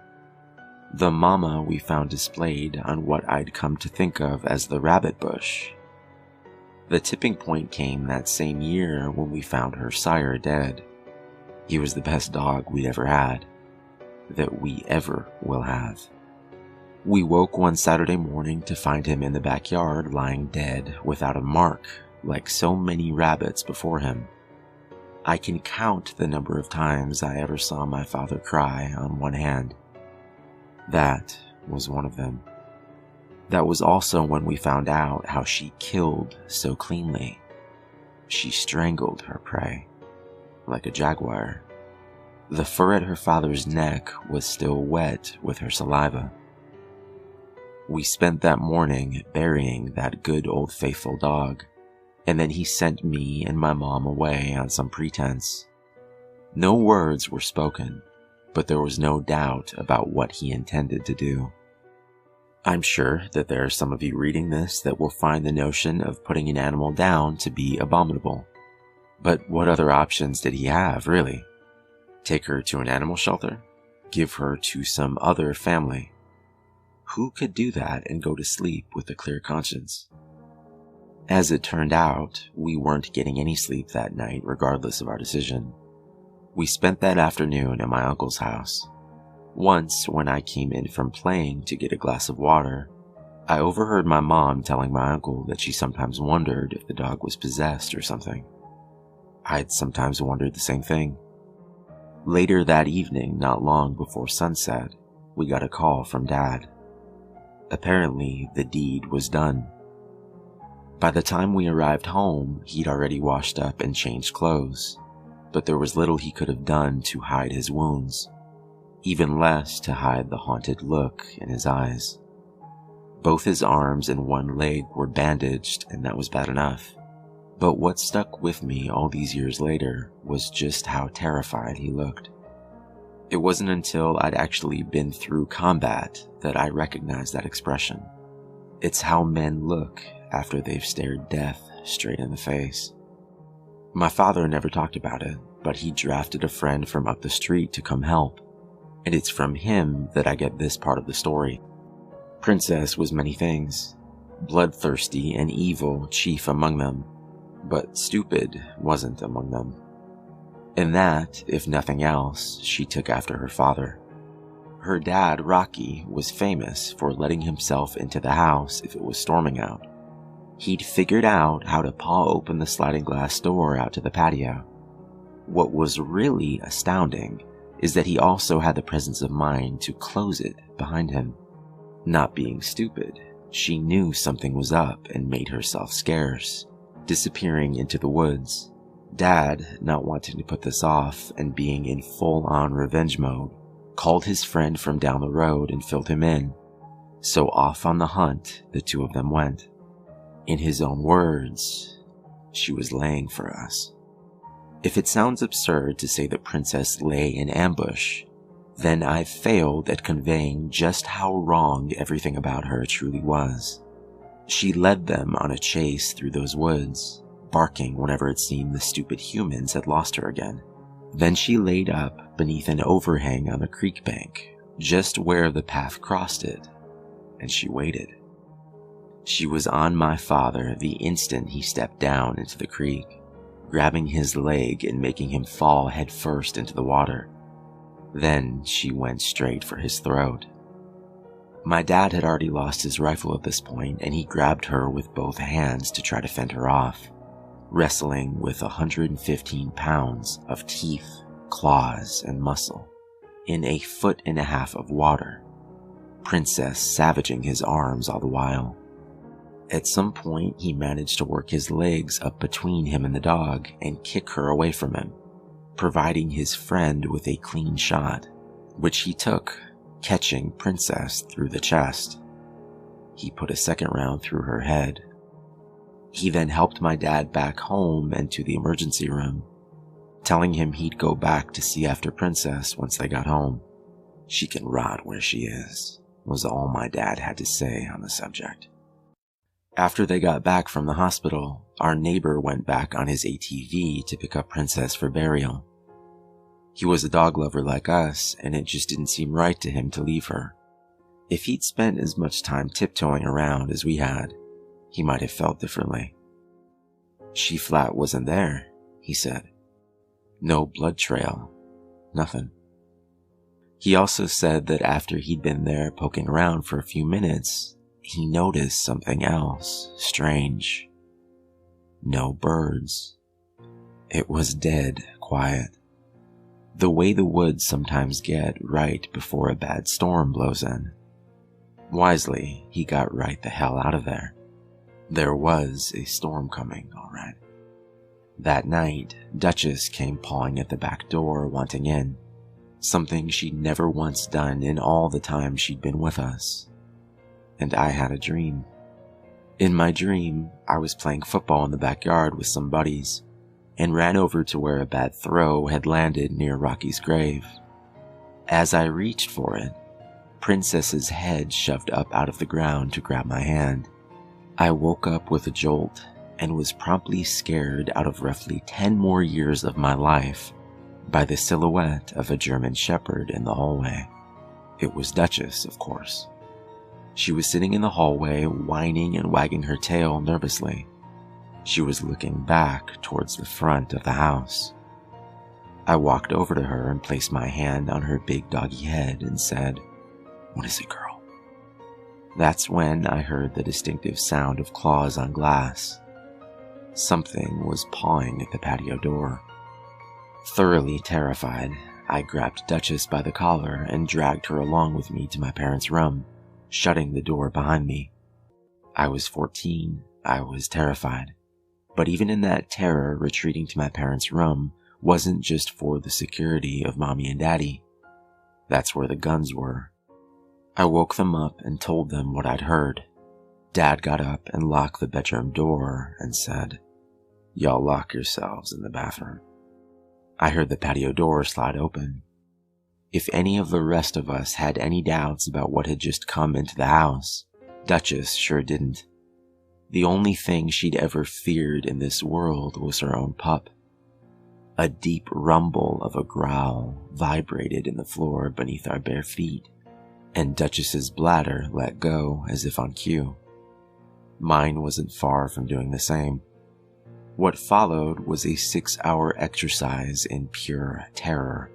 B: The mama we found displayed on what I'd come to think of as the rabbit bush. The tipping point came that same year when we found her sire dead. He was the best dog we'd ever had, that we ever will have. We woke one Saturday morning to find him in the backyard lying dead without a mark, like so many rabbits before him. I can count the number of times I ever saw my father cry on one hand. That was one of them. That was also when we found out how she killed so cleanly. She strangled her prey, like a jaguar. The fur at her father's neck was still wet with her saliva. We spent that morning burying that good old faithful dog, and then he sent me and my mom away on some pretense. No words were spoken, but there was no doubt about what he intended to do. I'm sure that there are some of you reading this that will find the notion of putting an animal down to be abominable. But what other options did he have, really? Take her to an animal shelter? Give her to some other family? Who could do that and go to sleep with a clear conscience? As it turned out, we weren't getting any sleep that night regardless of our decision. We spent that afternoon at my uncle's house. Once, when I came in from playing to get a glass of water, I overheard my mom telling my uncle that she sometimes wondered if the dog was possessed or something. I'd sometimes wondered the same thing. Later that evening, not long before sunset, we got a call from Dad. Apparently, the deed was done. By the time we arrived home, he'd already washed up and changed clothes, but there was little he could have done to hide his wounds, even less to hide the haunted look in his eyes. Both his arms and one leg were bandaged, and that was bad enough. But what stuck with me all these years later was just how terrified he looked. It wasn't until I'd actually been through combat that I recognized that expression. It's how men look after they've stared death straight in the face. My father never talked about it, but he drafted a friend from up the street to come help, and it's from him that I get this part of the story. Princess was many things, bloodthirsty and evil chief among them, but stupid wasn't among them. In that, if nothing else, she took after her father. Her dad, Rocky, was famous for letting himself into the house if it was storming out. He'd figured out how to paw open the sliding glass door out to the patio. What was really astounding is that he also had the presence of mind to close it behind him. Not being stupid, she knew something was up and made herself scarce, disappearing into the woods. Dad, not wanting to put this off and being in full-on revenge mode, called his friend from down the road and filled him in. So off on the hunt, the two of them went. In his own words, she was laying for us. If it sounds absurd to say that Princess lay in ambush, then I've failed at conveying just how wrong everything about her truly was. She led them on a chase through those woods, barking whenever it seemed the stupid humans had lost her again. Then she laid up beneath an overhang on the creek bank, just where the path crossed it, and she waited. She was on my father the instant he stepped down into the creek, grabbing his leg and making him fall headfirst into the water. Then she went straight for his throat. My dad had already lost his rifle at this point, and he grabbed her with both hands to try to fend her off, wrestling with 115 pounds of teeth, claws, and muscle in a 1.5 feet of water, Princess savaging his arms all the while. At some point, he managed to work his legs up between him and the dog and kick her away from him, providing his friend with a clean shot, which he took, catching Princess through the chest. He put a second round through her head. He then helped my dad back home and to the emergency room, telling him he'd go back to see after Princess once they got home. "She can rot where she is," was all my dad had to say on the subject. After they got back from the hospital, our neighbor went back on his ATV to pick up Princess for burial. He was a dog lover like us, and it just didn't seem right to him to leave her. If he'd spent as much time tiptoeing around as we had, he might have felt differently. "She flat wasn't there," he said. "No blood trail. Nothing." He also said that after he'd been there poking around for a few minutes, he noticed something else strange. No birds. It was dead quiet. The way the woods sometimes get right before a bad storm blows in. Wisely, he got right the hell out of there. There was a storm coming, all right. That night, Duchess came pawing at the back door, wanting in, something she'd never once done in all the time she'd been with us. And I had a dream. In my dream, I was playing football in the backyard with some buddies, and ran over to where a bad throw had landed near Rocky's grave. As I reached for it, Princess's head shoved up out of the ground to grab my hand. I woke up with a jolt and was promptly scared out of roughly 10 more years of my life by the silhouette of a German shepherd in the hallway. It was Duchess, of course. She was sitting in the hallway, whining and wagging her tail nervously. She was looking back towards the front of the house. I walked over to her and placed my hand on her big doggy head and said, "What is it, girl?" That's when I heard the distinctive sound of claws on glass. Something was pawing at the patio door. Thoroughly terrified, I grabbed Duchess by the collar and dragged her along with me to my parents' room, shutting the door behind me. I was 14. I was terrified. But even in that terror, retreating to my parents' room wasn't just for the security of Mommy and Daddy. That's where the guns were. I woke them up and told them what I'd heard. Dad got up and locked the bedroom door and said, "Y'all lock yourselves in the bathroom." I heard the patio door slide open. If any of the rest of us had any doubts about what had just come into the house, Duchess sure didn't. The only thing she'd ever feared in this world was her own pup. A deep rumble of a growl vibrated in the floor beneath our bare feet, and Duchess's bladder let go as if on cue. Mine wasn't far from doing the same. What followed was a 6-hour exercise in pure terror,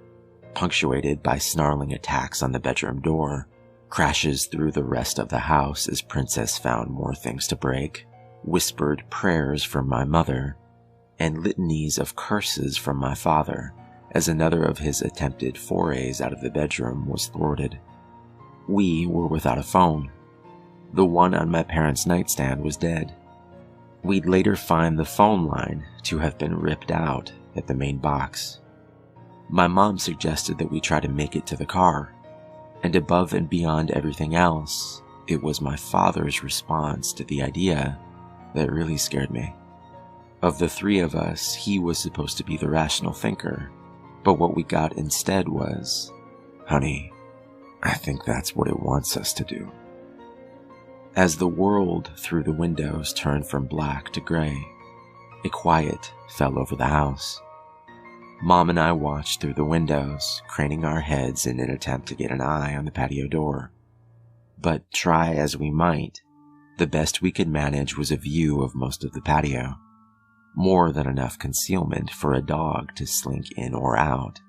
B: punctuated by snarling attacks on the bedroom door, crashes through the rest of the house as Princess found more things to break, whispered prayers from my mother, and litanies of curses from my father as another of his attempted forays out of the bedroom was thwarted. We were without a phone. The one on my parents' nightstand was dead. We'd later find the phone line to have been ripped out at the main box. My mom suggested that we try to make it to the car, and above and beyond everything else, it was my father's response to the idea that really scared me. Of the three of us, he was supposed to be the rational thinker, but what we got instead was, "Honey, I think that's what it wants us to do." As the world through the windows turned from black to gray, a quiet fell over the house. Mom and I watched through the windows, craning our heads in an attempt to get an eye on the patio door. But try as we might, the best we could manage was a view of most of the patio. More than enough concealment for a dog to slink in or out,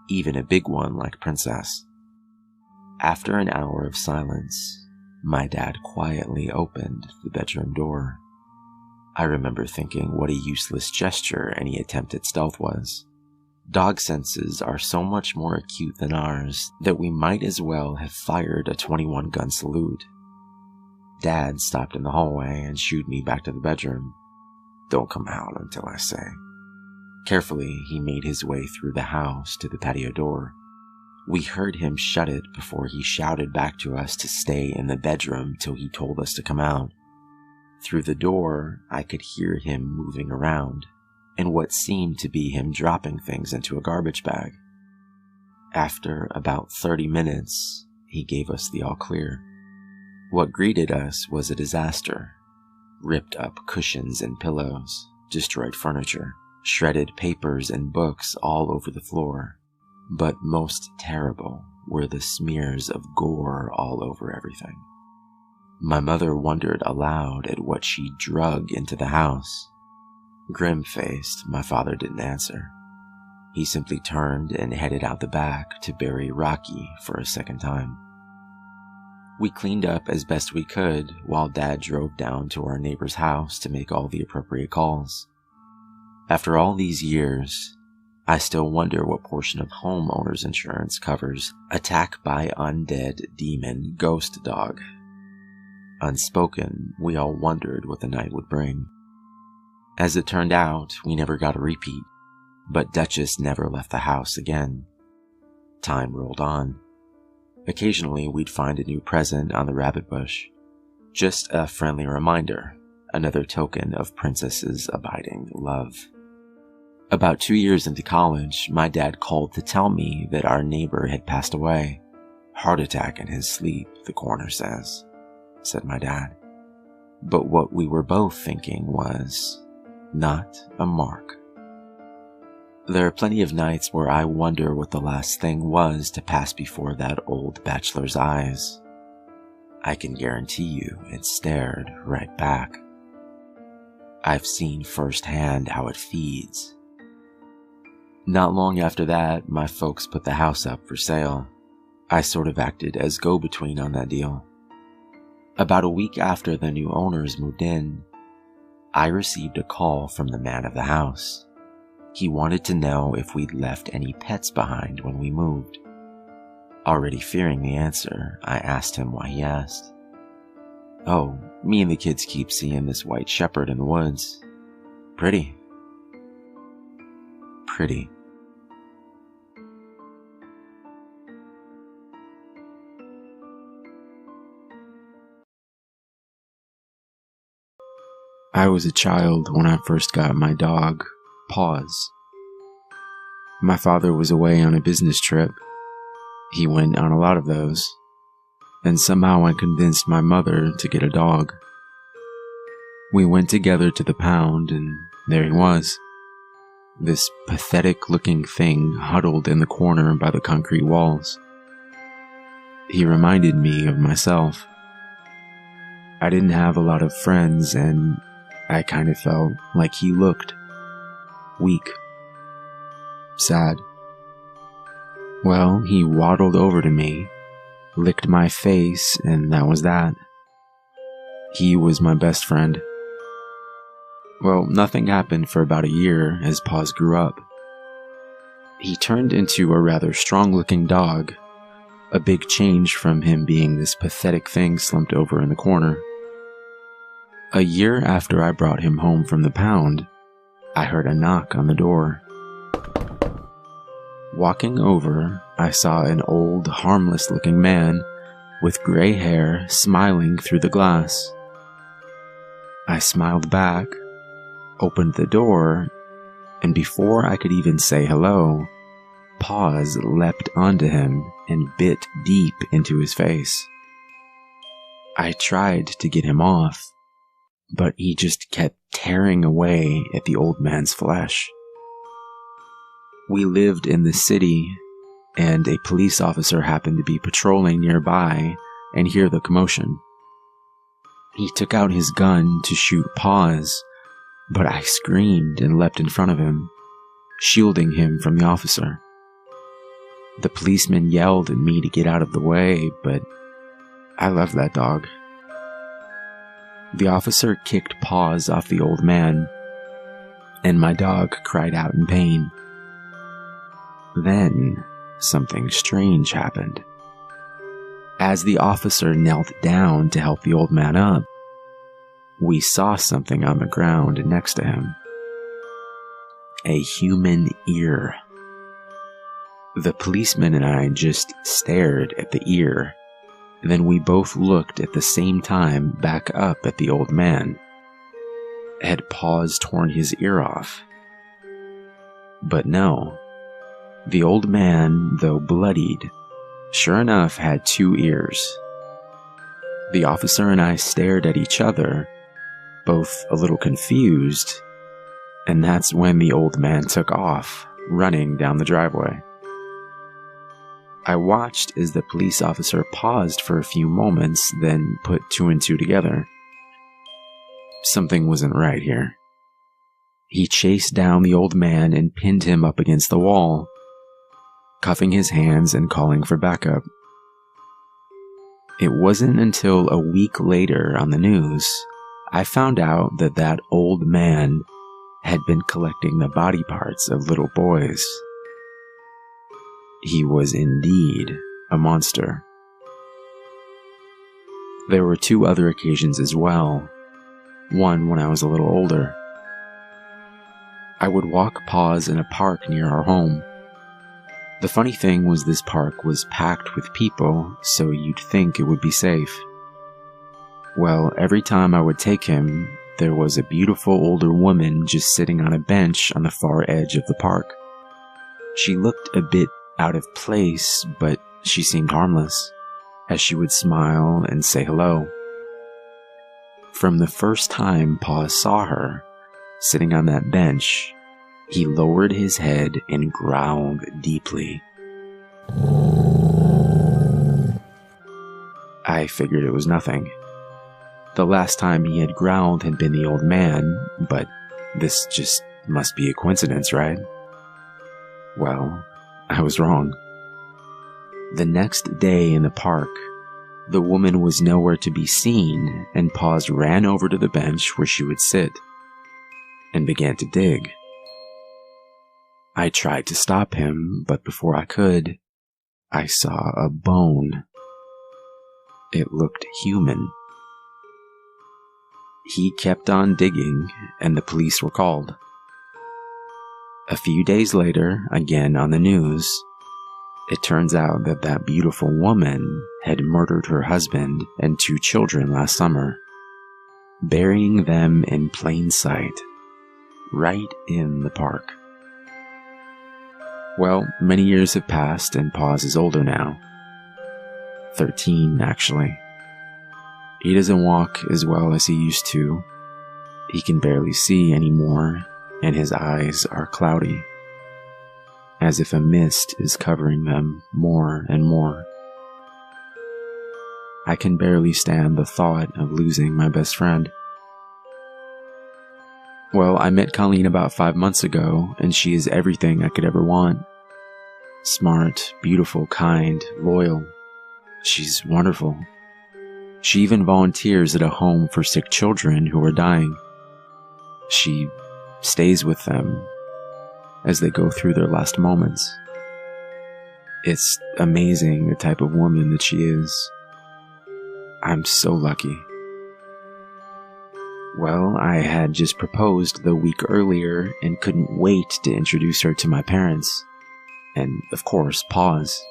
B: even a big one like Princess. After an hour of silence, my dad quietly opened the bedroom door. I remember thinking what a useless gesture any attempt at stealth was. Dog senses are so much more acute than ours that we might as well have fired a 21-gun salute. Dad stopped in the hallway and shooed me back to the bedroom. "Don't come out until I say." Carefully, he made his way through the house to the patio door. We heard him shut it before he shouted back to us to stay in the bedroom till he told us to come out. Through the door, I could hear him moving around, and what seemed to be him dropping things into a garbage bag. After about 30 minutes, he gave us the all clear. What greeted us was a disaster. Ripped up cushions and pillows, destroyed furniture, shredded papers and books all over the floor. But most terrible were the smears of gore all over everything. My mother wondered aloud at what she drug into the house. Grim-faced, my father didn't answer. He simply turned and headed out the back to bury Rocky for a second time. We cleaned up as best we could while Dad drove down to our neighbor's house to make all the appropriate calls. After all these years, I still wonder what portion of homeowners insurance covers attack by undead demon ghost dog. Unspoken, we all wondered what the night would bring. As it turned out, we never got a repeat, but Duchess never left the house again. Time rolled on. Occasionally, we'd find a new present on the rabbit bush. Just a friendly reminder, another token of Princess's abiding love. About 2 years into college, my dad called to tell me that our neighbor had passed away. "Heart attack in his sleep, the coroner says," said my dad. But what we were both thinking was, not a mark. There are plenty of nights where I wonder what the last thing was to pass before that old bachelor's eyes. I can guarantee you it stared right back. I've seen firsthand how it feeds. Not long after that, my folks put the house up for sale. I sort of acted as go-between on that deal. About a week after the new owners moved in, I received a call from the man of the house. He wanted to know if we'd left any pets behind when we moved. Already fearing the answer, I asked him why he asked. "Oh, me and the kids keep seeing this white shepherd in the woods. Pretty." Pretty. I was a child when I first got my dog, Paws. My father was away on a business trip. He went on a lot of those, and somehow I convinced my mother to get a dog. We went together to the pound, and there he was. This pathetic-looking thing huddled in the corner by the concrete walls. He reminded me of myself. I didn't have a lot of friends, and I kind of felt like he looked. Weak. Sad. Well, he waddled over to me, licked my face, and that was that. He was my best friend. Well, nothing happened for about a year as Paws grew up. He turned into a rather strong-looking dog, a big change from him being this pathetic thing slumped over in the corner. A year after I brought him home from the pound, I heard a knock on the door. Walking over, I saw an old, harmless-looking man with gray hair smiling through the glass. I smiled back, opened the door, and before I could even say hello, Paws leapt onto him and bit deep into his face. I tried to get him off, but he just kept tearing away at the old man's flesh. We lived in the city, and a police officer happened to be patrolling nearby and hear the commotion. He took out his gun to shoot Paws, but I screamed and leapt in front of him, shielding him from the officer. The policeman yelled at me to get out of the way, but I love that dog. The officer kicked Paws off the old man, and my dog cried out in pain. Then, something strange happened. As the officer knelt down to help the old man up, we saw something on the ground next to him. A human ear. The policeman and I just stared at the ear. Then we both looked at the same time back up at the old man. Had Paws torn his ear off? But no. The old man, though bloodied, sure enough had 2 ears. The officer and I stared at each other, both a little confused, and that's when the old man took off, running down the driveway. I watched as the police officer paused for a few moments, then put 2 and 2 together. Something wasn't right here. He chased down the old man and pinned him up against the wall, cuffing his hands and calling for backup. It wasn't until a week later on the news I found out that that old man had been collecting the body parts of little boys. He was indeed a monster. There were 2 other occasions as well, one when I was a little older. I would walk Paws in a park near our home. The funny thing was this park was packed with people, so you'd think it would be safe. Well, every time I would take him, there was a beautiful older woman just sitting on a bench on the far edge of the park. She looked a bit out of place, but she seemed harmless, as she would smile and say hello. From the first time Paws saw her, sitting on that bench, He lowered his head and growled deeply. I figured it was nothing. The last time he had growled had been the old man, but this just must be a coincidence, right? Well, I was wrong. The next day in the park, the woman was nowhere to be seen, and Paws ran over to the bench where she would sit and began to dig. I tried to stop him, but before I could, I saw a bone. It looked human. He kept on digging, and the police were called. A few days later, again on the news, it turns out that that beautiful woman had murdered her husband and 2 children last summer, burying them in plain sight, right in the park. Well, many years have passed, and Paws is older now. 13, actually. He doesn't walk as well as he used to. He can barely see anymore, and his eyes are cloudy, as if a mist is covering them more and more. I can barely stand the thought of losing my best friend. Well, I met Colleen about 5 months ago, and she is everything I could ever want. Smart, beautiful, kind, loyal. She's wonderful. She even volunteers at a home for sick children who are dying. She stays with them as they go through their last moments. It's amazing the type of woman that she is. I'm so lucky. Well, I had just proposed the week earlier and couldn't wait to introduce her to my parents. And, of course, Paws.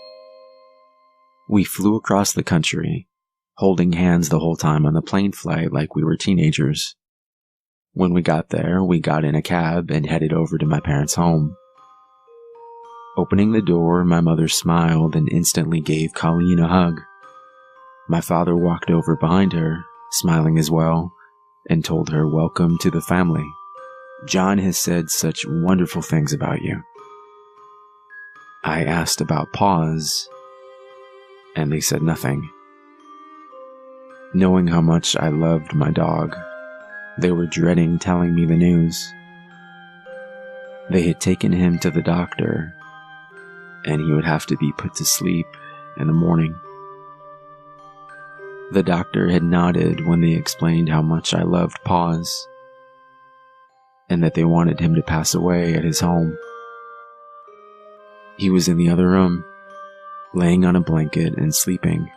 B: We flew across the country, holding hands the whole time on the plane flight like we were teenagers. When we got there, we got in a cab and headed over to my parents' home. Opening the door, my mother smiled and instantly gave Colleen a hug. My father walked over behind her, smiling as well, and told her welcome to the family. John has said such wonderful things about you. I asked about Paws, and they said nothing. Knowing how much I loved my dog, they were dreading telling me the news. They had taken him to the doctor, and he would have to be put to sleep in the morning. The doctor had nodded when they explained how much I loved Paws, and that they wanted him to pass away at his home. He was in the other room, laying on a blanket and sleeping.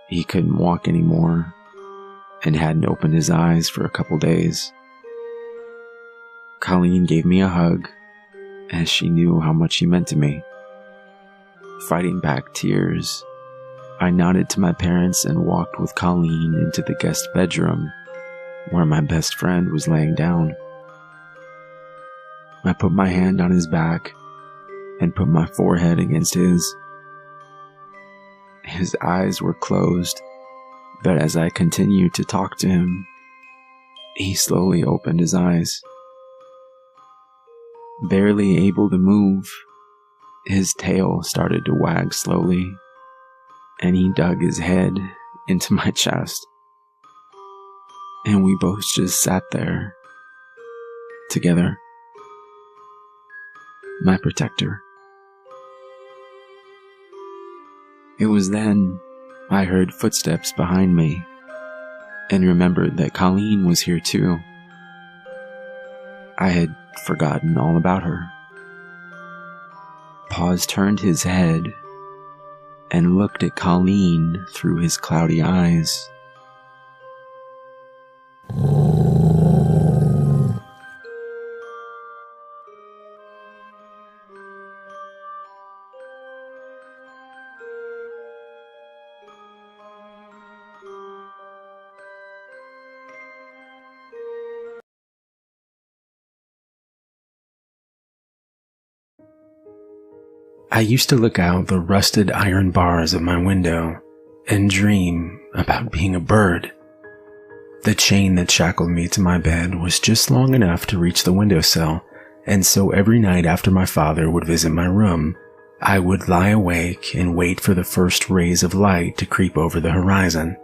B: He couldn't walk anymore, and hadn't opened his eyes for a couple days. Colleen gave me a hug, as she knew how much he meant to me. Fighting back tears, I nodded to my parents and walked with Colleen into the guest bedroom, where my best friend was laying down. I put my hand on his back and put my forehead against his. His eyes were closed, but as I continued to talk to him, he slowly opened his eyes. Barely able to move, his tail started to wag slowly, and he dug his head into my chest. And we both just sat there, together. My protector. It was then I heard footsteps behind me, and remembered that Colleen was here too. I had forgotten all about her. Paws turned his head and looked at Colleen through his cloudy eyes. I used to look out the rusted iron bars of my window and dream about being a bird,
A: The chain that shackled me to my bed was just long enough to reach the windowsill, and so every night after my father would visit my room, I would lie awake and wait for the first rays of light to creep over the horizon,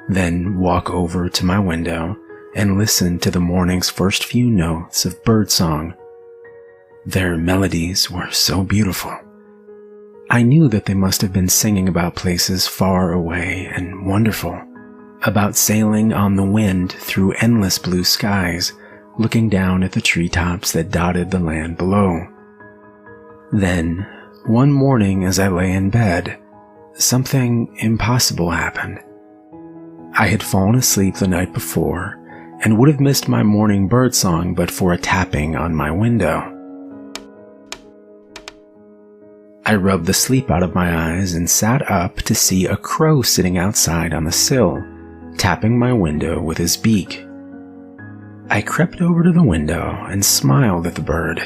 A: then walk over to my window and listen to the morning's first few notes of birdsong. Their melodies were so beautiful. I knew that they must have been singing about places far away and wonderful, about sailing on the wind through endless blue skies, looking down at the treetops that dotted the land below. Then, one morning as I lay in bed, something impossible happened. I had fallen asleep the night before and would have missed my morning birdsong but for a tapping on my window. I rubbed the sleep out of my eyes and sat up to see a crow sitting outside on the sill, tapping my window with his beak. I crept over to the window and smiled at the bird.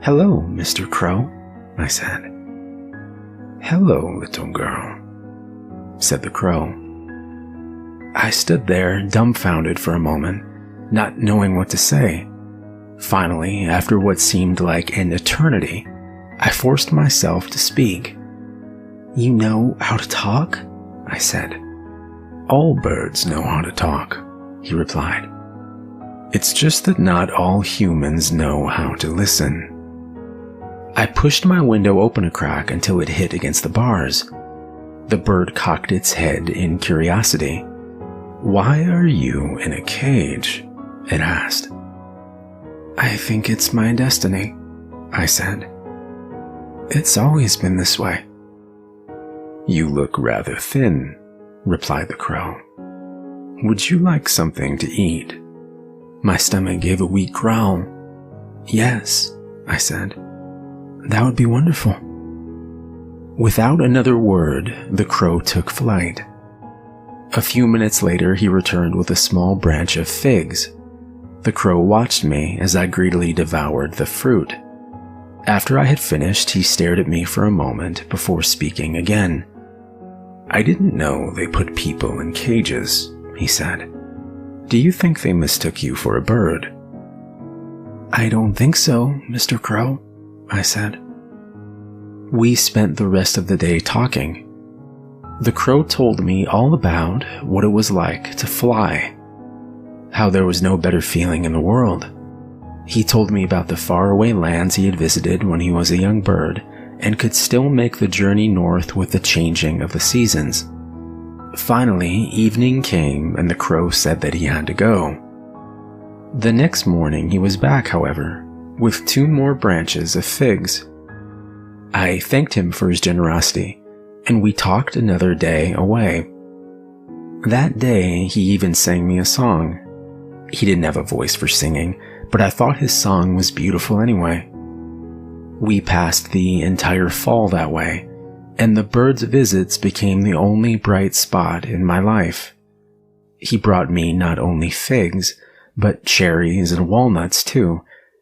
A: "Hello, Mr. Crow," I said. "Hello, little girl," said the crow. I stood there dumbfounded for a moment, not knowing what to say. Finally, after what seemed like an eternity, I forced myself to speak. "You know how to talk?" I said. "All birds know how to talk," he replied. "It's just that not all humans know how to listen." I pushed my window open a crack until it hit against the bars. The bird cocked its head in curiosity. "Why are you in a cage?" it asked. "I think it's my destiny," I said. "It's always been this way." "You look rather thin," replied the crow. "Would you like something to eat?" My stomach gave a weak growl. "Yes," I said. "That would be wonderful." Without another word, the crow took flight. A few minutes later, he returned with a small branch of figs. The crow watched me as I greedily devoured the fruit. After I had finished, he stared at me for a moment before speaking again. "I didn't know they put people in cages," he said. "Do you think they mistook you for a bird?" "I don't think so, Mr. Crow," I said. We spent the rest of the day talking. The crow told me all about what it was like to fly, how there was no better feeling in the world. He told me about the faraway lands he had visited when he was a young bird and could still make the journey north with the changing of the seasons. Finally, evening came and the crow said that he had to go. The next morning he was back, however, with 2 more branches of figs. I thanked him for his generosity, and we talked another day away. That day, he even sang me a song. He didn't have a voice for singing, but I thought his song was beautiful anyway. We passed the entire fall that way, and the bird's visits became the only bright spot in my life. He brought me not only figs, but cherries and walnuts too,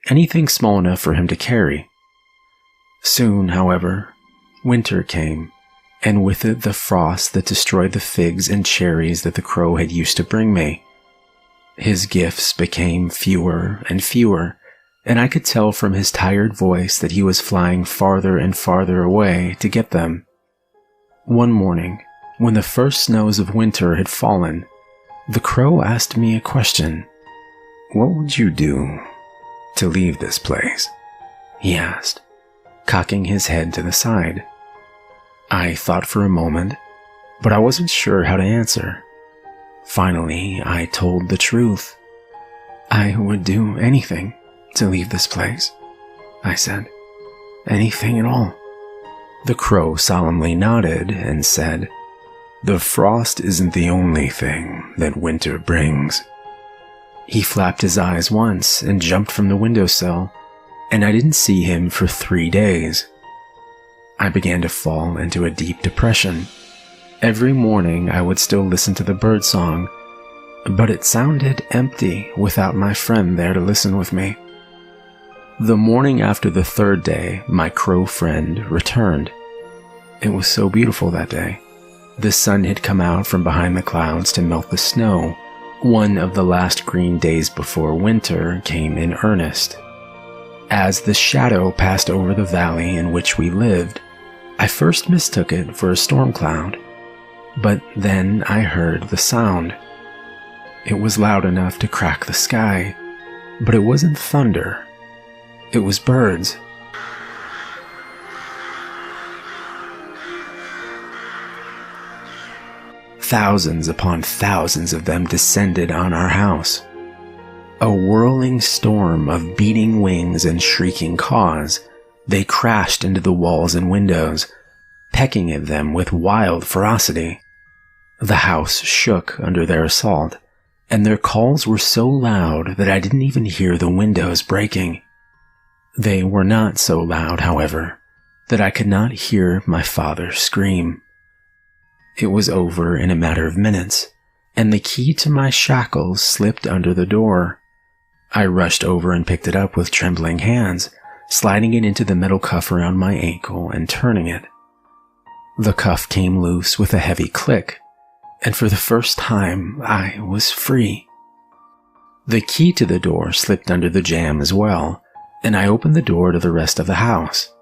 A: anything small enough for him to carry. Soon, however, winter came, and with it the frost that destroyed the figs and cherries that the crow had used to bring me. His gifts became fewer and fewer, and I could tell from his tired voice that he was flying farther and farther away to get them. One morning, when the first snows of winter had fallen, the crow asked me a question. "What would you do to leave this place?" he asked, cocking his head to the side. I thought for a moment, but I wasn't sure how to answer. Finally, I told the truth. "I would do anything to leave this place," I said. "Anything at all." The crow solemnly nodded and said, "The frost isn't the only thing that winter brings." He flapped his eyes once and jumped from the windowsill, and I didn't see him for 3 days. I began to fall into a deep depression. Every morning I would still listen to the birdsong, but it sounded empty without my friend there to listen with me. The morning after the 3rd day, my crow friend returned. It was so beautiful that day. The sun had come out from behind the clouds to melt the snow, One of the last green days before winter came in earnest. As the shadow passed over the valley in which we lived, I first mistook it for a storm cloud, but then I heard the sound. It was loud enough to crack the sky, but it wasn't thunder. It was birds. Thousands upon thousands of them descended on our house. A whirling storm of beating wings and shrieking caws, they crashed into the walls and windows, pecking at them with wild ferocity. The house shook under their assault, and their calls were so loud that I didn't even hear the windows breaking. They were not so loud, however, that I could not hear my father scream. It was over in a matter of minutes, and the key to my shackles slipped under the door. I rushed over and picked it up with trembling hands, sliding it into the metal cuff around my ankle and turning it. The cuff came loose with a heavy click, and for the first time I was free. The key to the door slipped under the jamb as well, and I opened the door to the rest of the house.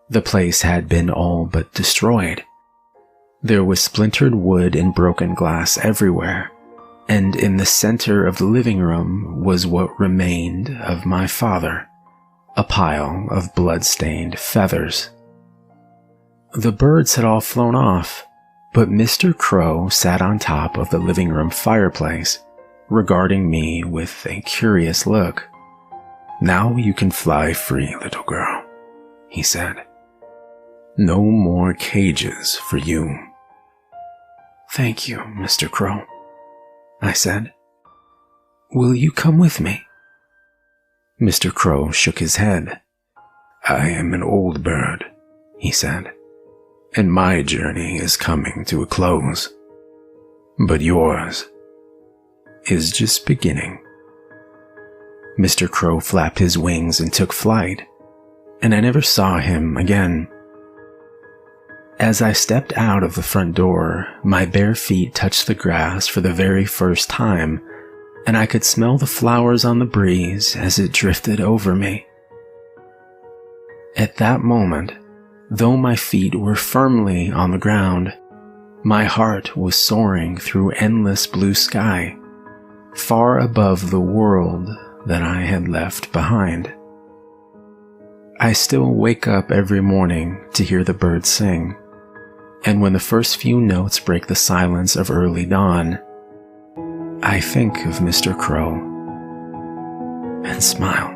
A: The place had been all but destroyed. There was splintered wood and broken glass everywhere, and in the center of the living room was what remained of my father, a pile of blood-stained feathers. The birds had all flown off, but Mr. Crow sat on top of the living room fireplace, regarding me with a curious look. "Now you can fly free, little girl," he said. "No more cages for you." "Thank you, Mr. Crow," I said. "Will you come with me?" Mr. Crow shook his head. "I am an old bird," he said, "and my journey is coming to a close. But yours is just beginning." Mr. Crow flapped his wings and took flight, and I never saw him again. As I stepped out of the front door, my bare feet touched the grass for the very first time, and I could smell the flowers on the breeze as it drifted over me. At that moment, though my feet were firmly on the ground, my heart was soaring through endless blue sky, far above the world that I had left behind. I still wake up every morning to hear the birds sing, and when the first few notes break the silence of early dawn, I think of Mr. Crow and smile.